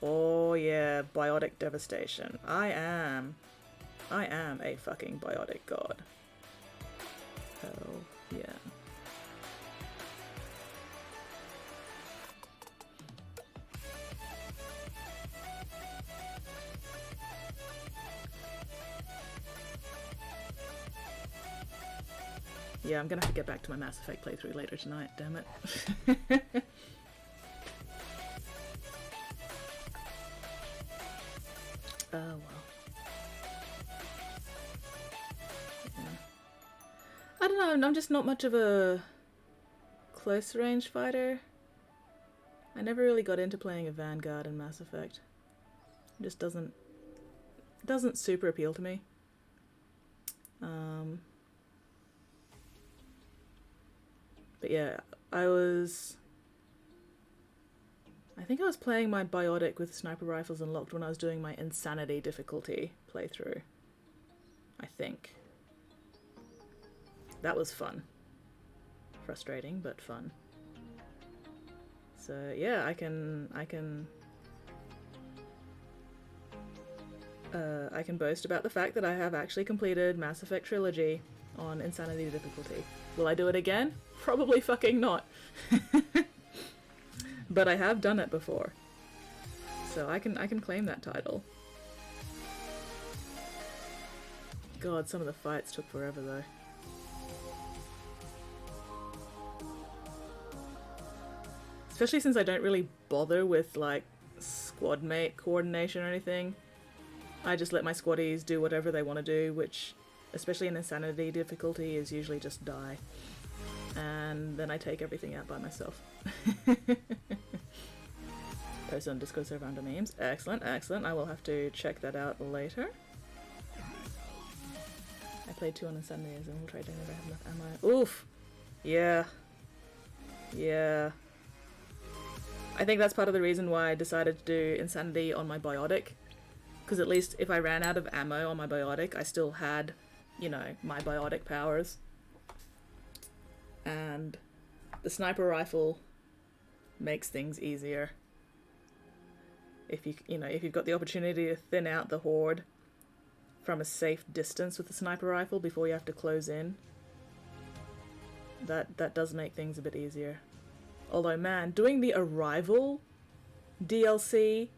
Oh yeah, biotic devastation. I am a fucking biotic god. Hell yeah. Yeah, I'm gonna have to get back to my Mass Effect playthrough later tonight, damn it. Oh well. Yeah. I don't know, I'm just not much of a close range fighter. I never really got into playing a Vanguard in Mass Effect. It just doesn't super appeal to me. But yeah, I think I was playing my Biotic with sniper rifles unlocked when I was doing my Insanity difficulty playthrough. I think. That was fun. Frustrating, but fun. So yeah, I can boast about the fact that I have actually completed Mass Effect Trilogy on Insanity difficulty. Will I do it again? Probably fucking not. But I have done it before. So I can claim that title. God, some of the fights took forever though. Especially since I don't really bother with like squad mate coordination or anything. I just let my squaddies do whatever they want to do, which, especially in Insanity difficulty, is usually just die. And then I take everything out by myself. Post on Discord server under memes. Excellent, excellent. I will have to check that out later. I played 2 on Insanity as an infiltrator. I never have enough ammo. Oof! Yeah. Yeah. I think that's part of the reason why I decided to do Insanity on my Biotic. Because at least if I ran out of ammo on my Biotic, I still had, you know, my Biotic powers. And the sniper rifle makes things easier. If if you've got the opportunity to thin out the horde from a safe distance with the sniper rifle before you have to close in, that does make things a bit easier. Although, man, doing the Arrival DLC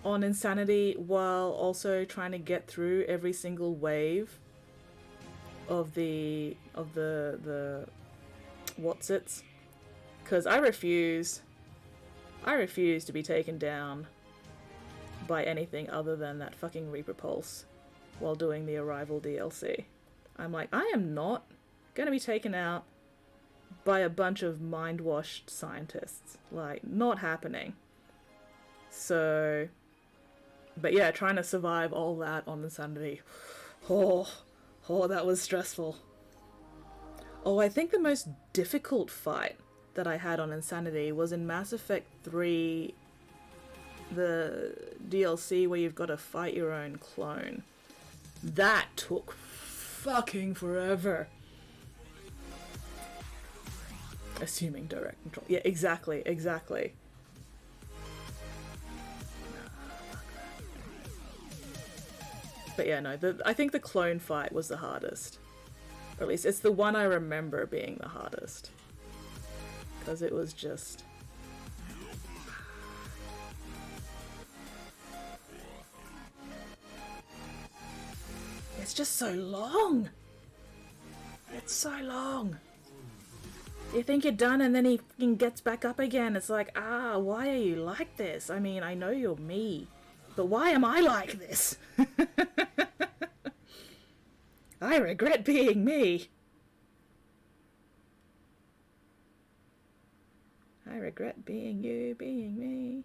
on Insanity while also trying to get through every single wave of the what's-its, because I refuse to be taken down by anything other than that fucking Reaper Pulse while doing the Arrival DLC. I'm like, I am not gonna be taken out by a bunch of mind-washed scientists. Like, not happening. So, but yeah, trying to survive all that on Insanity. Oh, that was stressful. Oh, I think the most difficult fight that I had on Insanity was in Mass Effect 3, the DLC where you've got to fight your own clone. That took fucking forever. Assuming direct control. Yeah, exactly. But yeah, no, I think the clone fight was the hardest. Or at least it's the one I remember being the hardest. Because it was just... It's just so long! It's so long! You think you're done and then he fucking gets back up again. It's like, why are you like this? I mean, I know you're me, but why am I like this? I regret being me. I regret being you, being me.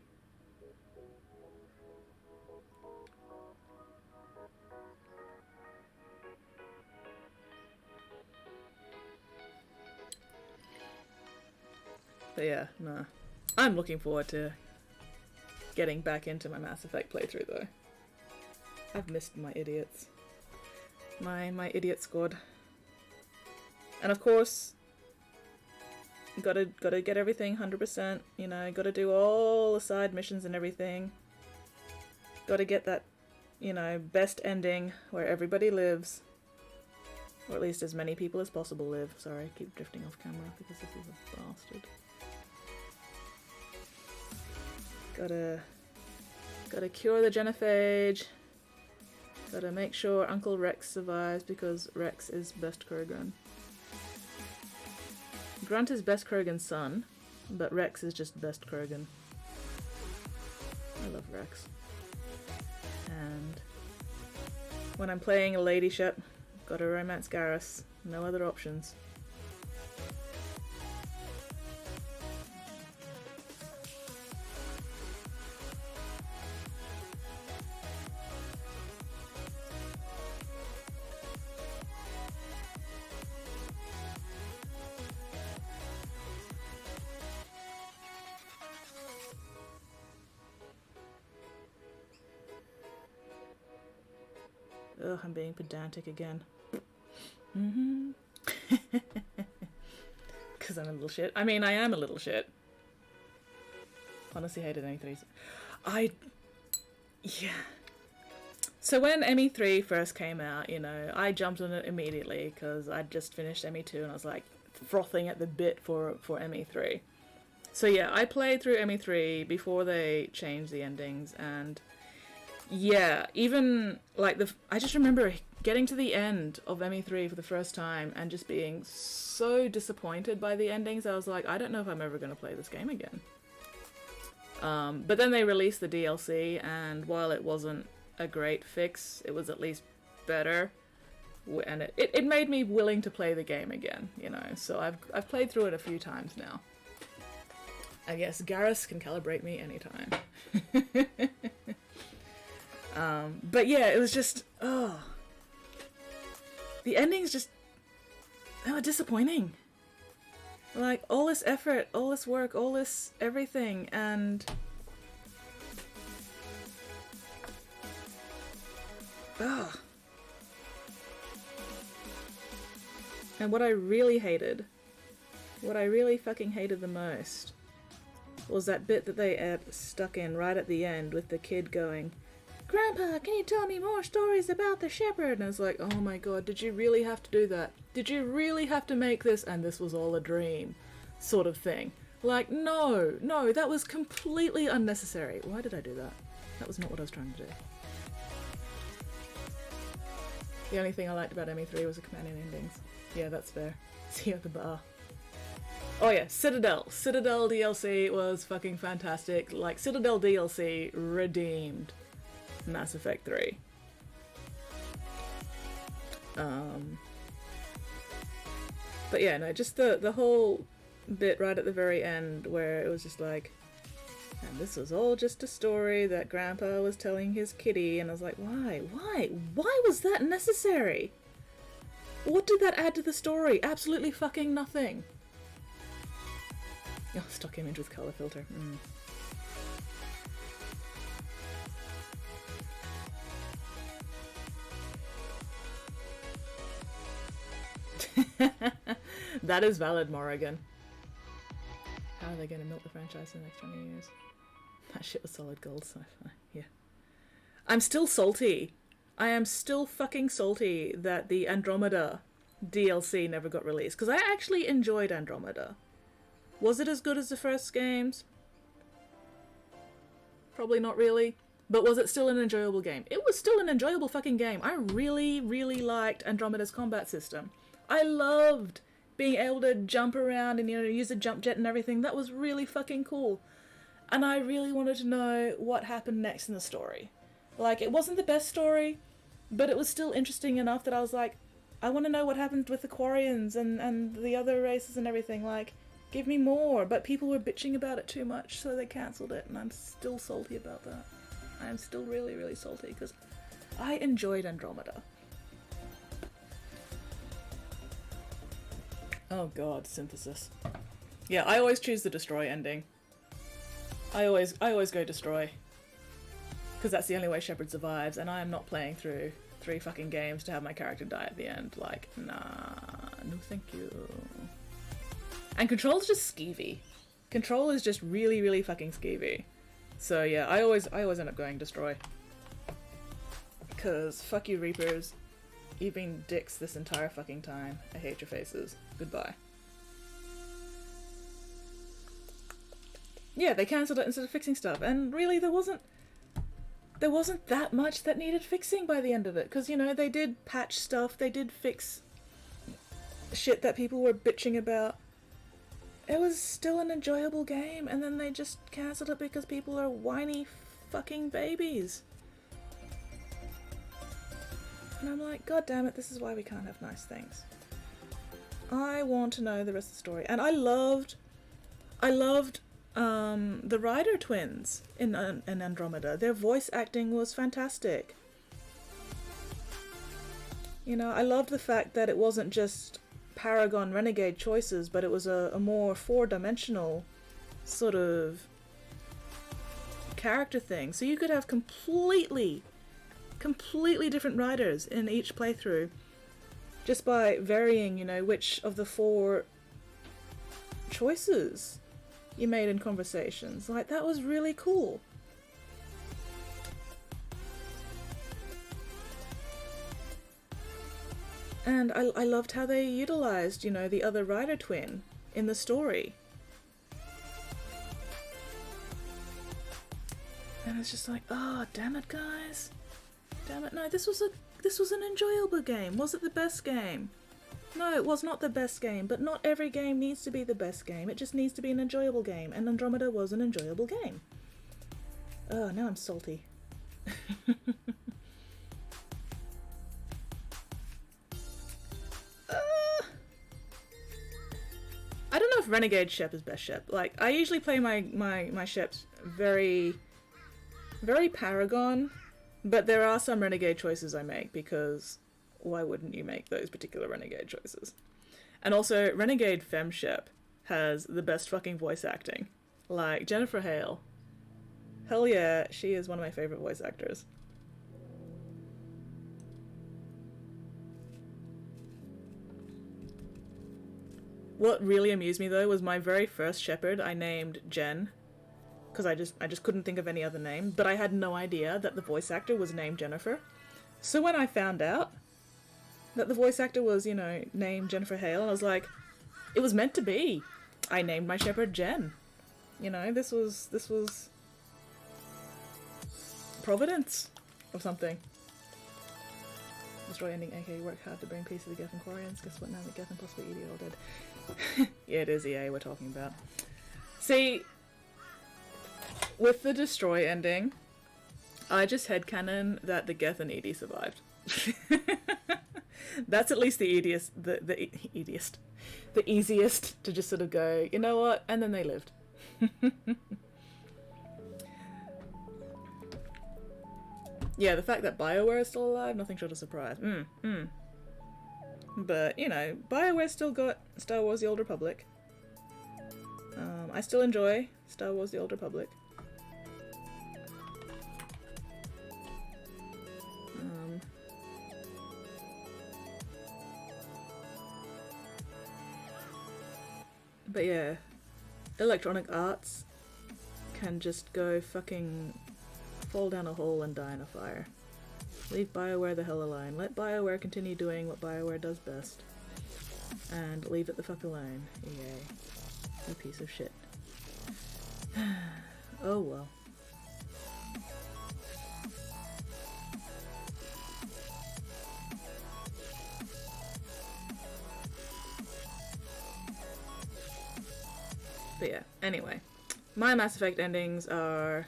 But yeah, nah. I'm looking forward to getting back into my Mass Effect playthrough though. I've missed my idiots. My idiot squad. And of course, gotta get everything 100%, you know, gotta do all the side missions and everything. Gotta get that, you know, best ending where everybody lives. Or at least as many people as possible live. Sorry, I keep drifting off camera because this is a bastard. Gotta cure the genophage. Gotta make sure Uncle Rex survives because Rex is best Kurgan. Grunt is best Kurgan's son, but Rex is just best Kurgan. I love Rex. And when I'm playing a lady ship, gotta romance Garrus. No other options. Ugh, I'm being pedantic again. Because I'm a little shit. I mean, I am a little shit. Honestly hated ME3s. Yeah. So when ME3 first came out, you know, I jumped on it immediately because I'd just finished ME2 and I was like frothing at the bit for ME3. So yeah, I played through ME3 before they changed the endings, and yeah, even like I just remember getting to the end of ME3 for the first time and just being so disappointed by the endings. I was like, I don't know if I'm ever going to play this game again. But then they released the DLC, and while it wasn't a great fix, it was at least better, and it made me willing to play the game again, you know. So I've played through it a few times now. I guess Garrus can calibrate me anytime. But yeah, it was just, the endings just, they were disappointing. Like, all this effort, all this work, all this everything, and and what I really fucking hated the most was that bit that they stuck in right at the end with the kid going, "Grandpa, can you tell me more stories about the shepherd?" And I was like, oh my god, did you really have to do that? Did you really have to make this and this was all a dream sort of thing? Like, no, that was completely unnecessary. Why did I do that? That was not what I was trying to do. The only thing I liked about ME3 was the companion endings. Yeah, that's fair. See you at the bar. Oh yeah, Citadel. Citadel DLC was fucking fantastic. Like, Citadel DLC redeemed Mass Effect 3. But yeah, no, just the whole bit right at the very end where it was just like, and this was all just a story that Grandpa was telling his kitty, and I was like, why was that necessary? What did that add to the story? Absolutely fucking nothing. Oh, stock image with color filter. That is valid, Morrigan. How are they going to milk the franchise for the next 20 years? That shit was solid gold sci-fi. Yeah. I'm still salty. I am still fucking salty that the Andromeda DLC never got released, because I actually enjoyed Andromeda. Was it as good as the first games? Probably not really. But was it still an enjoyable game? It was still an enjoyable fucking game. I really, really liked Andromeda's combat system. I loved being able to jump around and, you know, use a jump jet and everything. That was really fucking cool. And I really wanted to know what happened next in the story. Like, it wasn't the best story, but it was still interesting enough that I was like, I want to know what happened with the Quarians and the other races and everything. Like, give me more. But people were bitching about it too much, so they cancelled it, and I'm still salty about that. I am still really, really salty, because I enjoyed Andromeda. Oh god, synthesis. Yeah, I always choose the destroy ending. I always go destroy. Because that's the only way Shepard survives, and I am not playing through 3 fucking games to have my character die at the end. Like, nah, no thank you. And Control's just skeevy. Control is just really, really fucking skeevy. So yeah, I always end up going destroy. Because fuck you Reapers. You've been dicks this entire fucking time. I hate your faces. Goodbye. Yeah, they cancelled it instead of fixing stuff, and really there wasn't there wasn't that much that needed fixing by the end of it. Because, you know, they did patch stuff, they did fix shit that people were bitching about. It was still an enjoyable game, and then they just cancelled it because people are whiny fucking babies. And I'm like, God damn it, this is why we can't have nice things. I want to know the rest of the story. And I loved the Ryder twins in Andromeda. Their voice acting was fantastic. You know, I loved the fact that it wasn't just Paragon Renegade choices, but it was a more four-dimensional sort of character thing. So you could have completely different riders in each playthrough just by varying, you know, which of the four choices you made in conversations. Like, that was really cool. And I loved how they utilized, you know, the other rider twin in the story. And it's just like, oh, damn it, guys. Damn it, no, this was an enjoyable game. Was it the best game? No, it was not the best game, but not every game needs to be the best game. It just needs to be an enjoyable game, and Andromeda was an enjoyable game. Oh, now I'm salty. I don't know if Renegade Shep is best Shep. Like, I usually play my Sheps very Paragon, but there are some Renegade choices I make because why wouldn't you make those particular Renegade choices? And also, Renegade Femme Shep has the best fucking voice acting. Like, Jennifer Hale. Hell yeah, she is one of my favorite voice actors. What really amused me though was my very first shepherd I named Jen, because I just couldn't think of any other name, but I had no idea that the voice actor was named Jennifer. So when I found out that the voice actor was, you know, named Jennifer Hale, I was like, it was meant to be. I named my shepherd Jen. You know, this was Providence or something. Destroy ending, aka work hard to bring peace to the Gethin Quarians. Guess what, now that Gethin possibly ED are all dead. Yeah, it is EA we're talking about. See, with the destroy ending, I just headcanon that the Geth and Edie survived. That's at least the easiest to just sort of go, you know what, and then they lived. Yeah, the fact that BioWare is still alive, nothing short of surprise. But, you know, BioWare still got Star Wars The Old Republic. I still enjoy Star Wars The Old Republic. But yeah, Electronic Arts can just go fucking fall down a hole and die in a fire. Leave BioWare the hell alone. Let BioWare continue doing what BioWare does best. And leave it the fuck alone. EA. You piece of shit. Oh well. But yeah, anyway. My Mass Effect endings are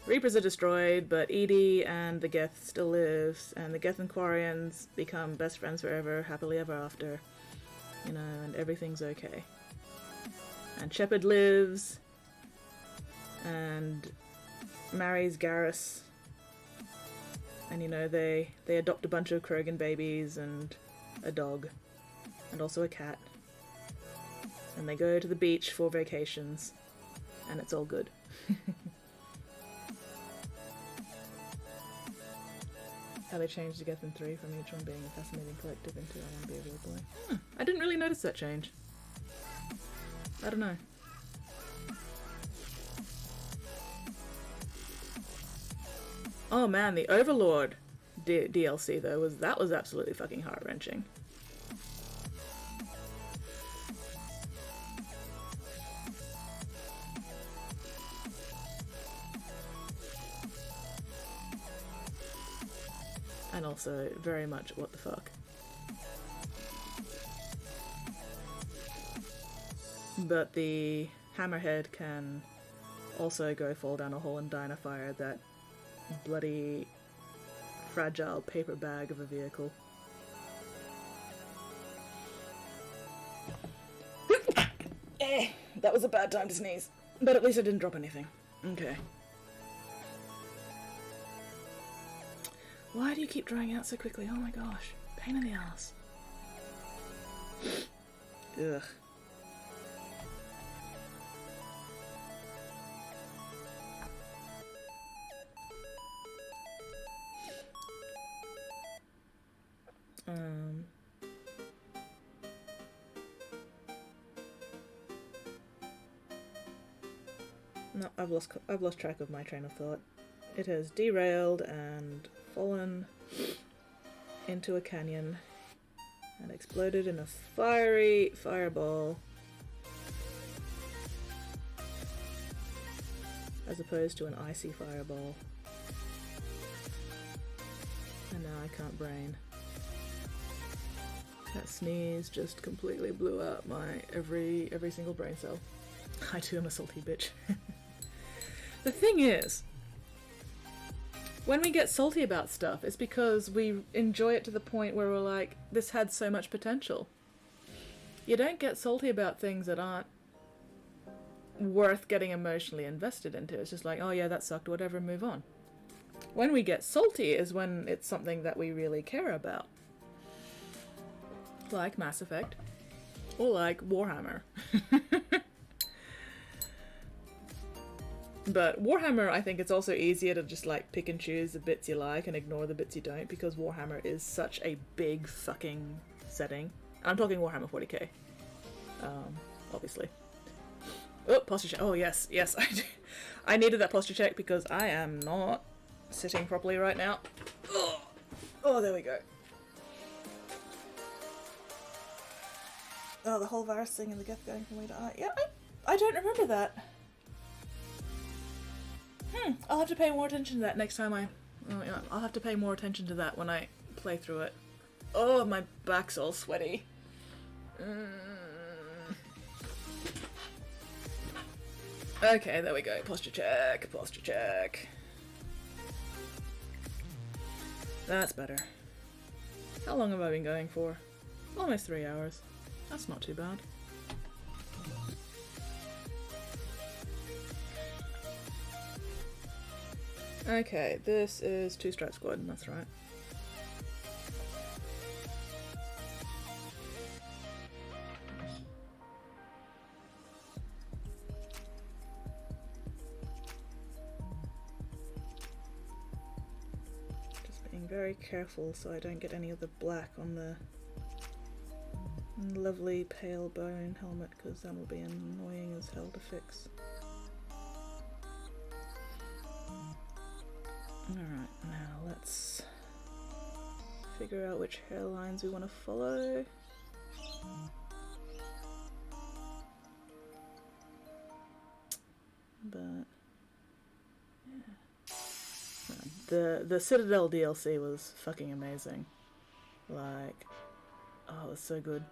Reapers are destroyed, but Edie and the Geth still lives, and the Geth and Quarians become best friends forever, happily ever after, you know, and everything's okay. And Shepard lives, and marries Garrus, and you know, they adopt a bunch of Krogan babies, and a dog, and also a cat. And they go to the beach for vacations, and it's all good. How they changed the Gethin 3 from each one being a fascinating collective into I want to be a real boy. I didn't really notice that change. I don't know. Oh man, the Overlord DLC though was absolutely fucking heart-wrenching. And also very much what the fuck. But the hammerhead can also go fall down a hole and die in a fire. That bloody fragile paper bag of a vehicle. That was a bad time to sneeze. But at least I didn't drop anything. Okay. Why do you keep drying out so quickly? Oh my gosh. Pain in the ass. Ugh. No, I've lost track of my train of thought. It has derailed and fallen into a canyon and exploded in a fiery fireball, as opposed to an icy fireball. And now I can't brain. That sneeze just completely blew out my every single brain cell. I too am a salty bitch. The thing is, when we get salty about stuff, it's because we enjoy it to the point where we're like, this had so much potential. You don't get salty about things that aren't worth getting emotionally invested into. It's just like, oh yeah, that sucked, whatever, move on. When we get salty is when it's something that we really care about. Like Mass Effect. Or like Warhammer. But Warhammer, I think it's also easier to just like pick and choose the bits you like and ignore the bits you don't, because Warhammer is such a big fucking setting. I'm talking Warhammer 40k. Obviously. Oh, posture check. Oh yes, yes, I do. I needed that posture check because I am not sitting properly right now. Oh, there we go. Oh, the whole virus thing and the gift going from way to eye. Yeah, I don't remember that. I'll have to pay more attention to that next time I'll have to pay more attention to that when I play through it. Oh, my back's all sweaty. Okay, there we go. Posture check, posture check. That's better. How long have I been going for? Almost 3 hours. That's not too bad. Okay, this is 2 Strat Squad, that's right. Just being very careful so I don't get any of the black on the lovely pale bone helmet, because that will be annoying as hell to fix. Alright, now let's figure out which hairlines we want to follow. But yeah. The Citadel DLC was fucking amazing. Like, oh, it was so good.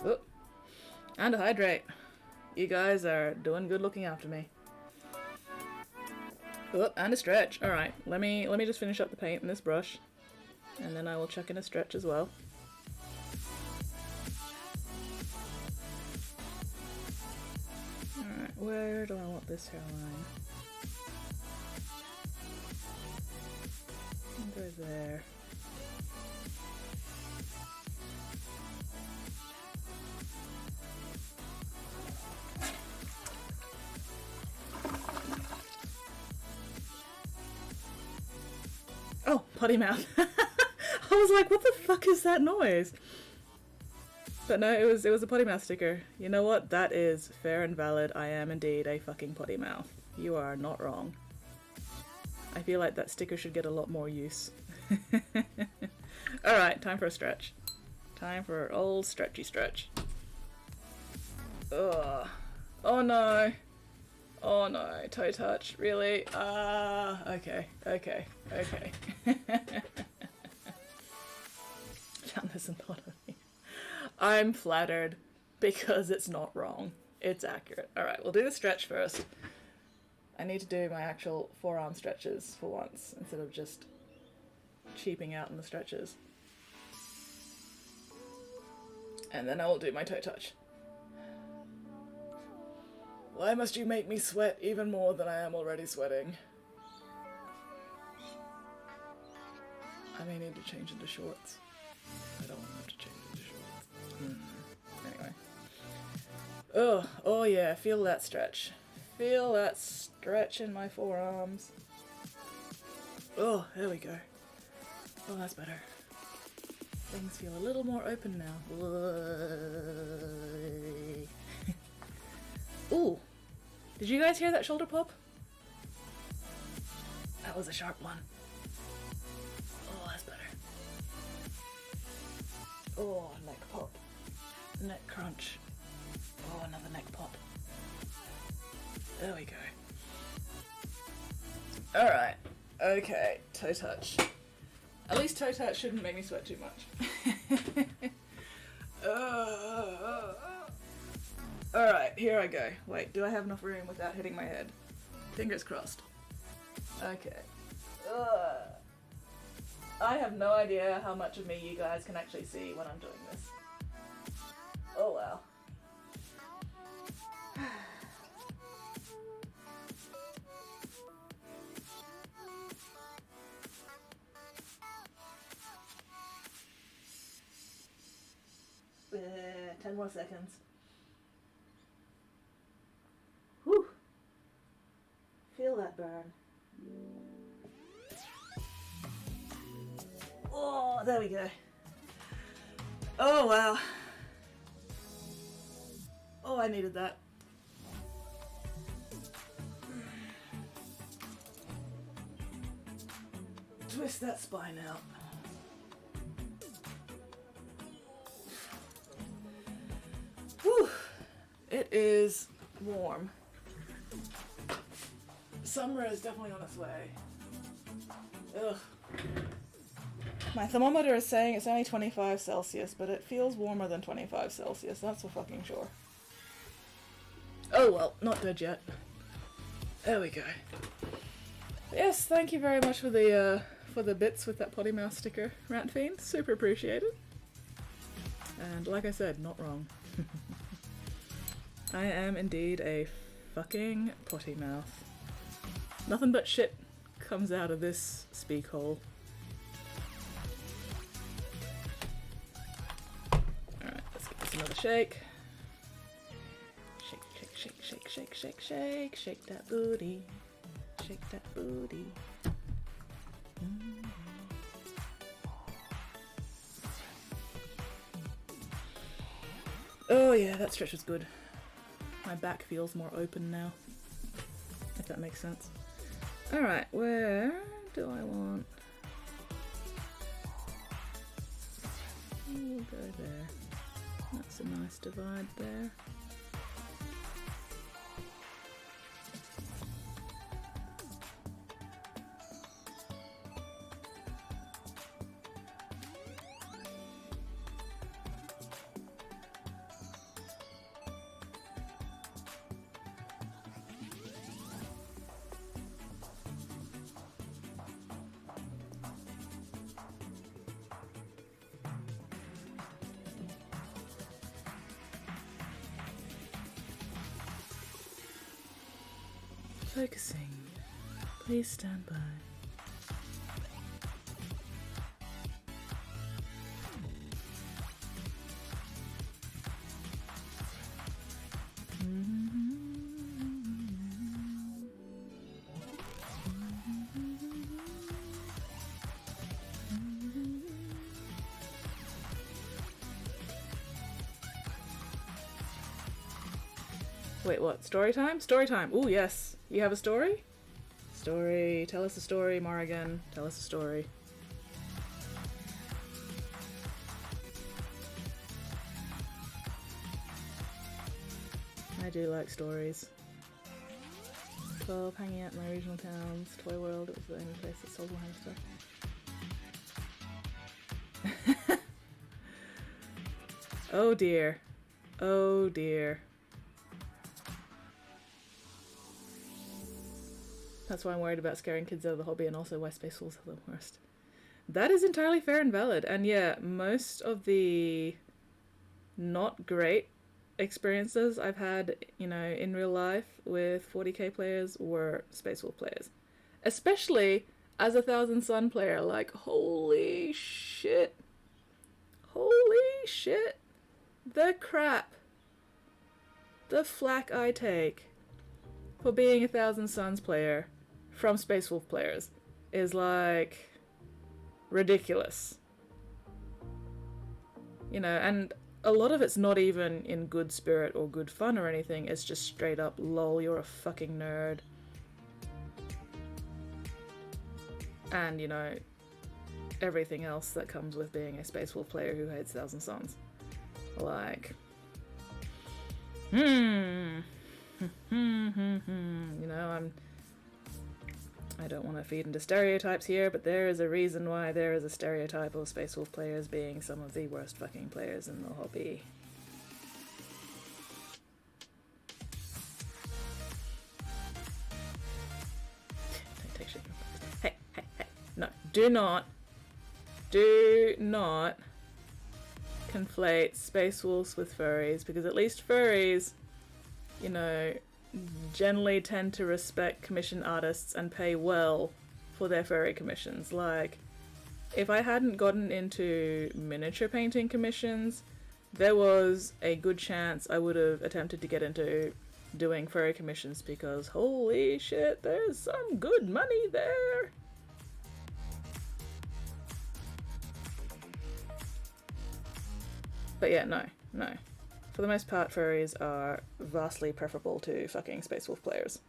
Oh, and a hydrate. You guys are doing good looking after me. Oh, and a stretch. Alright, let me just finish up the paint in this brush. And then I will chuck in a stretch as well. Alright, where do I want this hairline? I'll go there. Oh, potty mouth. I was like, what the fuck is that noise? But no, it was a potty mouth sticker. You know what? That is fair and valid. I am indeed a fucking potty mouth. You are not wrong. I feel like that sticker should get a lot more use. Alright, time for a stretch. Time for an old stretchy stretch. Ugh. Oh no. Oh no, toe touch, really? Okay. Found this anatomy. I'm flattered because it's not wrong. It's accurate. Alright, we'll do the stretch first. I need to do my actual forearm stretches for once, instead of just cheaping out in the stretches. And then I will do my toe touch. Why must you make me sweat even more than I am already sweating? I may need to change into shorts. I don't want to change into shorts. Anyway. Oh yeah, feel that stretch. Feel that stretch in my forearms. Oh, there we go. Oh, that's better. Things feel a little more open now. Ooh. Did you guys hear that shoulder pop? That was a sharp one. Oh, that's better. Oh, neck pop. Neck crunch. Oh, another neck pop. There we go. Alright. Okay, toe touch. At least toe touch shouldn't make me sweat too much. Alright, here I go. Wait, do I have enough room without hitting my head? Fingers crossed. Okay. I have no idea how much of me you guys can actually see when I'm doing this. Oh wow. Uh, 10 more seconds. Whew. Feel that burn. Oh, there we go. Oh, wow. Oh, I needed that. Twist that spine out. Whew. It is warm. Summer is definitely on its way. Ugh. My thermometer is saying it's only 25 Celsius, but it feels warmer than 25 Celsius, that's for fucking sure. Oh well, not dead yet. There we go. Yes, thank you very much for the bits with that potty mouth sticker, Rant Fiend. Super appreciated. And like I said, not wrong. I am indeed a fucking potty mouth. Nothing but shit comes out of this speak hole. Alright, let's give this another shake. Shake, shake, shake, shake, shake, shake, shake, shake that booty. Shake that booty. Oh yeah, that stretch was good. My back feels more open now, if that makes sense. Alright, where do I want? We'll go there. That's a nice divide there. Focusing. Please stand by. Wait, what? Story time? Story time. Ooh, yes. You have a story? Story. Tell us a story, Morrigan. Tell us a story. I do like stories. 12, hanging out in my regional towns. Toy World, it was the only place that sold Warhammer stuff. Oh dear. Oh dear. That's why I'm worried about scaring kids out of the hobby, and also why Space Wolves are the worst. That is entirely fair and valid. And yeah, most of the not great experiences I've had, you know, in real life with 40k players were Space Wolf players. Especially as a Thousand Sun player. Like, holy shit. Holy shit. The crap. The flack I take for being a Thousand Suns player from Space Wolf players is like ridiculous. You know, and a lot of it's not even in good spirit or good fun or anything. It's just straight up, lol, you're a fucking nerd. And, you know, everything else that comes with being a Space Wolf player who hates Thousand Suns. Like, you know, I don't want to feed into stereotypes here, but there is a reason why there is a stereotype of Space Wolf players being some of the worst fucking players in the hobby. Don't take shit from folks. Hey, hey, hey. No, do not conflate Space Wolves with furries, because at least furries, you know, generally tend to respect commission artists and pay well for their furry commissions. Like, if I hadn't gotten into miniature painting commissions, there was a good chance I would have attempted to get into doing furry commissions, because holy shit, there's some good money there. But yeah, no. For the most part, furries are vastly preferable to fucking Space Wolf players.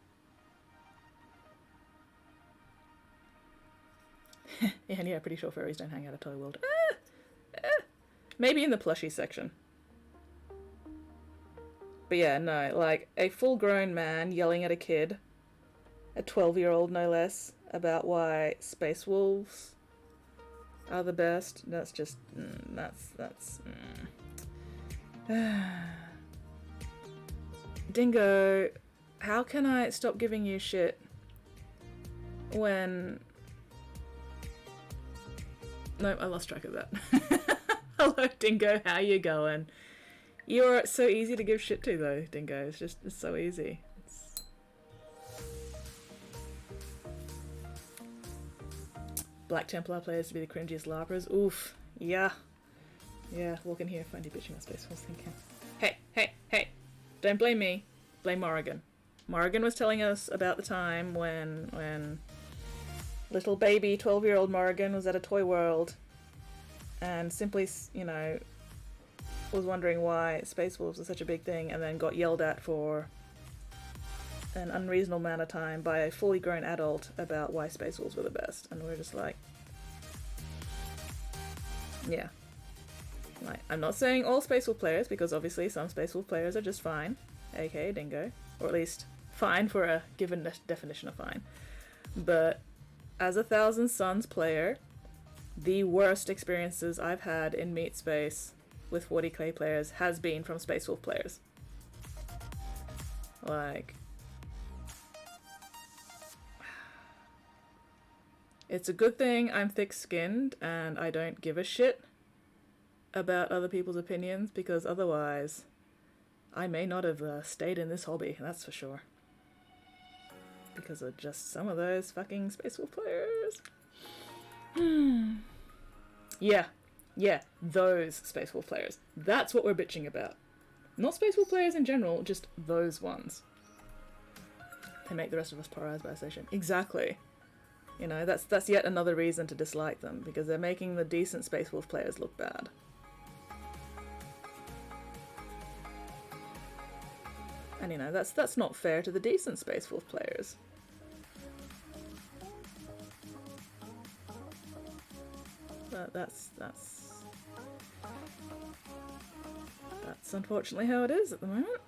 And yeah, pretty sure furries don't hang out at Toy World. Maybe in the plushie section. But yeah, no, like, a full-grown man yelling at a kid, a 12-year-old no less, about why Space Wolves are the best, that's just, Dingo, how can I stop giving you shit when... Nope, I lost track of that. Hello, Dingo, how you going? You're so easy to give shit to, though, Dingo. It's so easy. Black Templar players to be the cringiest LARPers. Oof. Yeah. Yeah, walk in here, find you bitching about Space Wolves thinking. Hey. Don't blame me. Blame Morrigan. Morrigan was telling us about the time when little baby 12-year-old Morrigan was at a Toy World and simply, you know, was wondering why Space Wolves are such a big thing, and then got yelled at for an unreasonable amount of time by a fully grown adult about why Space Wolves were the best. And we're just like, yeah. Like, I'm not saying all Space Wolf players, because obviously some Space Wolf players are just fine, aka Dingo, or at least fine for a given definition of fine. But as a Thousand Suns player, the worst experiences I've had in Meat Space with 40k players has been from Space Wolf players. Like, it's a good thing I'm thick-skinned and I don't give a shit about other people's opinions, because otherwise I may not have stayed in this hobby, that's for sure. Because of just some of those fucking Space Wolf players. Yeah, those Space Wolf players. That's what we're bitching about. Not Space Wolf players in general, just those ones. They make the rest of us pariahs by association. Exactly. You know, that's yet another reason to dislike them, because they're making the decent Space Wolf players look bad. And you know, that's not fair to the decent Space Wolf players. But that's unfortunately how it is at the moment.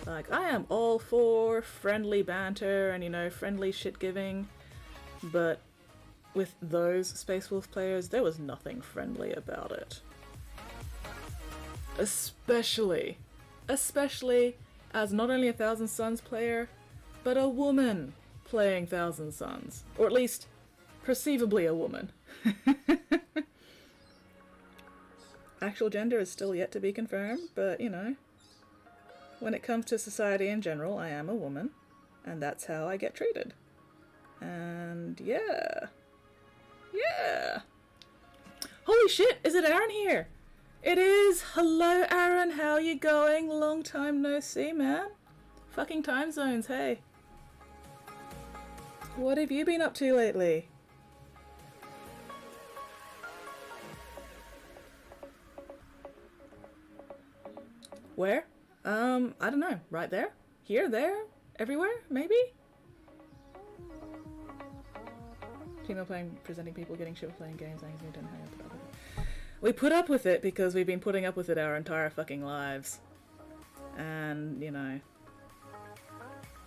Like, I am all for friendly banter and, you know, friendly shit giving, but with those Space Wolf players, there was nothing friendly about it. Especially as not only a Thousand Suns player, but a woman playing Thousand Suns. Or at least, perceivably a woman. Actual gender is still yet to be confirmed, but, you know, when it comes to society in general, I am a woman, and that's how I get treated. And yeah. Yeah. Holy shit, is it Aaron here? It is! Hello Aaron, how you going? Long time no see, man. Fucking time zones, hey. What have you been up to lately? Where? I don't know. Right there? Here? There? Everywhere? Maybe? Female playing, presenting people, getting shit with playing games, magazine, don't know how you put up with it. We put up with it because we've been putting up with it our entire fucking lives. And, you know,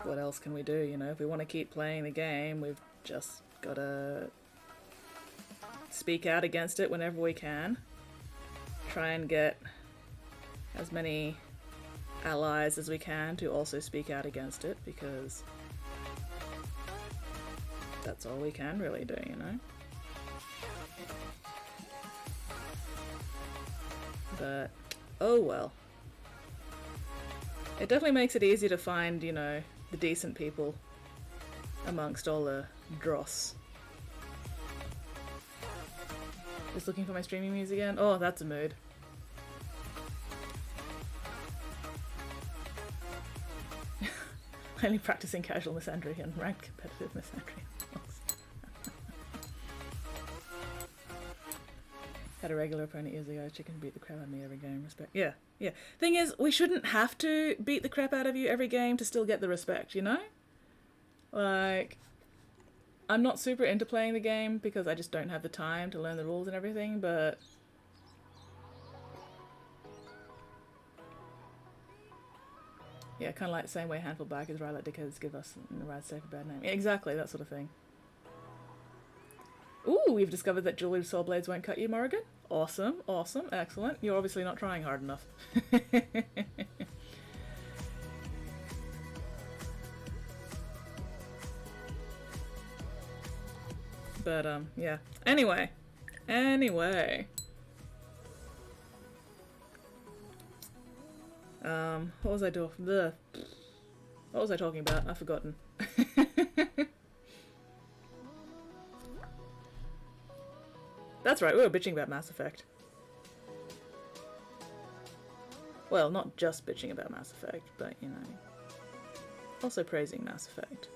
what else can we do, you know? If we want to keep playing the game, we've just gotta speak out against it whenever we can. Try and get as many allies as we can to also speak out against it, because that's all we can really do, you know? But, oh well. It definitely makes it easy to find, you know, the decent people amongst all the dross. Just looking for my streaming music again? Oh, that's a mood. Only practicing casual misandry and ranked competitive misandry. Had a regular opponent years ago. Chicken beat the crap out of me every game. Respect. Yeah, yeah. Thing is, we shouldn't have to beat the crap out of you every game to still get the respect, you know? Like, I'm not super into playing the game because I just don't have the time to learn the rules and everything, but yeah, kind of like the same way Handful Backers, right? Like dickheads give us the right safe a bad name. Yeah, exactly, that sort of thing. Ooh, we've discovered that jewelry saw blades won't cut you, Morrigan. Awesome, awesome, excellent. You're obviously not trying hard enough. But, yeah. Anyway. What was I doing? What was I talking about? I've forgotten. That's right, we were bitching about Mass Effect. Well, not just bitching about Mass Effect, but, you know, also praising Mass Effect.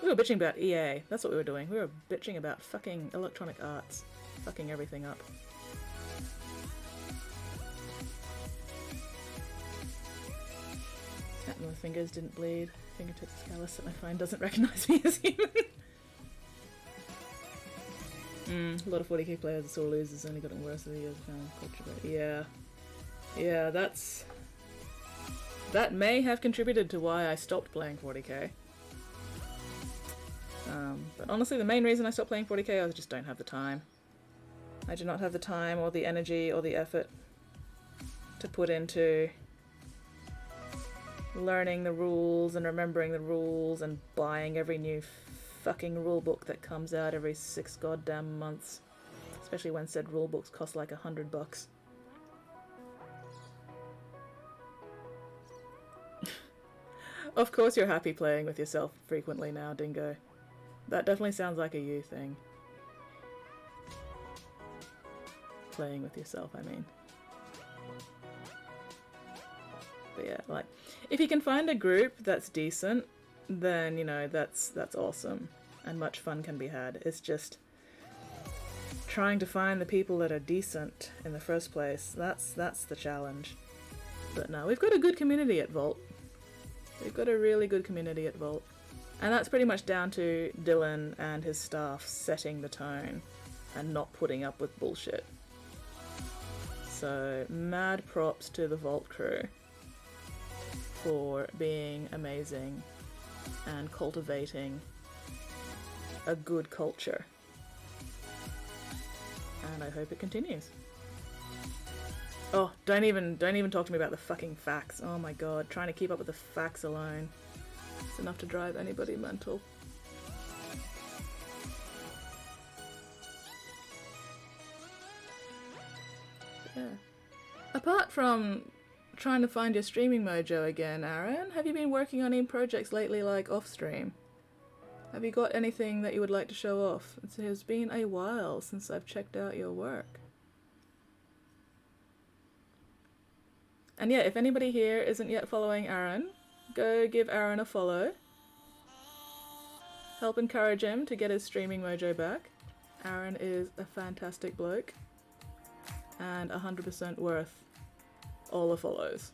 We were bitching about EA, that's what we were doing. We were bitching about fucking Electronic Arts. Fucking everything up. Cat my fingers didn't bleed. Fingertips callous that my phone doesn't recognize me as human. A lot of 40k players are sore losers, only gotten worse as the years found culture. Yeah. Yeah, that may have contributed to why I stopped playing 40k. But honestly, the main reason I stopped playing 40k, I just don't have the time. I do not have the time or the energy or the effort to put into learning the rules and remembering the rules and buying every new fucking rulebook that comes out every 6 goddamn months. Especially when said rulebooks cost like $100. Of course you're happy playing with yourself frequently now, Dingo. That definitely sounds like a you thing. Playing with yourself, I mean. But yeah, like, if you can find a group that's decent, then, you know, that's awesome. And much fun can be had. It's just trying to find the people that are decent in the first place. That's the challenge. But no, we've got a good community at Vault. We've got a really good community at Vault. And that's pretty much down to Dylan and his staff setting the tone and not putting up with bullshit. So, mad props to the Vault crew. for being amazing and cultivating a good culture. And I hope it continues. Oh, don't even talk to me about the fucking facts. Oh my god, trying to keep up with the facts alone. It's enough to drive anybody mental. Yeah. Apart from trying to find your streaming mojo again, Aaron, have you been working on any projects lately, like off-stream? Have you got anything that you would like to show off? It has been a while since I've checked out your work. And yeah, if anybody here isn't yet following Aaron, go give Aaron a follow. Help encourage him to get his streaming mojo back. Aaron is a fantastic bloke and 100% worth all the follows.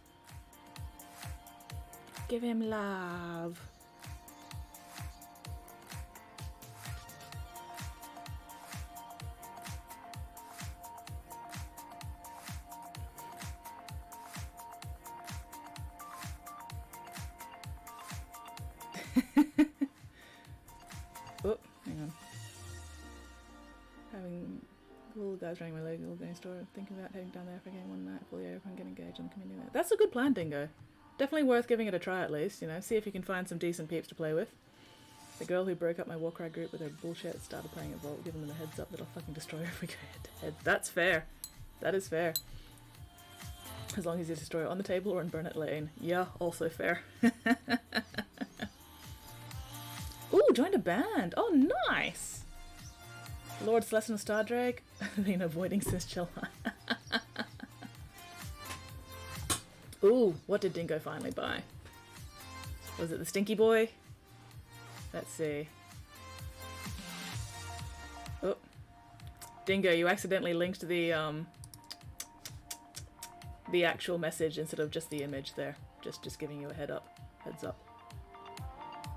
Give him love. Oh, hang on. Having little guys running my local game store, thinking about heading down there for a game one night, fully open, get engaged on the community. That's a good plan, Dingo. Definitely worth giving it a try at least, you know, see if you can find some decent peeps to play with. The girl who broke up my Warcry group with her bullshit started playing at Vault, giving them a heads up that I'll fucking destroy her if we go head to head. That's fair. That is fair. As long as you destroy it on the table or in Burnett Lane. Yeah, also fair. Ooh, joined a band. Oh, nice. Lord Celestin of Stardrake. Been avoiding since July. Ooh, what did Dingo finally buy? Was it the Stinky Boy? Let's see. Oh. Dingo, you accidentally linked the actual message instead of just the image there. Just giving you a heads up,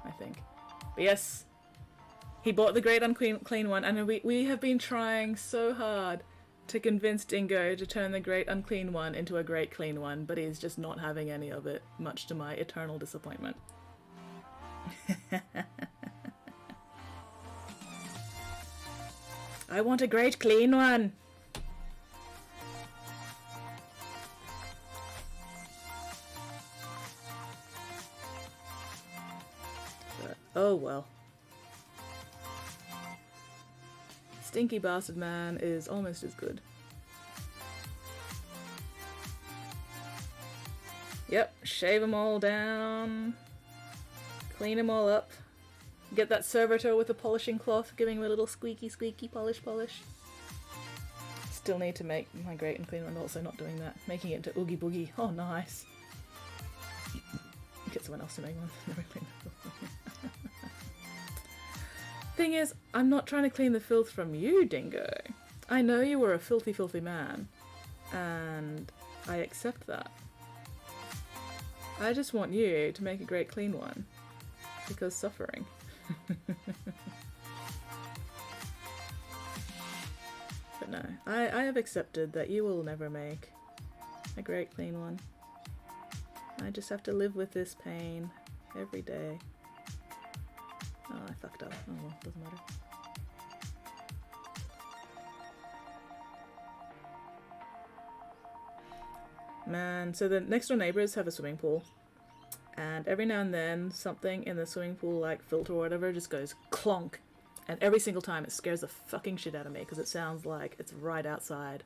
I think. But yes, he bought the Great Unclean One, and we have been trying so hard to convince Dingo to turn the Great Unclean One into a Great Clean One, but he's just not having any of it, much to my eternal disappointment. I want a Great Clean One! Oh well. Stinky Bastard Man is almost as good. Yep, shave them all down. Clean them all up. Get that servitor with a polishing cloth, giving him a little squeaky polish. Still need to make my Great and Clean One, also not doing that. Making it into Oogie Boogie. Oh, nice. Get someone else to make one. Thing is, I'm not trying to clean the filth from you, Dingo. I know you were a filthy, filthy man, and I accept that. I just want you to make a Great Clean One, because suffering. But no, I have accepted that you will never make a Great Clean One. I just have to live with this pain every day. Oh, I fucked up. Oh well, doesn't matter. Man, so the next door neighbors have a swimming pool. And every now and then, something in the swimming pool, like filter or whatever, just goes clonk. And every single time it scares the fucking shit out of me, because it sounds like it's right outside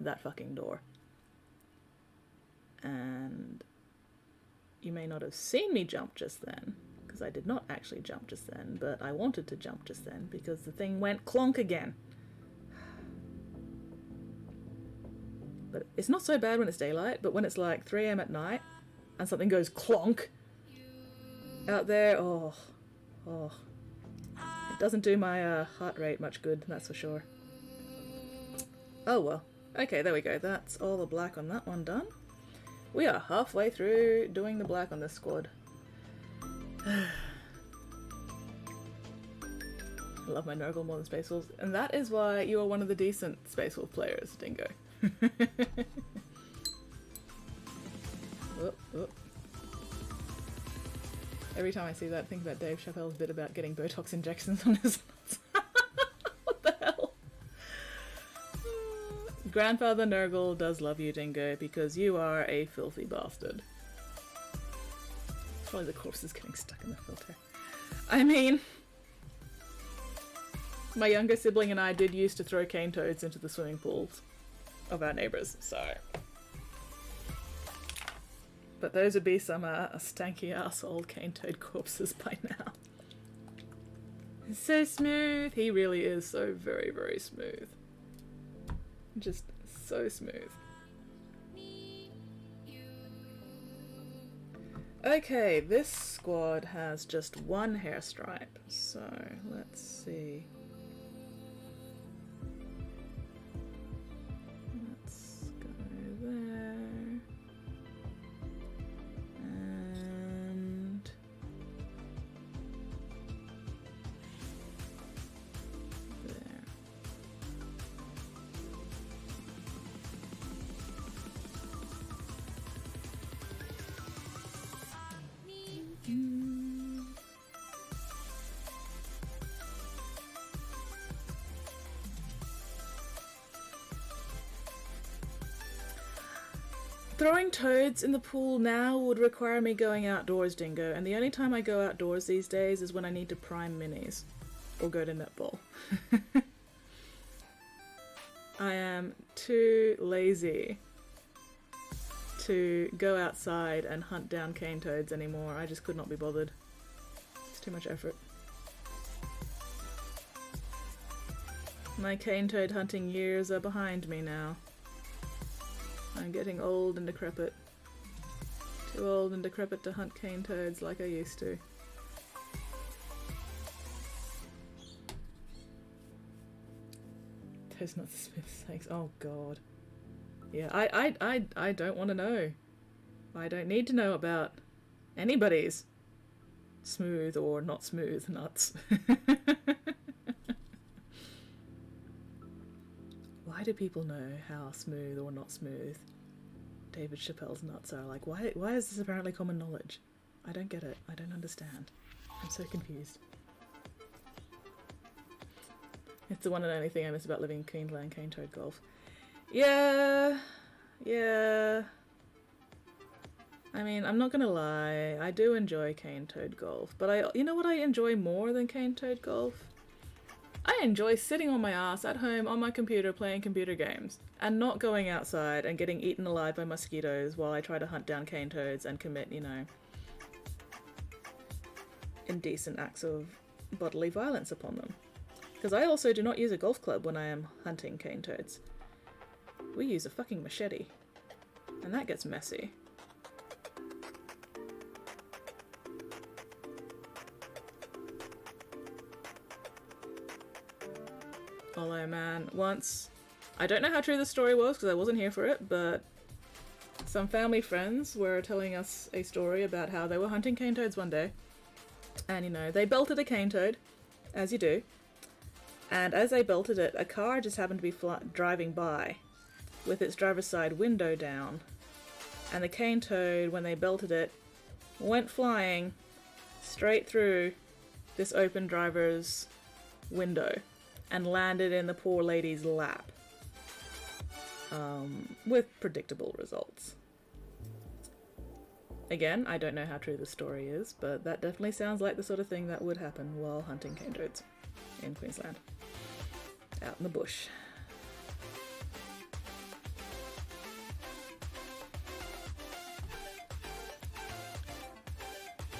that fucking door. And you may not have seen me jump just then, because I did not actually jump just then, but I wanted to jump just then, because the thing went clonk again. But it's not so bad when it's daylight, but when it's like 3 AM at night, and something goes clonk out there, oh. It doesn't do my heart rate much good, that's for sure. Oh well. Okay, there we go. That's all the black on that one done. We are halfway through doing the black on this squad. I love my Nurgle more than Space Wolves, and that is why you are one of the decent Space Wolf players, Dingo. Oh. Every time I see that, I think about Dave Chappelle's bit about getting Botox injections on his nuts. What the hell? Grandfather Nurgle does love you, Dingo, because you are a filthy bastard. Probably the corpse is getting stuck in the filter. I mean, my younger sibling and I did used to throw cane toads into the swimming pools of our neighbours, so... But those would be some stanky ass old cane toad corpses by now. He's so smooth. He really is so very, very smooth. Just so smooth. Okay, this squad has just one hair stripe, so let's see. Let's go there. And there. Throwing toads in the pool now would require me going outdoors, Dingo, and the only time I go outdoors these days is when I need to prime minis or go to netball. I am too lazy to go outside and hunt down cane toads anymore. I just could not be bothered. It's too much effort. My cane toad hunting years are behind me now. I'm getting old and decrepit. Too old and decrepit to hunt cane toads like I used to. Those not smooth snakes. Oh god. Yeah, I don't want to know. I don't need to know about anybody's smooth or not smooth nuts. Why do people know how smooth or not smooth David Chappelle's nuts are? Like, why is this apparently common knowledge? I don't get it. I don't understand. I'm so confused. It's the one and only thing I miss about living in Queensland, cane toad golf. Yeah. I mean, I'm not gonna lie. I do enjoy cane toad golf, but you know what I enjoy more than cane toad golf? I enjoy sitting on my ass at home on my computer playing computer games and not going outside and getting eaten alive by mosquitoes while I try to hunt down cane toads and commit, you know, indecent acts of bodily violence upon them. Because I also do not use a golf club when I am hunting cane toads. We use a fucking machete. And that gets messy. Although, man, once... I don't know how true the story was because I wasn't here for it, but some family friends were telling us a story about how they were hunting cane toads one day. And, you know, they belted a cane toad, as you do. And as they belted it, a car just happened to be driving by with its driver's side window down. And the cane toad, when they belted it, went flying straight through this open driver's window and landed in the poor lady's lap. With predictable results. Again, I don't know how true the story is, but that definitely sounds like the sort of thing that would happen while hunting cane toads in Queensland. Out in the bush.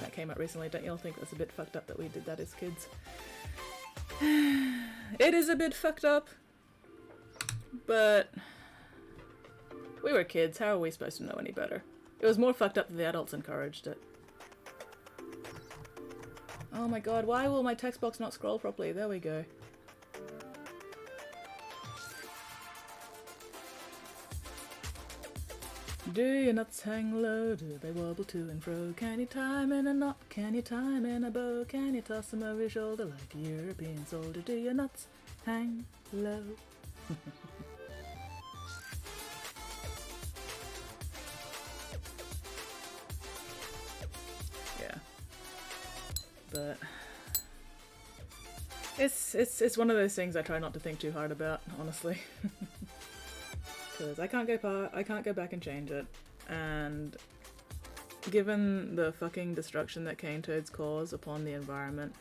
That came out recently. Don't y'all think that's a bit fucked up that we did that as kids? It is a bit fucked up, but we were kids. How are we supposed to know any better? It was more fucked up that the adults encouraged it. Oh my god, why will my text box not scroll properly? There we go. Do your nuts hang low? Do they wobble to and fro? Can you time in a knot? Can you time in a bow? Can you toss them over your shoulder like a European soldier? Do your nuts hang low? Yeah. But it's one of those things I try not to think too hard about, honestly. Because I can't go back and change it. And given the fucking destruction that cane toads cause upon the environment,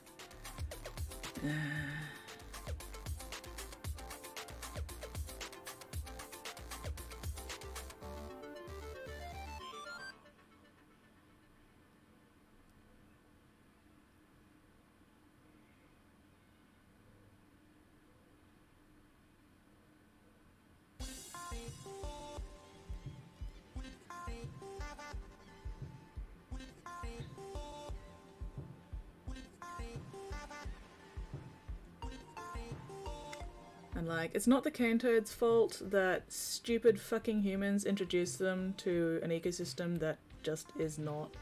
and like, it's not the cane toad's fault that stupid fucking humans introduced them to an ecosystem that just is not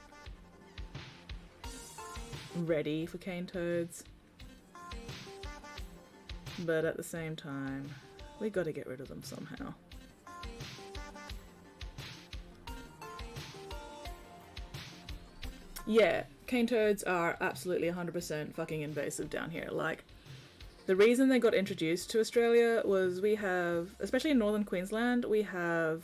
ready for cane toads. But at the same time, we gotta get rid of them somehow. Yeah, cane toads are absolutely 100% fucking invasive down here. Like, the reason they got introduced to Australia was we have, especially in northern Queensland, we have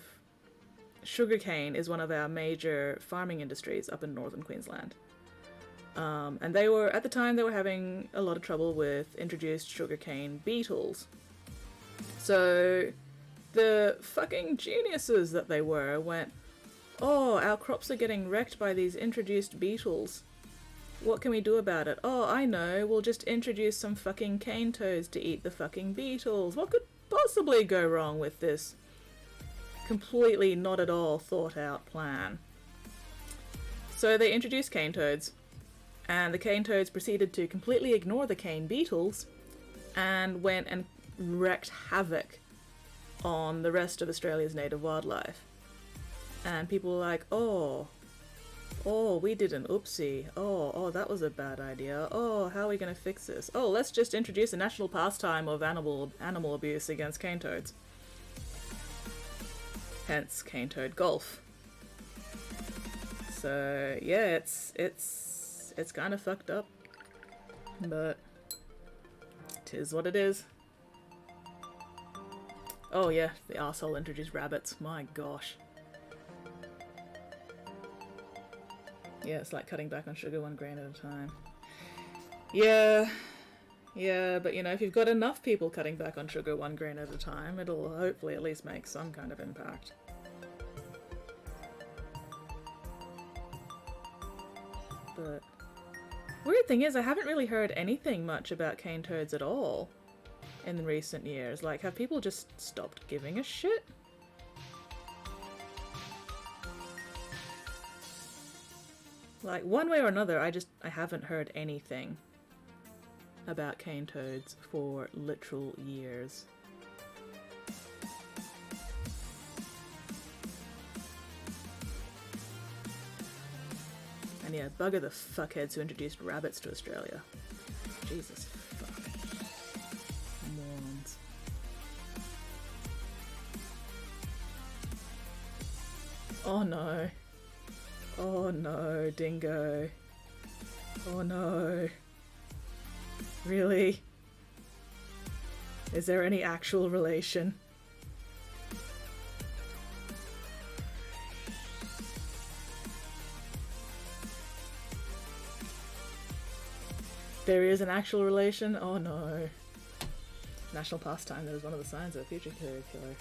sugarcane is one of our major farming industries up in northern Queensland. And they were, at the time, they were having a lot of trouble with introduced sugarcane beetles. So the fucking geniuses that they were went, oh, our crops are getting wrecked by these introduced beetles. What can we do about it? Oh, I know, we'll just introduce some fucking cane toads to eat the fucking beetles. What could possibly go wrong with this completely not at all thought out plan? So they introduced cane toads, and the cane toads proceeded to completely ignore the cane beetles and went and wreaked havoc on the rest of Australia's native wildlife. And people were like, oh, we did an oopsie. Oh, that was a bad idea. Oh, how are we going to fix this? Oh, let's just introduce a national pastime of animal abuse against cane toads. Hence, cane toad golf. So, yeah, it's kind of fucked up. But, 'tis what it is. Oh yeah, the arsehole introduced rabbits. My gosh. Yeah, it's like cutting back on sugar 1 grain at a time. Yeah, but you know, if you've got enough people cutting back on sugar 1 grain at a time, it'll hopefully at least make some kind of impact. But weird thing is, I haven't really heard anything much about cane toads at all in recent years. Like, have people just stopped giving a shit? Like, one way or another, I haven't heard anything about cane toads for literal years. And yeah, bugger the fuckheads who introduced rabbits to Australia. Jesus fuck. Morons. Oh no. Oh no, dingo. Oh no. Really? Is there any actual relation? There is an actual relation? Oh no. National pastime, that is one of the signs of a future serial killer.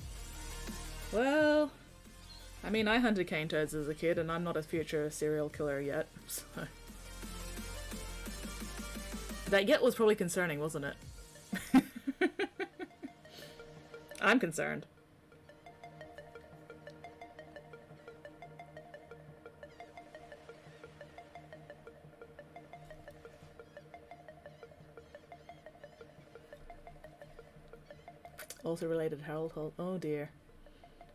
Well, I mean, I hunted cane toads as a kid, and I'm not a future serial killer yet, so... That yet was probably concerning, wasn't it? I'm concerned. Also related to Harold Holt. Oh dear.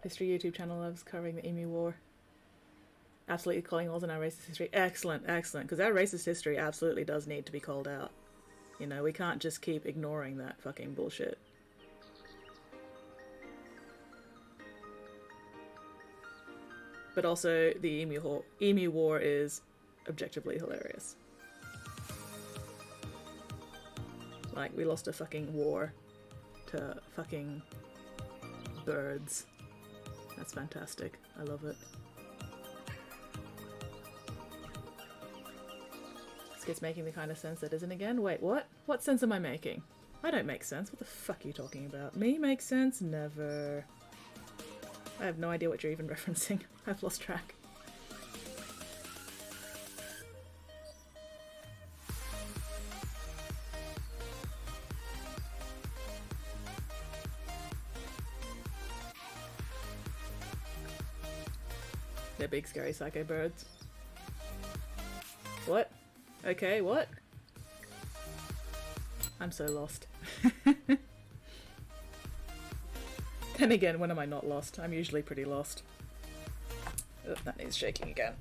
History YouTube channel loves covering the Emu War. Absolutely calling holes in our racist history. Excellent, excellent. Because our racist history absolutely does need to be called out. You know, we can't just keep ignoring that fucking bullshit. But also, the Emu War is objectively hilarious. Like, we lost a fucking war to fucking birds. That's fantastic. I love it. This gets making the kind of sense that isn't again. Wait, what? What sense am I making? I don't make sense. What the fuck are you talking about? Me make sense? Never. I have no idea what you're even referencing. I've lost track. They're big, scary psycho birds. What? Okay, what? I'm so lost. Then again, when am I not lost? I'm usually pretty lost. Oh, that needs shaking again.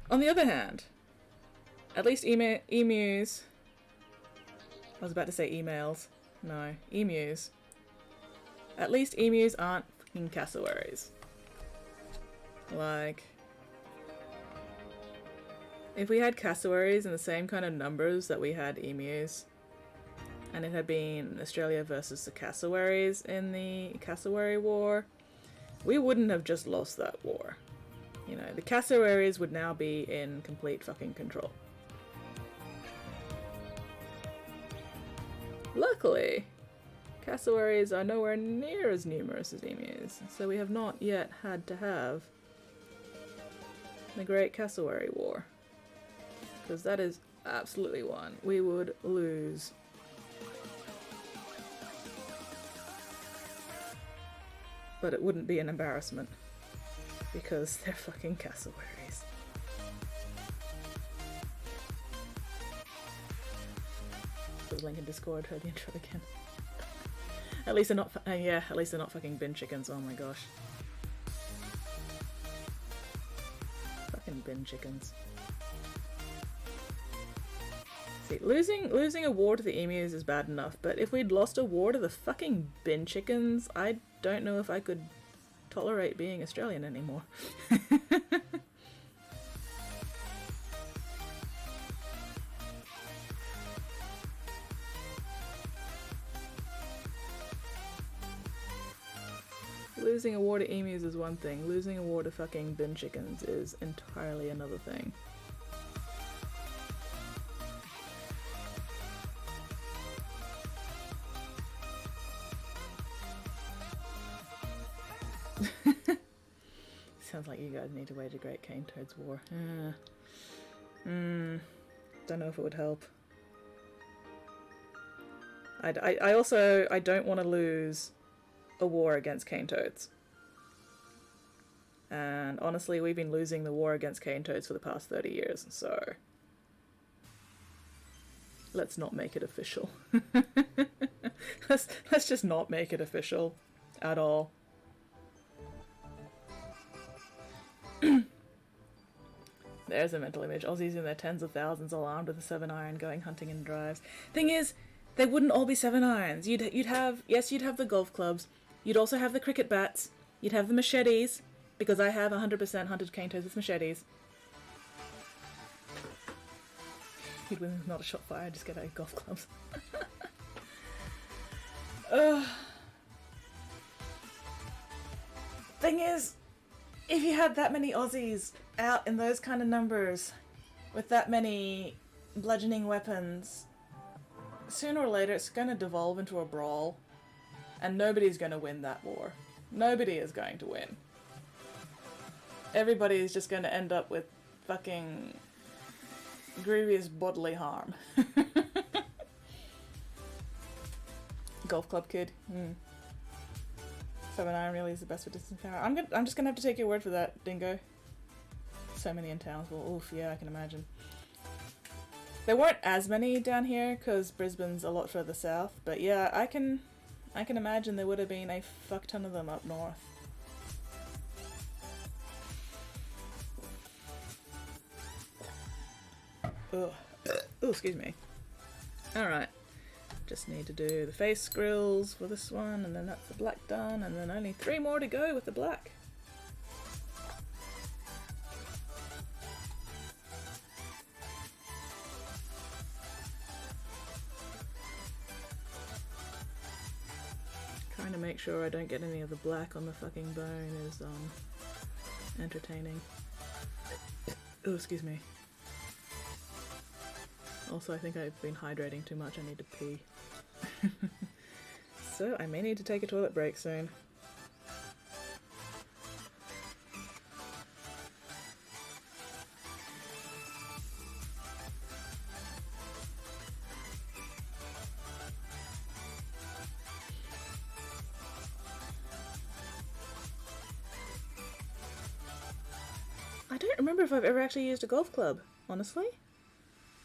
On the other hand, at least emus... I was about to say emails. No, emus. At least emus aren't fucking cassowaries. Like... if we had cassowaries in the same kind of numbers that we had emus, and it had been Australia versus the cassowaries in the cassowary war, we wouldn't have just lost that war. You know, the cassowaries would now be in complete fucking control. Luckily, cassowaries are nowhere near as numerous as emus, so we have not yet had to have the Great Cassowary War. Because that is absolutely one we would lose. But it wouldn't be an embarrassment, because they're fucking cassowaries. There's a link in Discord, heard the intro again. At least they're not, yeah, at least they're not fucking bin chickens, oh my gosh. Fucking bin chickens. See, losing a war to the emus is bad enough, but if we'd lost a war to the fucking bin chickens, I don't know if I could tolerate being Australian anymore. Losing a war to emus is one thing, losing a war to fucking bin chickens is entirely another thing. Sounds like you guys need to wage a great cane toads war. Don't know if it would help. I also don't want to lose a war against cane toads. And honestly, we've been losing the war against cane toads for the past 30 years, so let's not make it official. let's just not make it official at all. There's a mental image. Aussies in their tens of thousands all armed with a 7-iron going hunting in drives. Thing is, they wouldn't all be 7-irons. You'd have the golf clubs. You'd also have the cricket bats. You'd have the machetes, because I have 100% hunted cane toads with machetes. You'd win not a shot fire, just get out golf clubs. Thing is, if you had that many Aussies out in those kind of numbers, with that many bludgeoning weapons, sooner or later it's going to devolve into a brawl, and nobody's going to win that war. Nobody is going to win. Everybody is just going to end up with fucking grievous bodily harm. Golf club kid. 7-iron really is the best for distance power. I'm just gonna have to take your word for that, Dingo. So many in Townsville. Oof, yeah, I can imagine. There weren't as many down here because Brisbane's a lot further south, but yeah, I can imagine there would have been a fuck ton of them up north. Ugh. Oh, excuse me. Alright. Just need to do the face grills for this one, and then that's the black done, and then only 3 more to go with the black. Trying to make sure I don't get any of the black on the fucking bone is entertaining. Oh, excuse me. Also, I think I've been hydrating too much. I need to pee. So, I may need to take a toilet break soon. I don't remember if I've ever actually used a golf club, honestly.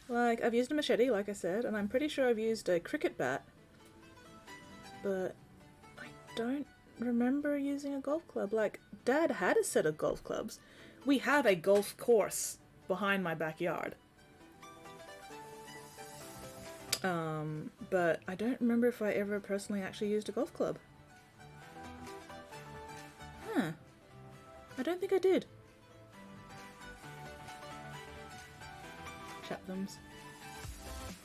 Like, I've used a machete, like I said, and I'm pretty sure I've used a cricket bat. But I don't remember using a golf club. Like, Dad had a set of golf clubs. We have a golf course behind my backyard. But I don't remember if I ever personally actually used a golf club. Huh. I don't think I did. Chatham's.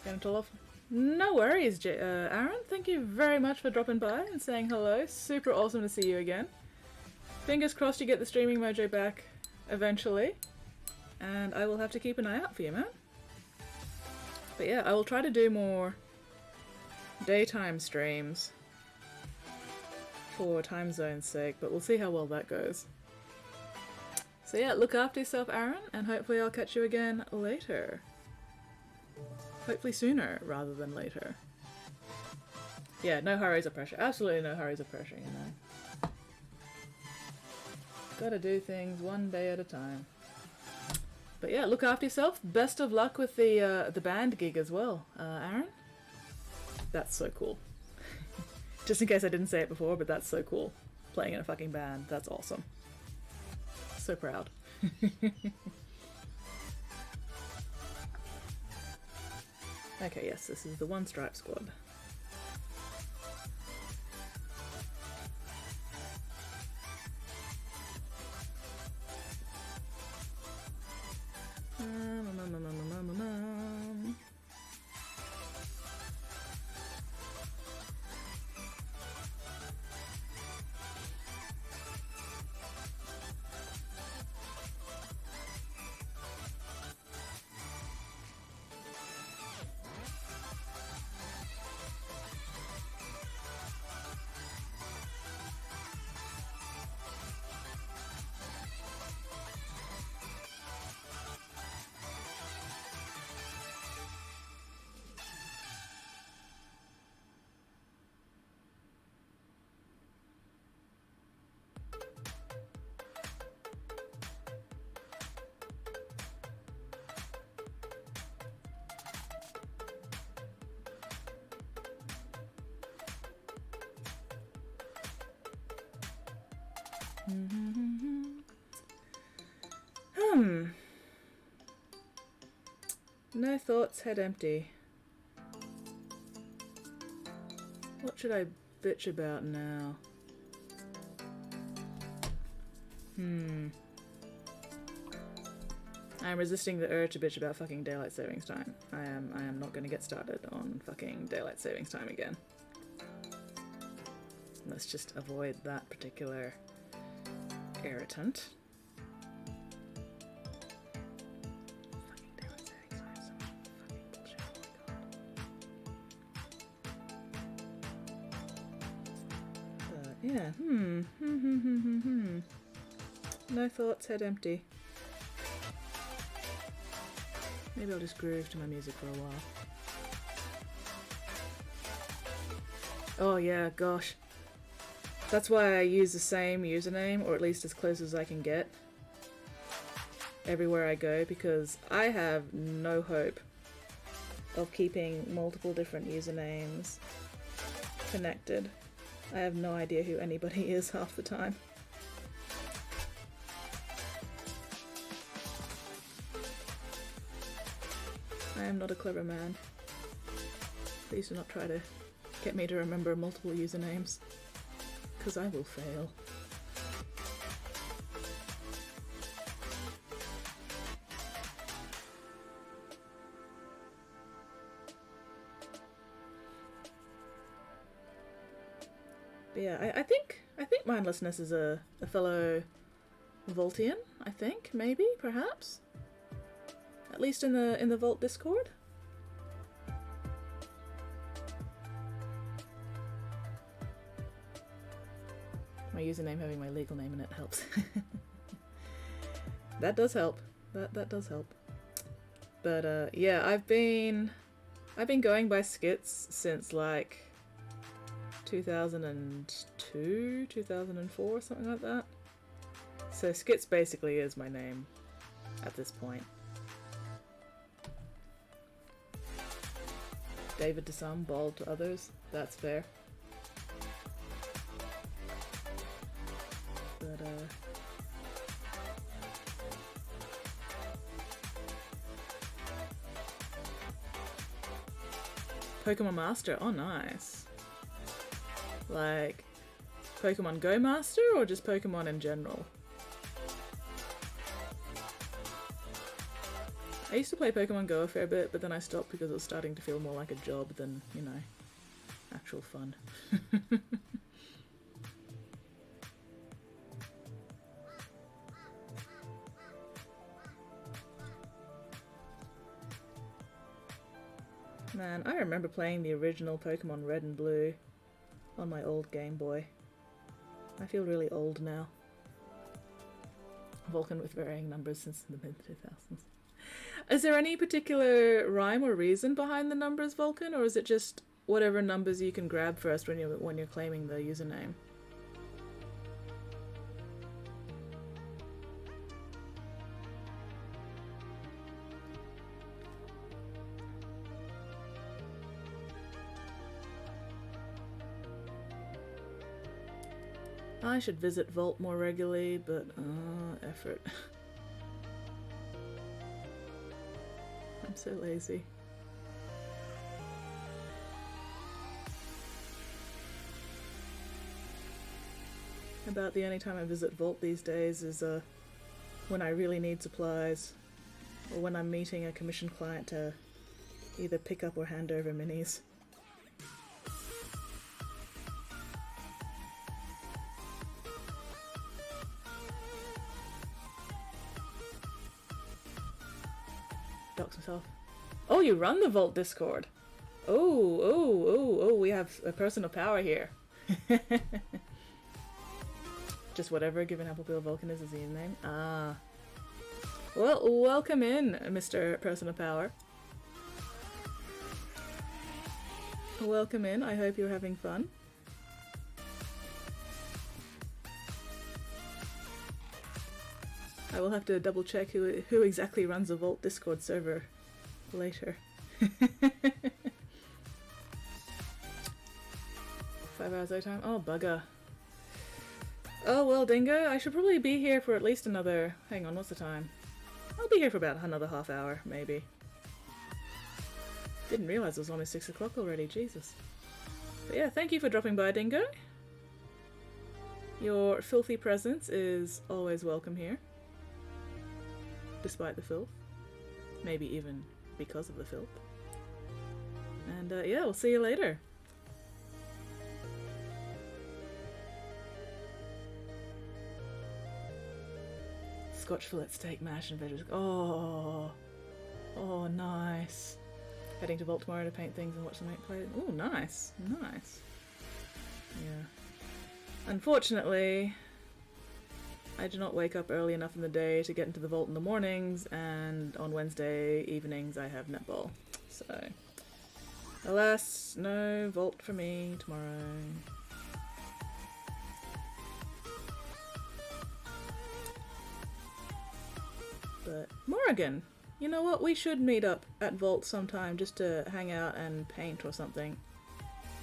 Going to off. No worries, Aaron. Thank you very much for dropping by and saying hello. Super awesome to see you again. Fingers crossed you get the streaming mojo back eventually. And I will have to keep an eye out for you, man. But yeah, I will try to do more daytime streams for time zone's sake, but we'll see how well that goes. So yeah, look after yourself, Aaron, and hopefully I'll catch you again later. Hopefully sooner rather than later. Yeah, no hurries or pressure. Absolutely no hurries or pressure, you know. Gotta do things one day at a time. But yeah, look after yourself. Best of luck with the band gig as well, Aaron. That's so cool. Just in case I didn't say it before, but that's so cool. Playing in a fucking band. That's awesome. So proud. Okay, yes, this is the One Stripe Squad. No thoughts, head empty. What should I bitch about now? I'm resisting the urge to bitch about fucking daylight savings time. I am not going to get started on fucking daylight savings time again. Let's just avoid that particular irritant. Fucking daylight savings time is so much fucking bullshit. Oh my god. But yeah, No thoughts, head empty. Maybe I'll just groove to my music for a while. Oh yeah, gosh. That's why I use the same username, or at least as close as I can get, everywhere I go, because I have no hope of keeping multiple different usernames connected. I have no idea who anybody is half the time. I am not a clever man. Please do not try to get me to remember multiple usernames, because I will fail. But yeah, I think Mindlessness is a fellow Voltian, I think, maybe, perhaps. At least in the Vault Discord. My username having my legal name in it helps. That does help. That does help. But yeah, I've been going by skits since like 2002, 2004, something like that. So skits basically is my name at this point. David to some, bald to others. That's fair. But Pokemon Master. Oh, nice. Like Pokemon Go Master or just Pokemon in general? I used to play Pokemon Go a fair bit, but then I stopped because it was starting to feel more like a job than, you know, actual fun. Man, I remember playing the original Pokemon Red and Blue on my old Game Boy. I feel really old now. Vulcan with varying numbers since the mid-2000s. Is there any particular rhyme or reason behind the numbers, Vulcan, or is it just whatever numbers you can grab first when you're claiming the username? I should visit Vault more regularly, but effort. I'm so lazy. About the only time I visit Vault these days is when I really need supplies, or when I'm meeting a commissioned client to either pick up or hand over minis. Docks himself. Oh, you run the Vault Discord. Oh, we have a person of power here. Just whatever given Applebeel Vulcan is his name. Ah. Well, welcome in, Mr. Person of Power. Welcome in. I hope you're having fun. I will have to double check who exactly runs a Vault Discord server later. 5 hours of time? Oh, bugger. Oh, well, Dingo, I should probably be here for at least another... Hang on, what's the time? I'll be here for about another half hour, maybe. Didn't realise it was almost 6 o'clock already, Jesus. But yeah, thank you for dropping by, Dingo. Your filthy presence is always welcome here. Despite the filth. Maybe even because of the filth. And yeah, we'll see you later. Scotch fillet steak, mash and veggies. Oh, nice. Heading to Vault tomorrow to paint things and watch the mate play. Oh, nice, nice. Yeah. Unfortunately, I do not wake up early enough in the day to get into the Vault in the mornings, and on Wednesday evenings I have netball. So, alas, no Vault for me tomorrow. But Morrigan, you know what? We should meet up at Vault sometime just to hang out and paint or something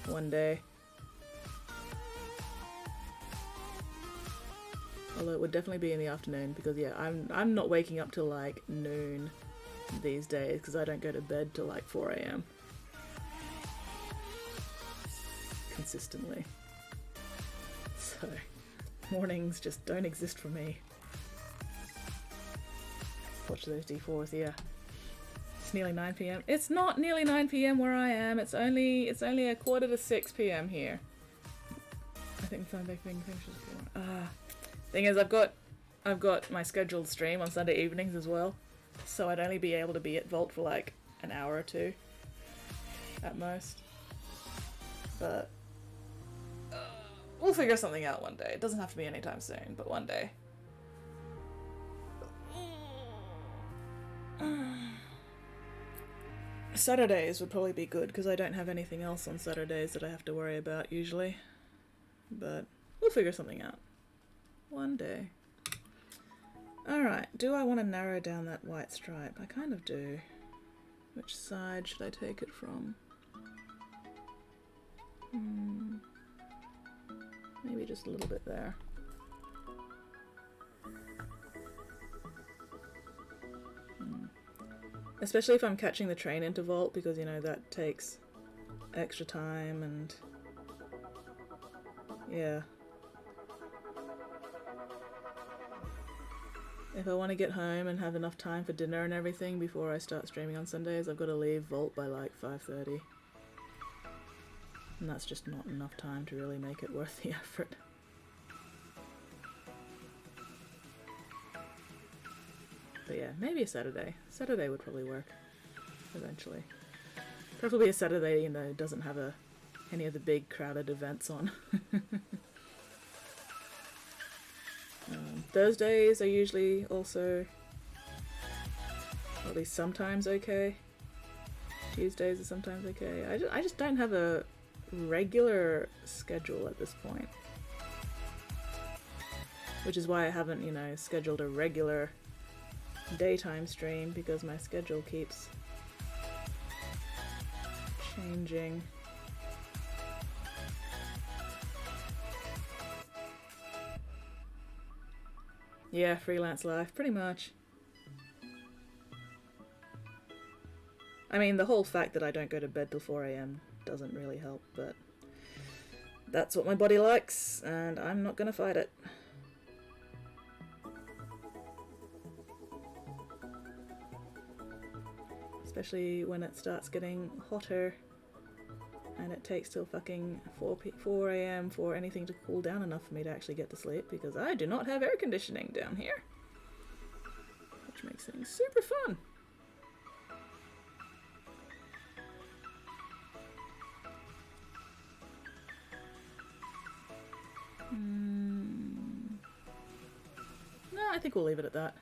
one day. Although it would definitely be in the afternoon because yeah, I'm not waking up till like noon these days because I don't go to bed till like 4 AM. Consistently. So mornings just don't exist for me. Watch those D4s, yeah. It's nearly 9 PM. It's not nearly 9 PM where I am. It's only a 5:45 PM here. I think Sunday thing finishes for. Thing is, I've got my scheduled stream on Sunday evenings as well, so I'd only be able to be at Vault for like an hour or two, at most. But we'll figure something out one day. It doesn't have to be anytime soon, but one day. Saturdays would probably be good because I don't have anything else on Saturdays that I have to worry about usually. But we'll figure something out. One day. Alright, do I want to narrow down that white stripe? I kind of do. Which side should I take it from? Maybe just a little bit there. Especially if I'm catching the train into Vault, because, you know, that takes extra time and... yeah. If I want to get home and have enough time for dinner and everything before I start streaming on Sundays, I've got to leave Vault by like 5:30. And that's just not enough time to really make it worth the effort. But yeah, maybe a Saturday. Saturday would probably work, eventually. Preferably a Saturday, you know, doesn't have any of the big crowded events on. Thursdays are usually also, or at least sometimes okay. Tuesdays are sometimes okay. I just don't have a regular schedule at this point. Which is why I haven't, you know, scheduled a regular daytime stream, because my schedule keeps changing. Yeah, freelance life, pretty much. I mean, the whole fact that I don't go to bed till 4 AM doesn't really help, but that's what my body likes, and I'm not gonna fight it. Especially when it starts getting hotter and it takes till fucking 4 AM for anything to cool down enough for me to actually get to sleep, because I do not have air conditioning down here, which makes things super fun. No, I think we'll leave it at that.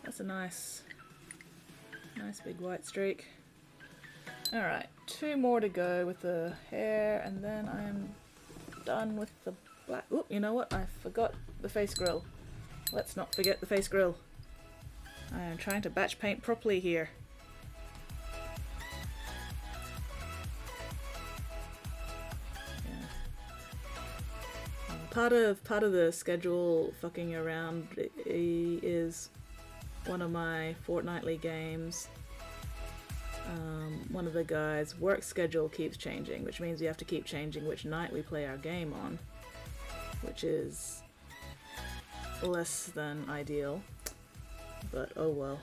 That's a nice big white streak. Alright, 2 more to go with the hair, and then I'm done with the black. Oop, you know what? I forgot the face grill. Let's not forget the face grill. I am trying to batch paint properly here. Yeah. Part of the schedule fucking around is one of my fortnightly games. One of the guys' work schedule keeps changing, which means we have to keep changing which night we play our game on, which is less than ideal, but oh well.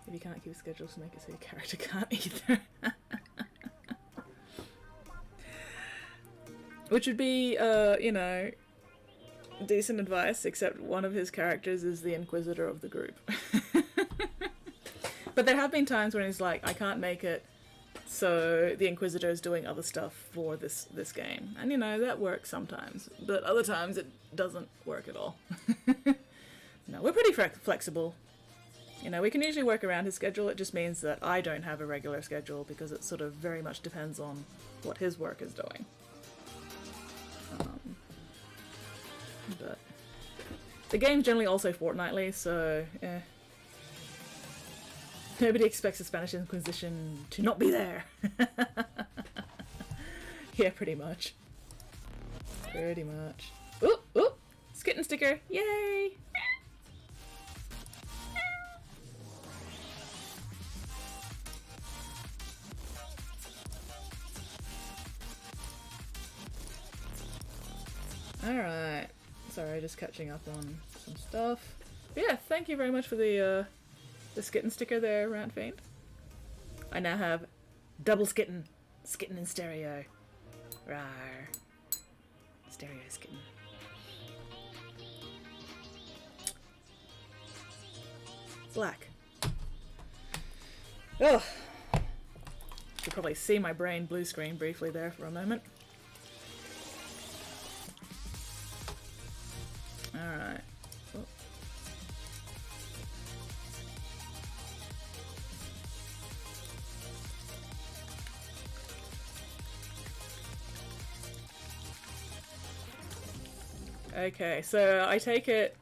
If you can't keep a schedule, just make it so your character can't either. Which would be, you know, decent advice, except one of his characters is the Inquisitor of the group. But there have been times when he's like, I can't make it, so the Inquisitor is doing other stuff for this game. And, you know, that works sometimes, but other times it doesn't work at all. No, we're pretty flexible. You know, we can usually work around his schedule. It just means that I don't have a regular schedule because it sort of very much depends on what his work is doing. But the game's generally also fortnightly, so nobody expects the Spanish Inquisition to not be there. Yeah, pretty much. Pretty much. Oop, oop! Skitten sticker! Yay! Alright. Sorry, just catching up on some stuff. But yeah, thank you very much for the skitten sticker there, Rant Fiend. I now have double skitten. Skitten in stereo. Rawr. Stereo skitten. Black. Oh! You could probably see my brain blue screen briefly there for a moment. Alright. Oh. Okay, so I take it,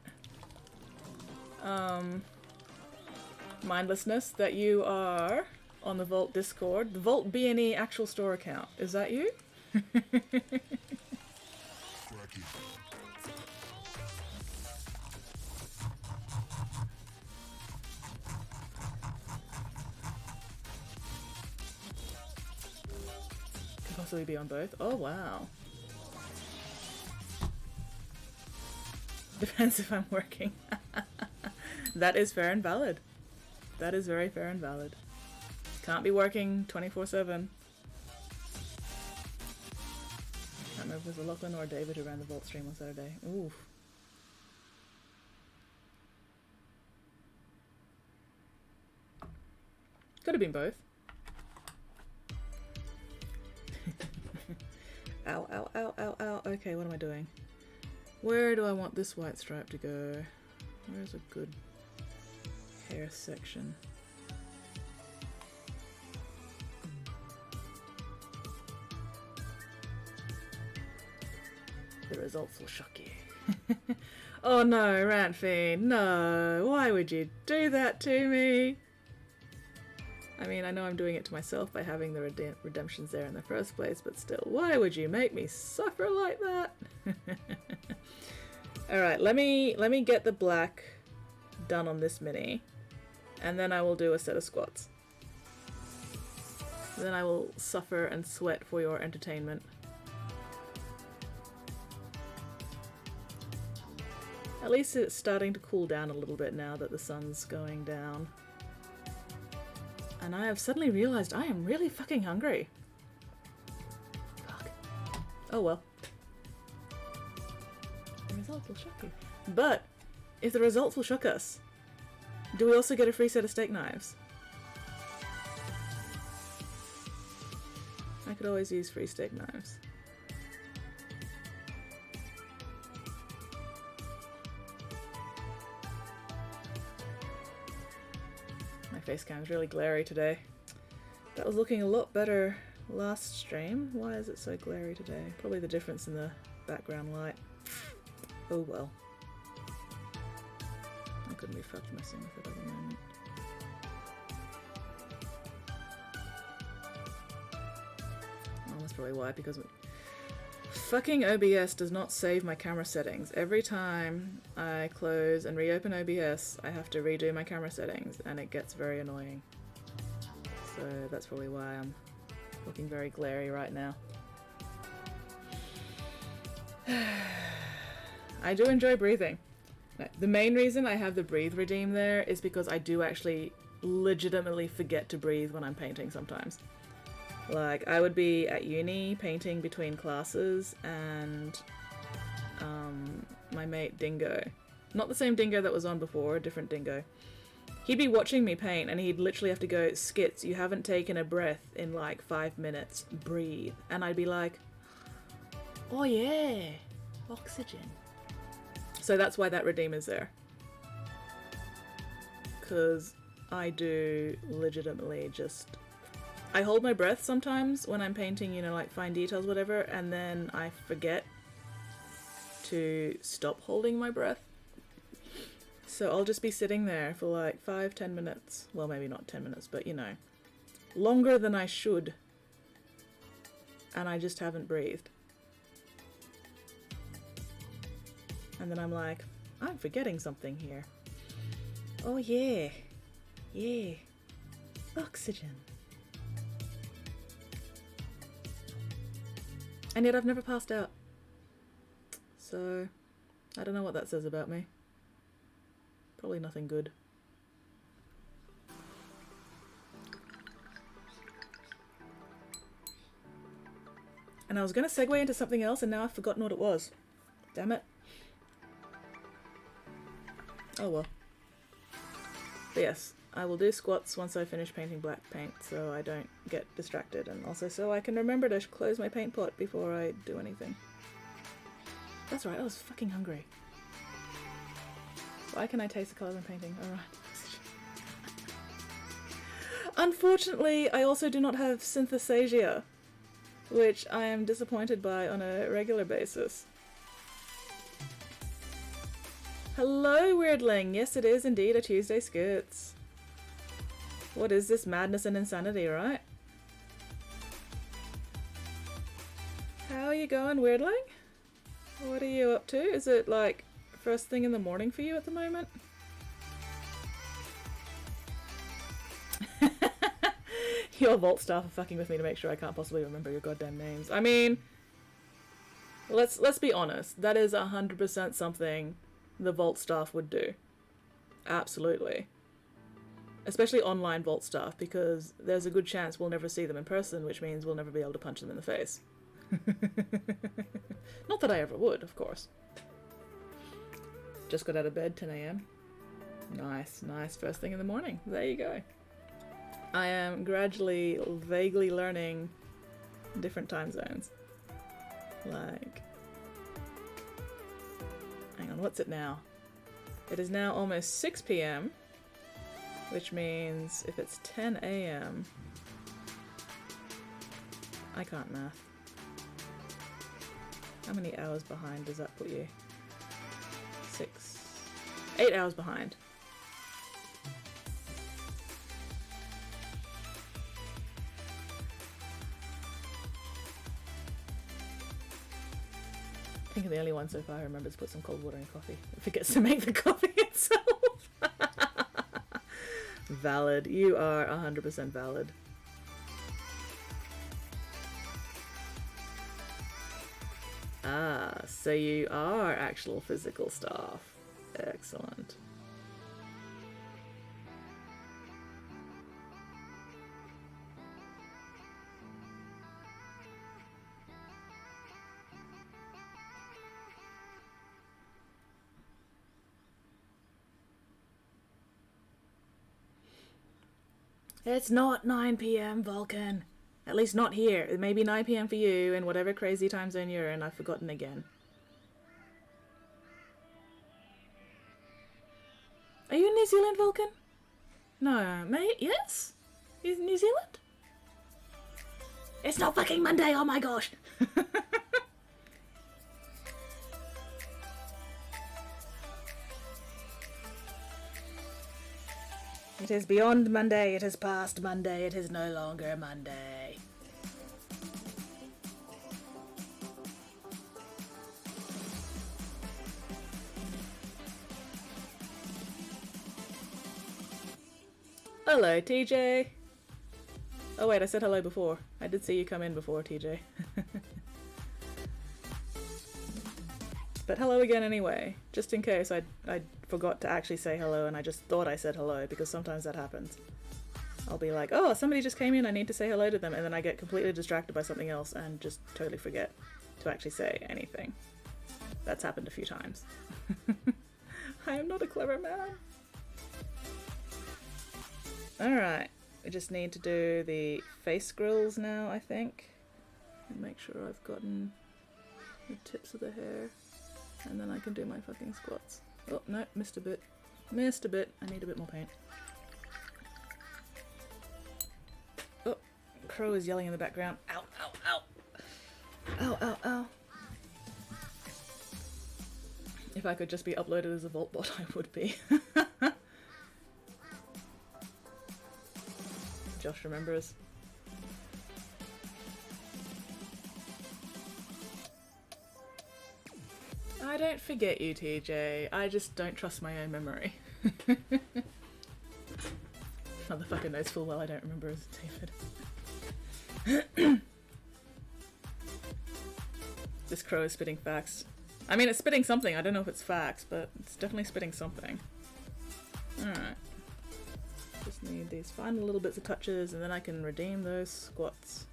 mindlessness, that you are on the Vault Discord, the Vault B&E actual store account. Is that you? Could possibly be on both. Oh wow. Depends if I'm working. That is fair and valid. That is very fair and valid. Can't be working 24/7. Can't remember if it was Lachlan or David who ran the Vault stream on Saturday. Oof. Could have been both. Ow, ow, ow, ow, ow. Okay, what am I doing? Where do I want this white stripe to go? Where's a good hair section? The results will shock you. Oh no, Rant Fiend, no! Why would you do that to me? I mean, I know I'm doing it to myself by having the redemptions there in the first place, but still, why would you make me suffer like that? Alright, let me get the black done on this mini, and then I will do a set of squats. Then I will suffer and sweat for your entertainment. At least it's starting to cool down a little bit now that the sun's going down. And I have suddenly realized I am really fucking hungry. Fuck. Oh well. The results will shock you. But, if the results will shock us, do we also get a free set of steak knives? I could always use free steak knives. My face cam is really glary today. That was looking a lot better last stream. Why is it so glary today? Probably the difference in the background light. Oh well. I couldn't be fucked messing with it at the moment. Oh, that's probably why, because fucking OBS does not save my camera settings. Every time I close and reopen OBS, I have to redo my camera settings, and it gets very annoying. So that's probably why I'm looking very glary right now. I do enjoy breathing. The main reason I have the breathe redeem there is because I do actually legitimately forget to breathe when I'm painting sometimes. Like, I would be at uni painting between classes, and my mate Dingo, not the same Dingo that was on before, a different Dingo, he'd be watching me paint and he'd literally have to go, "Skits, you haven't taken a breath in like 5 minutes, breathe." And I'd be like, "Oh yeah, oxygen." So that's why that redeem is there. Because I do legitimately just... I hold my breath sometimes when I'm painting, you know, like fine details, whatever, and then I forget to stop holding my breath. So I'll just be sitting there for like 5-10 minutes. Well, maybe not 10 minutes, but you know, longer than I should. And I just haven't breathed. And then I'm like, I'm forgetting something here. Oh yeah. Yeah. Oxygen. And yet I've never passed out. So, I don't know what that says about me. Probably nothing good. And I was going to segue into something else and now I've forgotten what it was. Damn it. Oh well. But yes, I will do squats once I finish painting black paint so I don't get distracted, and also so I can remember to close my paint pot before I do anything. That's right, I was fucking hungry. Why can I taste the colours I'm painting? Alright. Unfortunately, I also do not have synesthesia, which I am disappointed by on a regular basis. Hello, Weirdling! Yes, it is indeed a Tuesday Skits. What is this madness and insanity, right? How are you going, Weirdling? What are you up to? Is it like first thing in the morning for you at the moment? Your vault staff are fucking with me to make sure I can't possibly remember your goddamn names. I mean, let's be honest. That is 100% something the vault staff would do. Absolutely. Especially online vault staff, because there's a good chance we'll never see them in person, which means we'll never be able to punch them in the face. Not that I ever would, of course. Just got out of bed, 10 AM. Nice, nice. First thing in the morning. There you go. I am gradually, vaguely learning different time zones. Like... hang on, what's it now? It is now almost 6 PM, which means if it's 10 AM... I can't math. How many hours behind does that put you? 8 hours behind. I think the only one so far I remember is put some cold water in coffee. It forgets to make the coffee itself. Valid. You are 100% valid. Ah, so you are actual physical staff. Excellent. It's not 9 PM, Vulcan. At least not here. It may be 9 PM for you in whatever crazy time zone you're in. I've forgotten again. Are you in New Zealand, Vulcan? No, mate. Yes? Is New Zealand? It's not fucking Monday, oh my gosh! It is beyond Monday, it is past Monday, it is no longer Monday. Hello, TJ. Oh wait, I said hello before. I did see you come in before, TJ. But hello again anyway, just in case I forgot to actually say hello and I just thought I said hello, because sometimes that happens. I'll be like, oh, somebody just came in, I need to say hello to them, and then I get completely distracted by something else and just totally forget to actually say anything. That's happened a few times. I am not a clever man. Alright, we just need to do the face grills now, I think. And make sure I've gotten the tips of the hair. And then I can do my fucking squats. Oh, no, missed a bit. Missed a bit. I need a bit more paint. Oh, Crow is yelling in the background. Ow, ow, ow! Ow, ow, ow. If I could just be uploaded as a vault bot, I would be. Josh remembers. I I don't forget you, TJ. I just don't trust my own memory. Motherfucker knows full well I don't remember as David. This crow is spitting facts. I mean, it's spitting something. I don't know if it's facts, but it's definitely spitting something. Alright. Just need these final little bits of touches, and then I can redeem those squats.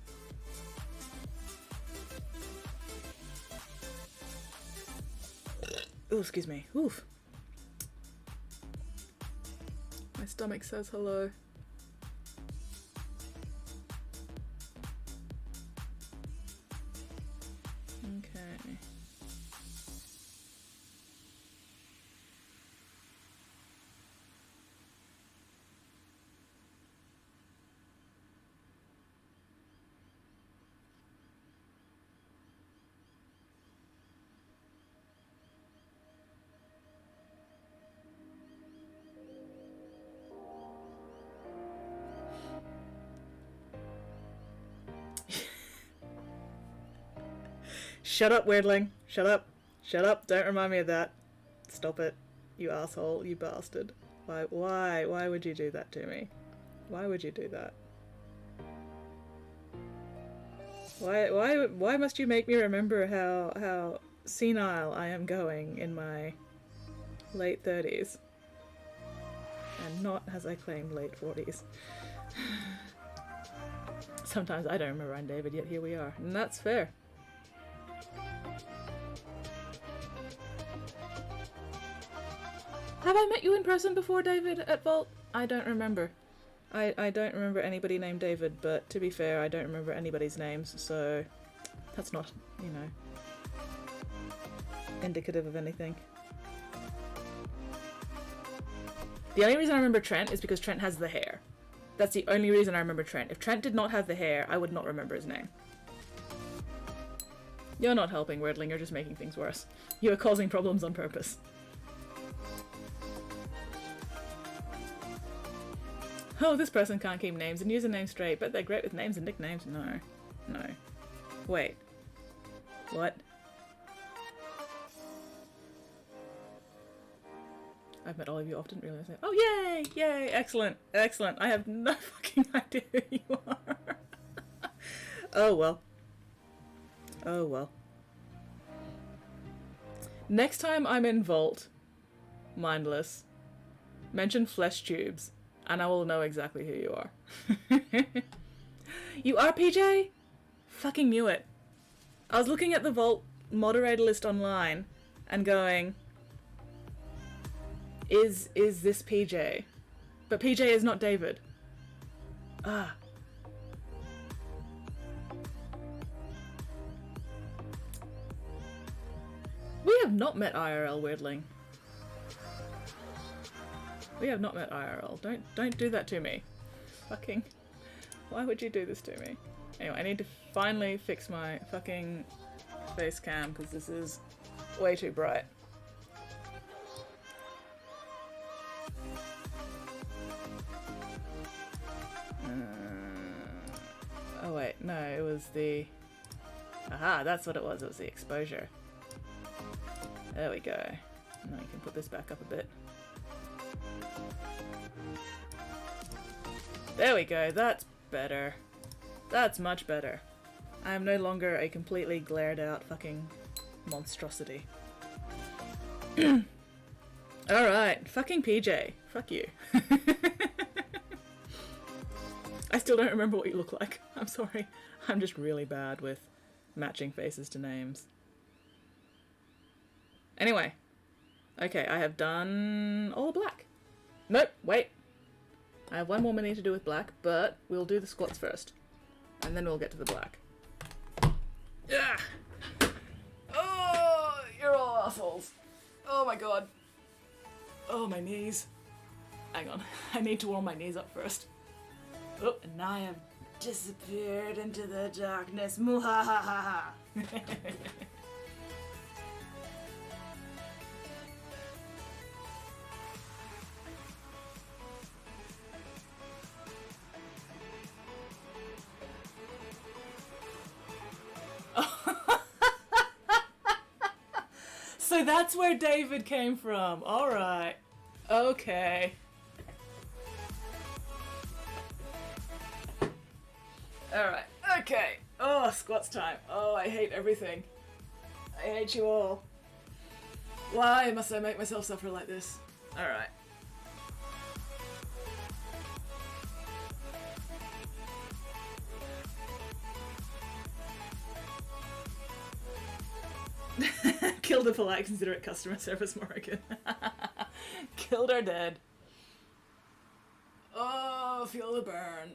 Oh, excuse me. Oof. My stomach says hello. Okay. Shut up, weirdling. Shut up. Shut up. Don't remind me of that. Stop it. You asshole. You bastard. Why would you do that to me? Why would you do that? Why must you make me remember how senile I am going in my late 30s? And not, as I claimed, late 40s. Sometimes I don't remember I'm David, yet here we are. And that's fair. Have I met you in person before, David, at Vault? I don't remember. I don't remember anybody named David, but to be fair, I don't remember anybody's names, so that's not, you know, indicative of anything. The only reason I remember Trent is because Trent has the hair. That's the only reason I remember Trent. If Trent did not have the hair, I would not remember his name. You're not helping, Wordling, you're just making things worse. You are causing problems on purpose. Oh, this person can't keep names and usernames straight, but they're great with names and nicknames. No. No. Wait. What? I've met all of you often, really. Oh, yay! Yay! Excellent! Excellent! I have no fucking idea who you are. Oh, well. Oh, well. Next time I'm in Vault, mindless, mention flesh tubes. And I will know exactly who you are. You are PJ? Fucking knew it. I was looking at the Vault moderator list online and going, is this PJ? But PJ is not David. Ah. We have not met IRL, Weirdling. We have not met IRL. Don't do that to me. Fucking... Why would you do this to me? Anyway, I need to finally fix my fucking face cam because this is way too bright. Oh wait, no, it was the... Aha, that's what it was. It was the exposure. There we go. Now you can put this back up a bit. There we go, that's better. That's much better. I am no longer a completely glared out fucking monstrosity. Alright, fucking PJ. Fuck you. I still don't remember what you look like. I'm sorry. I'm just really bad with matching faces to names. Anyway. Okay, I have done all black. Nope, wait. I have one more mini to do with black, but we'll do the squats first. And then we'll get to the black. Yeah. Oh, you're all assholes. Oh my god. Oh, my knees. Hang on. I need to warm my knees up first. Oh, and now I have disappeared into the darkness. Muhahaha. So that's where David came from. Alright. Okay. Alright. Okay. Oh, squats time. Oh, I hate everything. I hate you all. Why must I make myself suffer like this? Alright. Killed a polite, considerate customer service Morrigan. Killed or dead. Oh, feel the burn.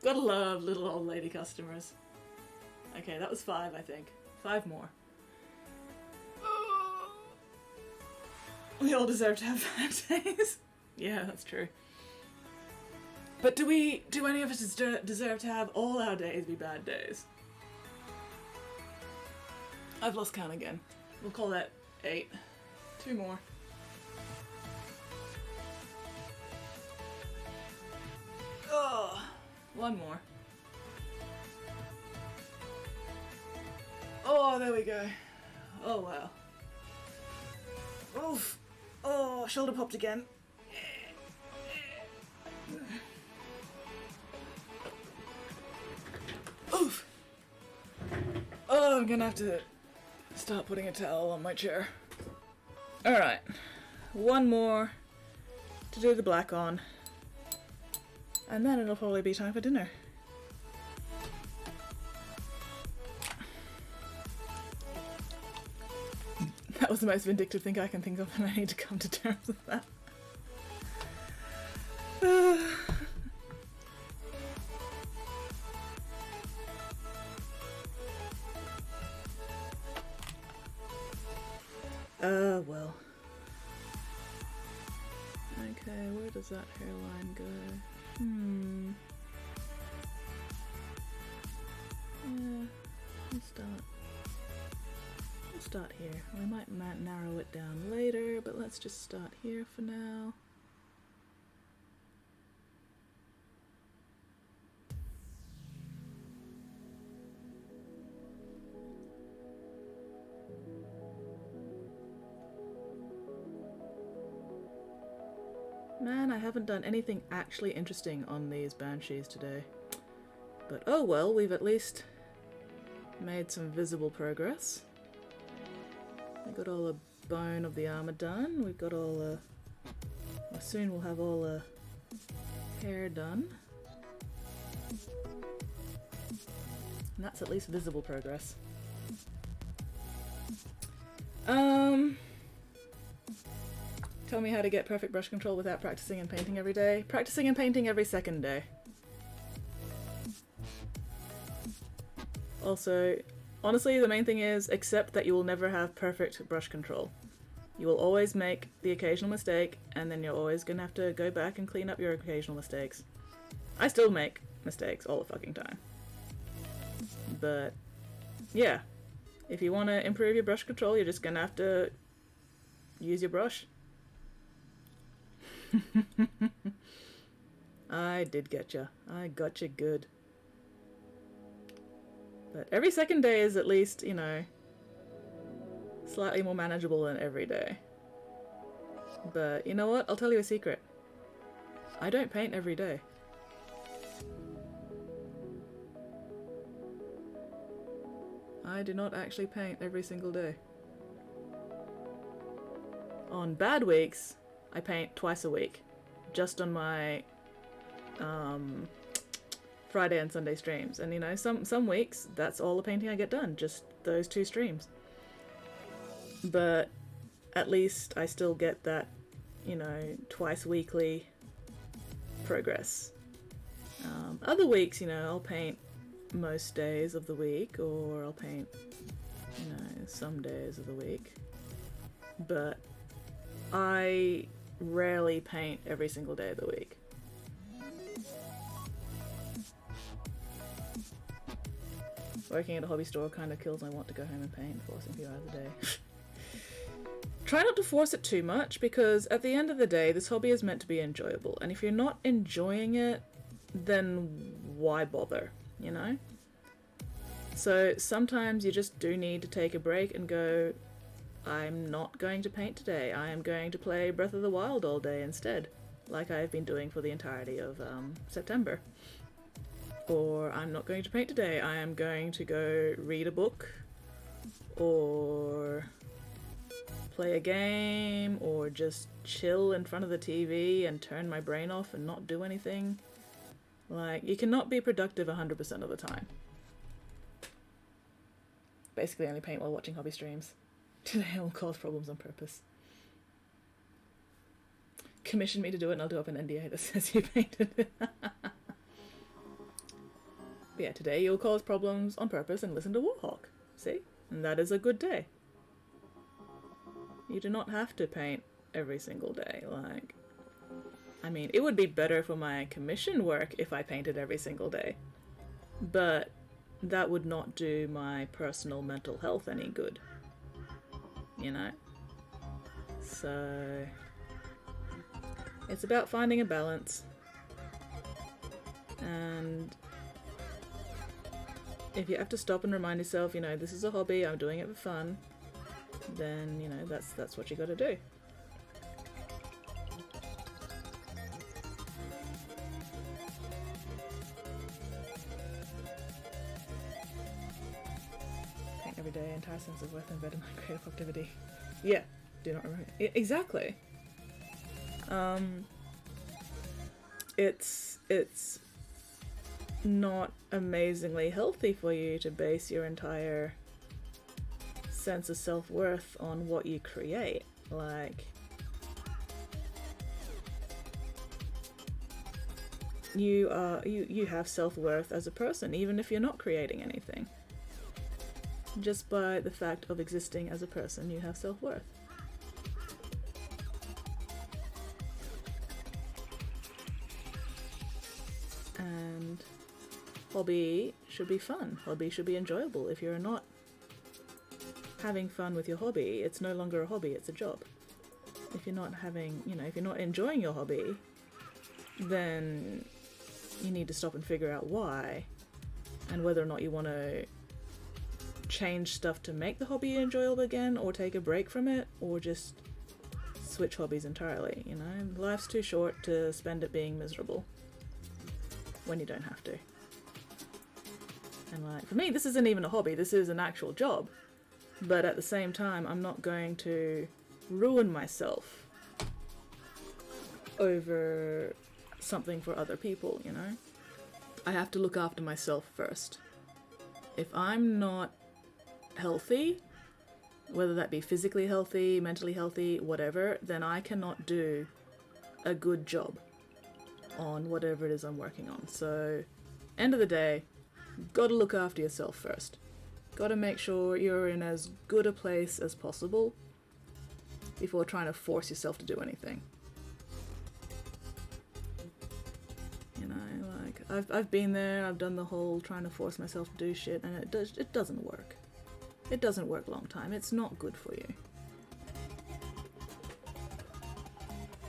Gotta love little old lady customers. Okay, that was 5, I think. 5 more. We all deserve to have bad days. Yeah, that's true. But do any of us deserve to have all our days be bad days? I've lost count again. We'll call that 8. 2 more. Oh, 1 more. Oh, there we go. Oh, wow. Oof. Oh, shoulder popped again. Oof. Oh, I'm gonna have to start putting a towel on my chair. Alright. 1 more to do the black on. And then it'll probably be time for dinner. That was the most vindictive thing I can think of, and I need to come to terms with that. Well. Okay, where does that hairline go? Yeah, we'll start here. We might narrow it down later, but let's just start here for now. Man, I haven't done anything actually interesting on these banshees today. But oh well, we've at least made some visible progress. We got all the bone of the armor done. We've got all the... Well, soon we'll have all the hair done. And that's at least visible progress. Tell me how to get perfect brush control without practicing and painting every day. Practicing and painting every second day. Also, honestly, the main thing is accept that you will never have perfect brush control. You will always make the occasional mistake, and then you're always gonna have to go back and clean up your occasional mistakes. I still make mistakes all the fucking time. But, yeah. If you want to improve your brush control, you're just gonna have to use your brush. I did get ya. I got you good. But every second day is at least, you know, slightly more manageable than every day. But you know what? I'll tell you a secret. I don't paint every day. I do not actually paint every single day. On bad weeks, I paint twice a week. Just on my Friday and Sunday streams. And you know, some weeks, that's all the painting I get done. Just those 2 streams. But at least I still get that, you know, twice weekly progress. Other weeks, you know, I'll paint most days of the week, or I'll paint, you know, some days of the week. But I rarely paint every single day of the week. Working at a hobby store kind of kills my want to go home and paint for some few hours a day. try not to force it too much, because at the end of the day, this hobby is meant to be enjoyable. And if you're not enjoying it, then why bother, you know? So sometimes you just do need to take a break and go, I'm not going to paint today. I am going to play Breath of the Wild all day instead, like I've been doing for the entirety of September. Or I'm not going to paint today. I am going to go read a book, or play a game, or just chill in front of the TV and turn my brain off and not do anything. Like, you cannot be productive 100% of the time. Basically only paint while watching hobby streams. Today I will cause problems on purpose. Commission me to do it and I'll do up an NDA that says you painted it. But yeah, today you'll cause problems on purpose and listen to Warhawk. See? And that is a good day. You do not have to paint every single day. Like, I mean, it would be better for my commission work if I painted every single day. But that would not do my personal mental health any good. You know? So it's about finding a balance. And if you have to stop and remind yourself, you know, this is a hobby, I'm doing it for fun, then, you know, that's what you gotta do. Paint every day, entire sense of worth embedded in my creative activity. Yeah, do not remember. Exactly. It's not amazingly healthy for you to base your entire sense of self-worth on what you create. Like, you have self-worth as a person, even if you're not creating anything. Just by the fact of existing as a person, you have self-worth. And hobby should be fun. Hobby should be enjoyable. If you're not having fun with your hobby, it's no longer a hobby, it's a job. If you're not having, you know, if you're not enjoying your hobby, then you need to stop and figure out why, and whether or not you want to change stuff to make the hobby enjoyable again, or take a break from it, or just switch hobbies entirely. You know, life's too short to spend it being miserable when you don't have to. And like, for me, this isn't even a hobby, this is an actual job. But at the same time, I'm not going to ruin myself over something for other people, you know? I have to look after myself first. If I'm not healthy, whether that be physically healthy, mentally healthy, whatever, then I cannot do a good job on whatever it is I'm working on. So, end of the day, gotta look after yourself first. Gotta make sure you're in as good a place as possible before trying to force yourself to do anything. You know, like, I've been there, I've done the whole trying to force myself to do shit, and it doesn't work. It doesn't work long time. It's not good for you.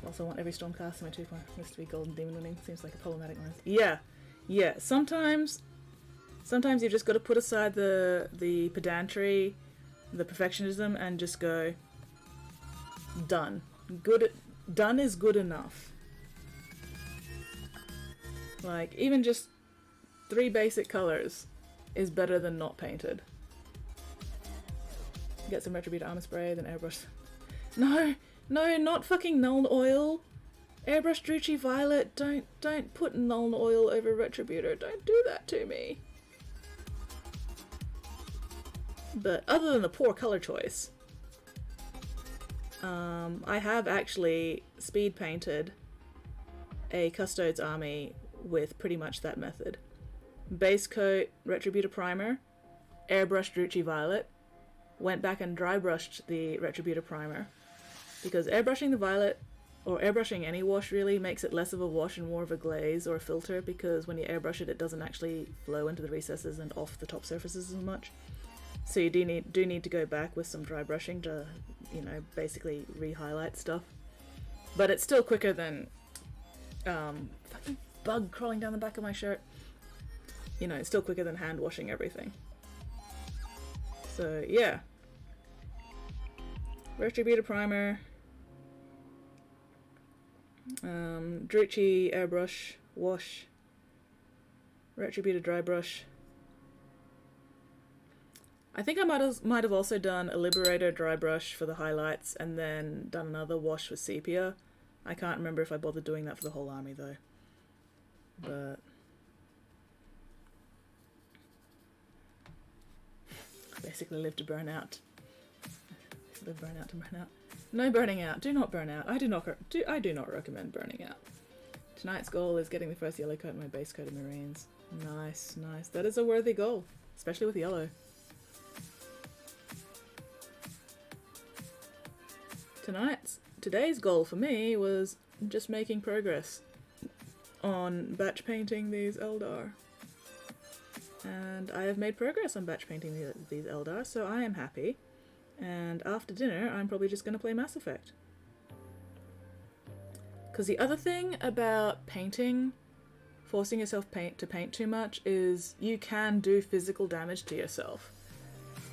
Also, I want every Stormcast in my 2.0 list to be Golden Demon winning. Seems like a problematic one. Yeah. Sometimes you've just got to put aside the pedantry, the perfectionism, and just go, done. Done is good enough. Like, even just 3 basic colors is better than not painted. Get some Retributor armor spray, then airbrush. No, not fucking Nuln Oil. Airbrush Druchii Violet. Don't put Nuln Oil over Retributor. Don't do that to me. But other than the poor color choice, I have actually speed painted a Custodes army with pretty much that method. Base coat, Retributor primer, airbrushed Druchii Violet, went back and dry brushed the Retributor primer, because airbrushing the Violet, or airbrushing any wash really, makes it less of a wash and more of a glaze or a filter, because when you airbrush it, it doesn't actually flow into the recesses and off the top surfaces as much. So you do need to go back with some dry brushing to you know, basically re-highlight stuff. But it's still quicker than fucking bug crawling down the back of my shirt. You know, it's still quicker than hand washing everything. So yeah. Retributor primer. Drucci airbrush wash. Retributor dry brush. I think I might have also done a Liberator dry brush for the highlights and then done another wash with sepia. I can't remember if I bothered doing that for the whole army though. But I basically live to burn out. Live burn out to burn out. No burning out. Do not burn out. I do not recommend burning out. Tonight's goal is getting the first yellow coat in my base coat of Marines. Nice, nice. That is a worthy goal, especially with yellow. Today's goal for me was just making progress on batch painting these Eldar. And I have made progress on batch painting these Eldar, so I am happy. And after dinner, I'm probably just going to play Mass Effect. Because the other thing about painting, forcing yourself to paint too much, is you can do physical damage to yourself.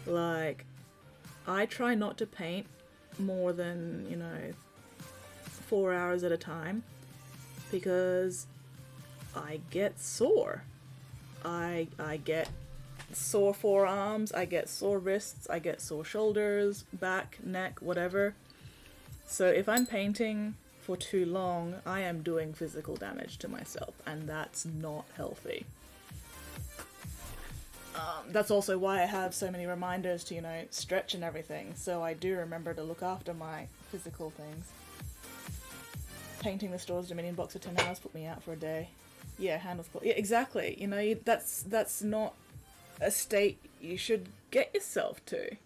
Like, I try not to paint more than, you know, 4 hours at a time, because I get sore. I get sore forearms, I get sore wrists, I get sore shoulders, back, neck, whatever. So if I'm painting for too long, I am doing physical damage to myself, and that's not healthy. That's also why I have so many reminders to, you know, stretch and everything, so I do remember to look after my physical things. Painting the Stores Dominion box for 10 hours put me out for a day. Yeah, handles... Yeah, exactly. You know, that's not a state you should get yourself to.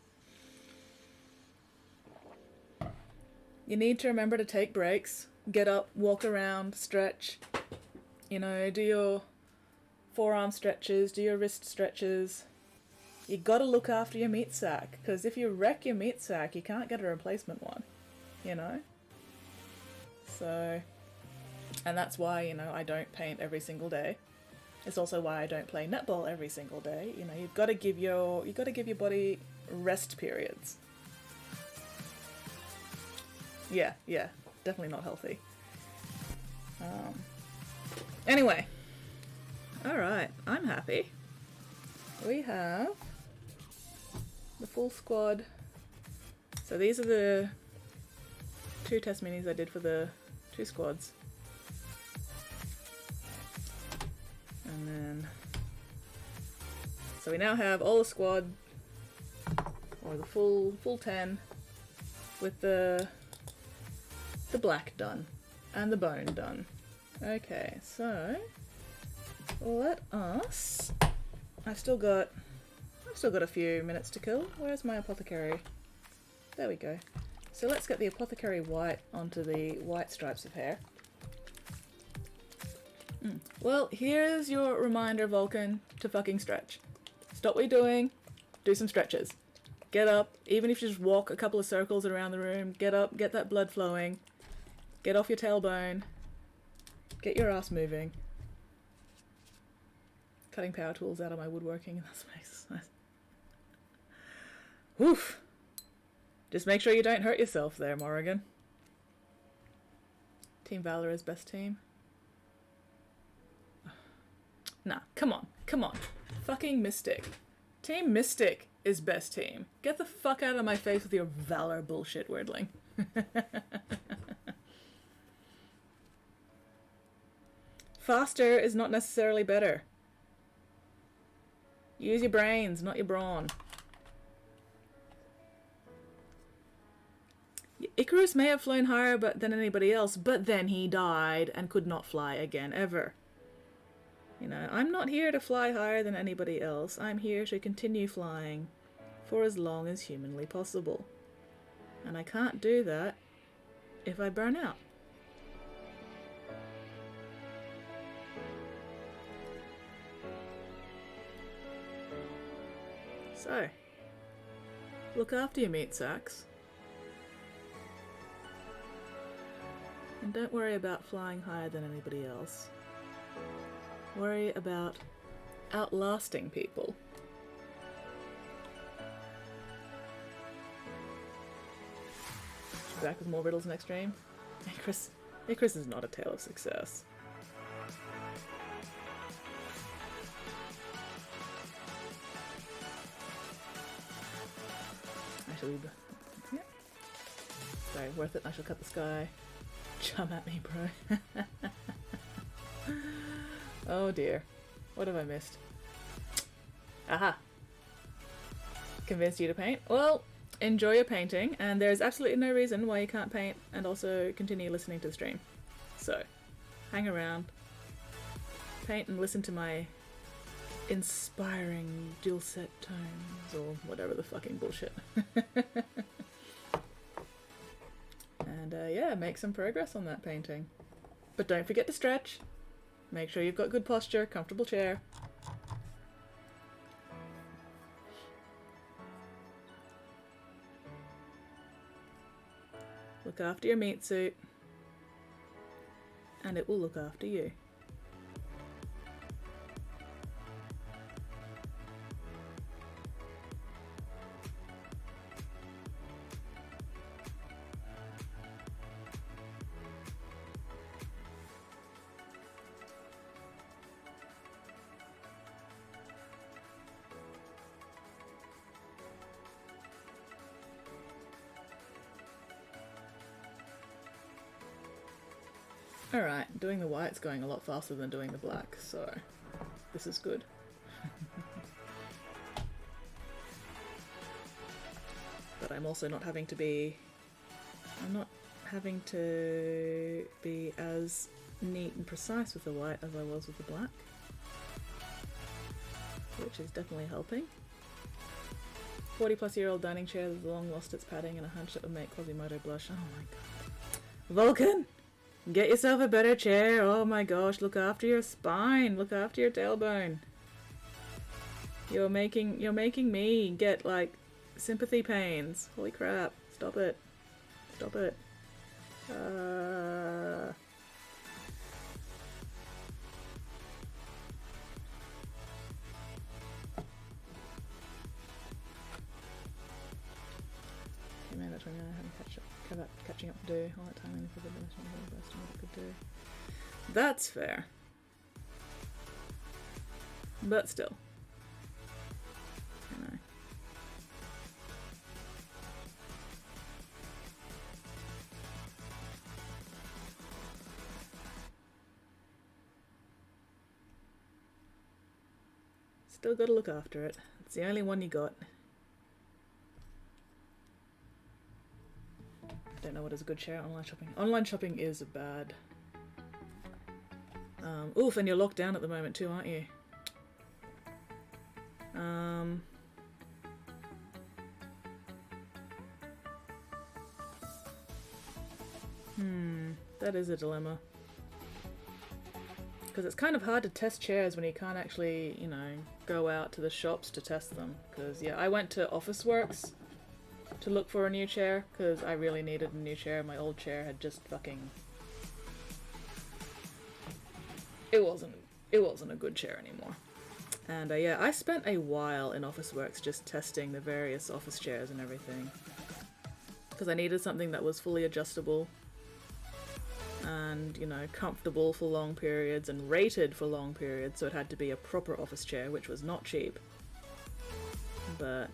You need to remember to take breaks, get up, walk around, stretch, you know, do your forearm stretches, do your wrist stretches. You gotta look after your meat sack, because if you wreck your meat sack, you can't get a replacement one, you know? So, and that's why, you know, I don't paint every single day. It's also why I don't play netball every single day. You know, you've got to give your body rest periods. Yeah, definitely not healthy. Anyway, all right, I'm happy. We have the full squad. So these are the 2 test minis I did for the 2 squads. And then, so we now have all the squad, or the full 10, with the black done, and the bone done. Okay, so, let us, I've still got a few minutes to kill. Where's my apothecary? There we go. So let's get the apothecary white onto the white stripes of hair. Well, here's your reminder, Vulcan, to fucking stretch. Stop what you're doing, do some stretches. Get up, even if you just walk a couple of circles around the room, get up, get that blood flowing, get off your tailbone, get your ass moving. Cutting power tools out of my woodworking, that's my exercise. Woof! Just make sure you don't hurt yourself there, Morrigan. Team Valor is best team. Nah, come on. Fucking Mystic. Team Mystic is best team. Get the fuck out of my face with your Valor bullshit, Wordling. Faster is not necessarily better. Use your brains, not your brawn. Icarus may have flown higher than anybody else, but then he died and could not fly again, ever. You know, I'm not here to fly higher than anybody else. I'm here to continue flying for as long as humanly possible. And I can't do that if I burn out. So, look after your meat sacks. And don't worry about flying higher than anybody else. Worry about outlasting people. Back with more riddles next stream. Hey Chris is not a tale of success. Actually, yeah. Sorry, worth it. I shall cut the sky. Chum at me, bro. Oh dear. What have I missed? Aha! Convinced you to paint? Well, enjoy your painting, and there's absolutely no reason why you can't paint and also continue listening to the stream. So, hang around, paint and listen to my inspiring dulcet tones, or whatever the fucking bullshit. And yeah, make some progress on that painting. But don't forget to stretch. Make sure you've got good posture, comfortable chair. Look after your meat suit, and it will look after you. Alright, doing the white's going a lot faster than doing the black, so this is good. But I'm also not having to be... I'm not having to be as neat and precise with the white as I was with the black. Which is definitely helping. 40-plus-year-old dining chair that's long lost its padding and a hunch that would make Quasimodo blush. Oh my god. Vulcan! Get yourself a better chair. Oh my gosh, look after your spine. Look after your tailbone. You're making me get like sympathy pains. Holy crap. Stop it. Stop it. Man, that's when I haven't catching up to do. All that timing for the best and what it could do. That's fair. But still. You know. Still gotta look after it. It's the only one you got. Don't know what is a good share. Online shopping. Online shopping is bad. Oof, and you're locked down at the moment too, aren't you? That is a dilemma. Because it's kind of hard to test chairs when you can't actually, you know, go out to the shops to test them. Because, yeah, I went to Officeworks to look for a new chair because I really needed a new chair. My old chair had just fucking... It wasn't a good chair anymore. And yeah, I spent a while in Officeworks just testing the various office chairs and everything. Because I needed something that was fully adjustable and, you know, comfortable for long periods and rated for long periods, so it had to be a proper office chair, which was not cheap. But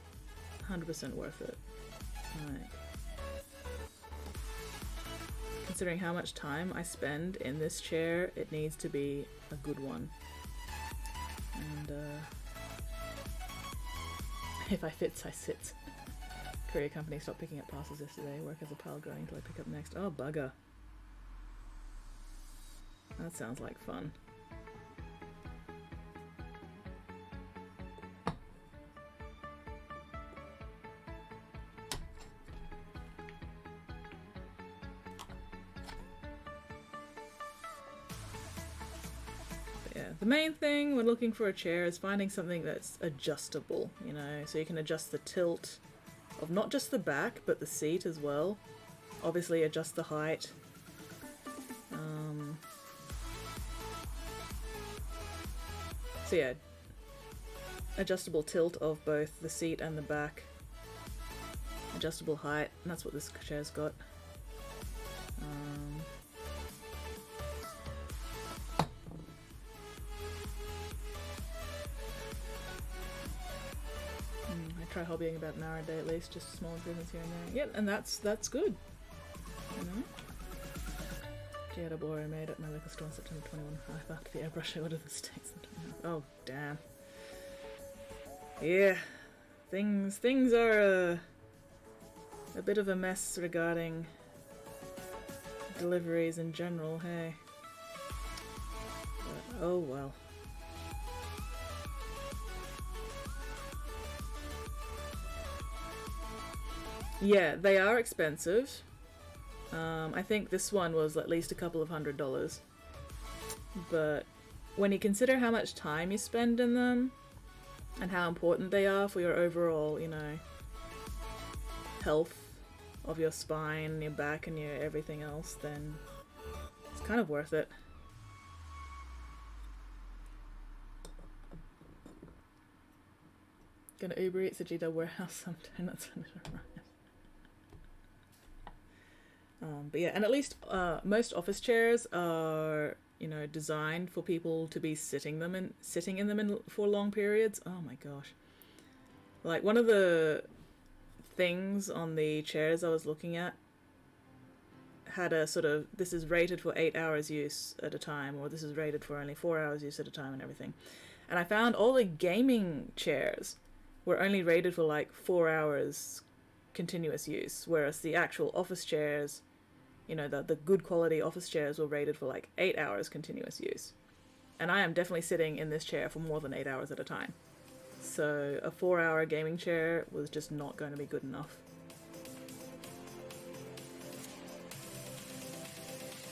100% worth it. Like, considering how much time I spend in this chair, it needs to be a good one. And if I fits, I sit. Courier company stopped picking up parcels yesterday. Work as a pile growing until I pick up next. Oh, bugger. That sounds like fun. The main thing when looking for a chair is finding something that's adjustable, you know, so you can adjust the tilt of not just the back, but the seat as well. Obviously adjust the height So yeah, adjustable tilt of both the seat and the back. Adjustable height, and that's what this chair's got. I try hobbying about an hour a day at least, just small improvements here and there. Yeah, and that's good. You know? Giada I made at my liquor store on September 21. I thought the airbrush I ordered the States. Oh, damn. Yeah. Things are a bit of a mess regarding deliveries in general, hey. But, oh well. Yeah, they are expensive. I think this one was at least a couple of $100s. But when you consider how much time you spend in them and how important they are for your overall, you know, health of your spine, your back, and your everything else, then it's kind of worth it. Gonna Uber Eats a GW warehouse sometime. That's when it arrives. But yeah, and at least most office chairs are, you know, designed for people to be sitting in them for long periods. Oh my gosh! Like one of the things on the chairs I was looking at had a sort of, this is rated for 8 hours use at a time, or this is rated for only 4 hours use at a time, and everything. And I found all the gaming chairs were only rated for like 4 hours continuous use, whereas the actual office chairs, you know, the good quality office chairs were rated for like 8 hours continuous use. And I am definitely sitting in this chair for more than 8 hours at a time. So a 4-hour gaming chair was just not going to be good enough.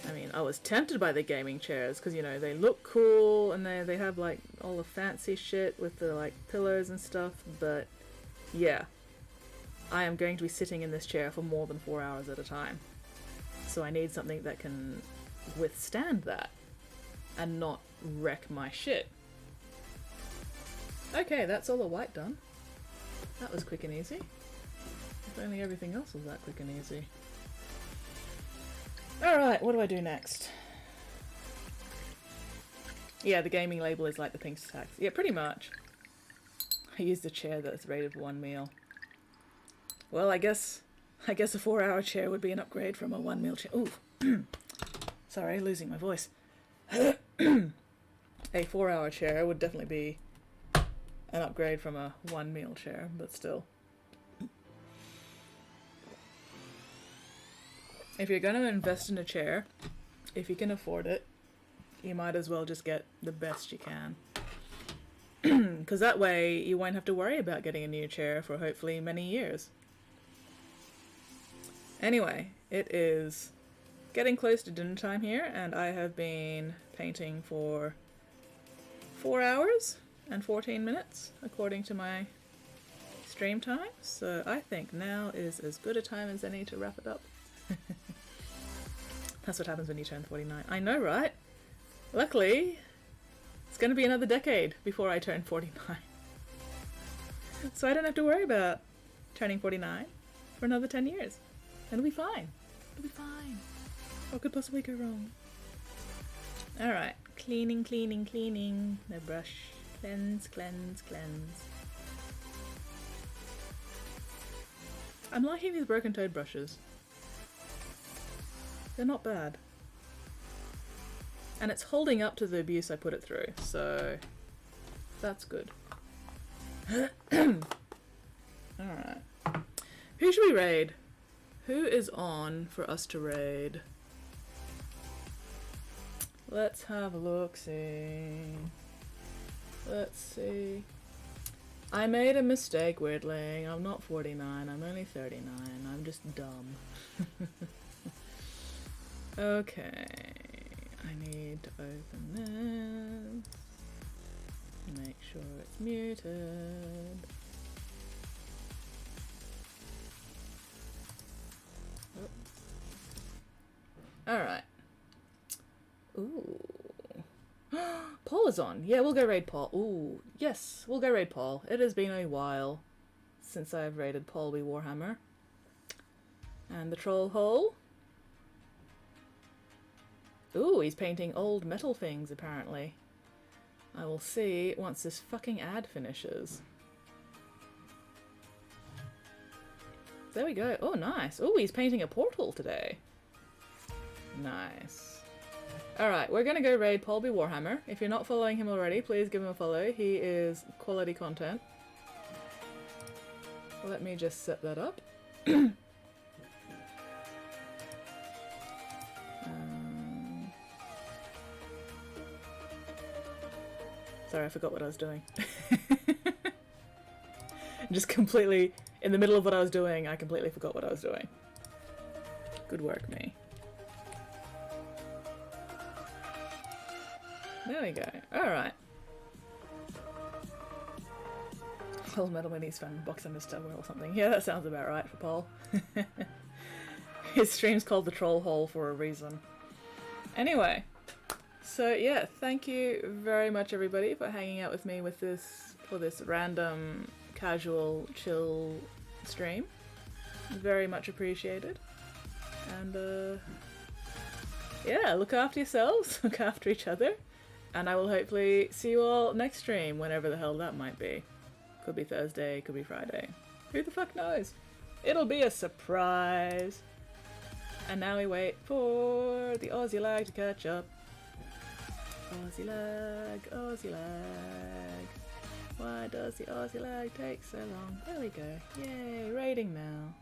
I mean, I was tempted by the gaming chairs because, you know, they look cool and they have like all the fancy shit with the like pillows and stuff, but yeah, I am going to be sitting in this chair for more than 4 hours at a time. So I need something that can withstand that and not wreck my shit. Okay, that's all the white done. That was quick and easy. If only everything else was that quick and easy. Alright, what do I do next? Yeah, the gaming label is like the pink stacks. Yeah, pretty much. I used a chair that's rated for one meal. Well, I guess a 4-hour chair would be an upgrade from a 1 meal chair. Ooh. Sorry, losing my voice. A 4-hour chair would definitely be an upgrade from a 1 meal chair, but still. If you're going to invest in a chair, if you can afford it, you might as well just get the best you can. Because that way you won't have to worry about getting a new chair for hopefully many years. Anyway, it is getting close to dinner time here, and I have been painting for 4 hours and 14 minutes, according to my stream time. So I think now is as good a time as any to wrap it up. That's what happens when you turn 49. I know, right? Luckily, it's going to be another decade before I turn 49. So I don't have to worry about turning 49 for another 10 years. It'll be fine. It'll be fine. What could possibly go wrong? Alright. Cleaning, cleaning, cleaning. The brush. Cleanse, cleanse, cleanse. I'm liking these broken toed brushes. They're not bad. And it's holding up to the abuse I put it through, so that's good. Alright. Who should we raid? Who is on for us to raid? Let's have a look-see. Let's see. I made a mistake, Weirdling. I'm not 49, I'm only 39. I'm just dumb. Okay. I need to open this. Make sure it's muted. Oh. Alright. Ooh. Paul is on. Yeah, we'll go raid Paul. Ooh, yes, we'll go raid Paul. It has been a while since I've raided Paul v Warhammer. And the troll hole. Ooh, he's painting old metal things, apparently. I will see once this fucking ad finishes. There we go. Oh, nice. Oh, he's painting a portal today. Nice. Alright, we're gonna go raid Paul v Warhammer. If you're not following him already, please give him a follow. He is quality content. Let me just set that up. Sorry, I forgot what I was doing. Just completely, in the middle of what I was doing, I completely forgot what I was doing. Good work, me. There we go. Alright. Old metal minis found box under somewhere or something. Yeah, that sounds about right for Paul. His stream's called The Troll Hole for a reason. Anyway. So yeah, thank you very much everybody for hanging out with me with this random casual chill stream. Very much appreciated. And yeah, look after yourselves, look after each other, and I will hopefully see you all next stream, whenever the hell that might be. Could be Thursday, could be Friday. Who the fuck knows? It'll be a surprise. And now we wait for the Aussie lag to catch up. Aussie lag, Aussie lag. Why does the Aussie lag take so long? There we go. Yay, raiding now.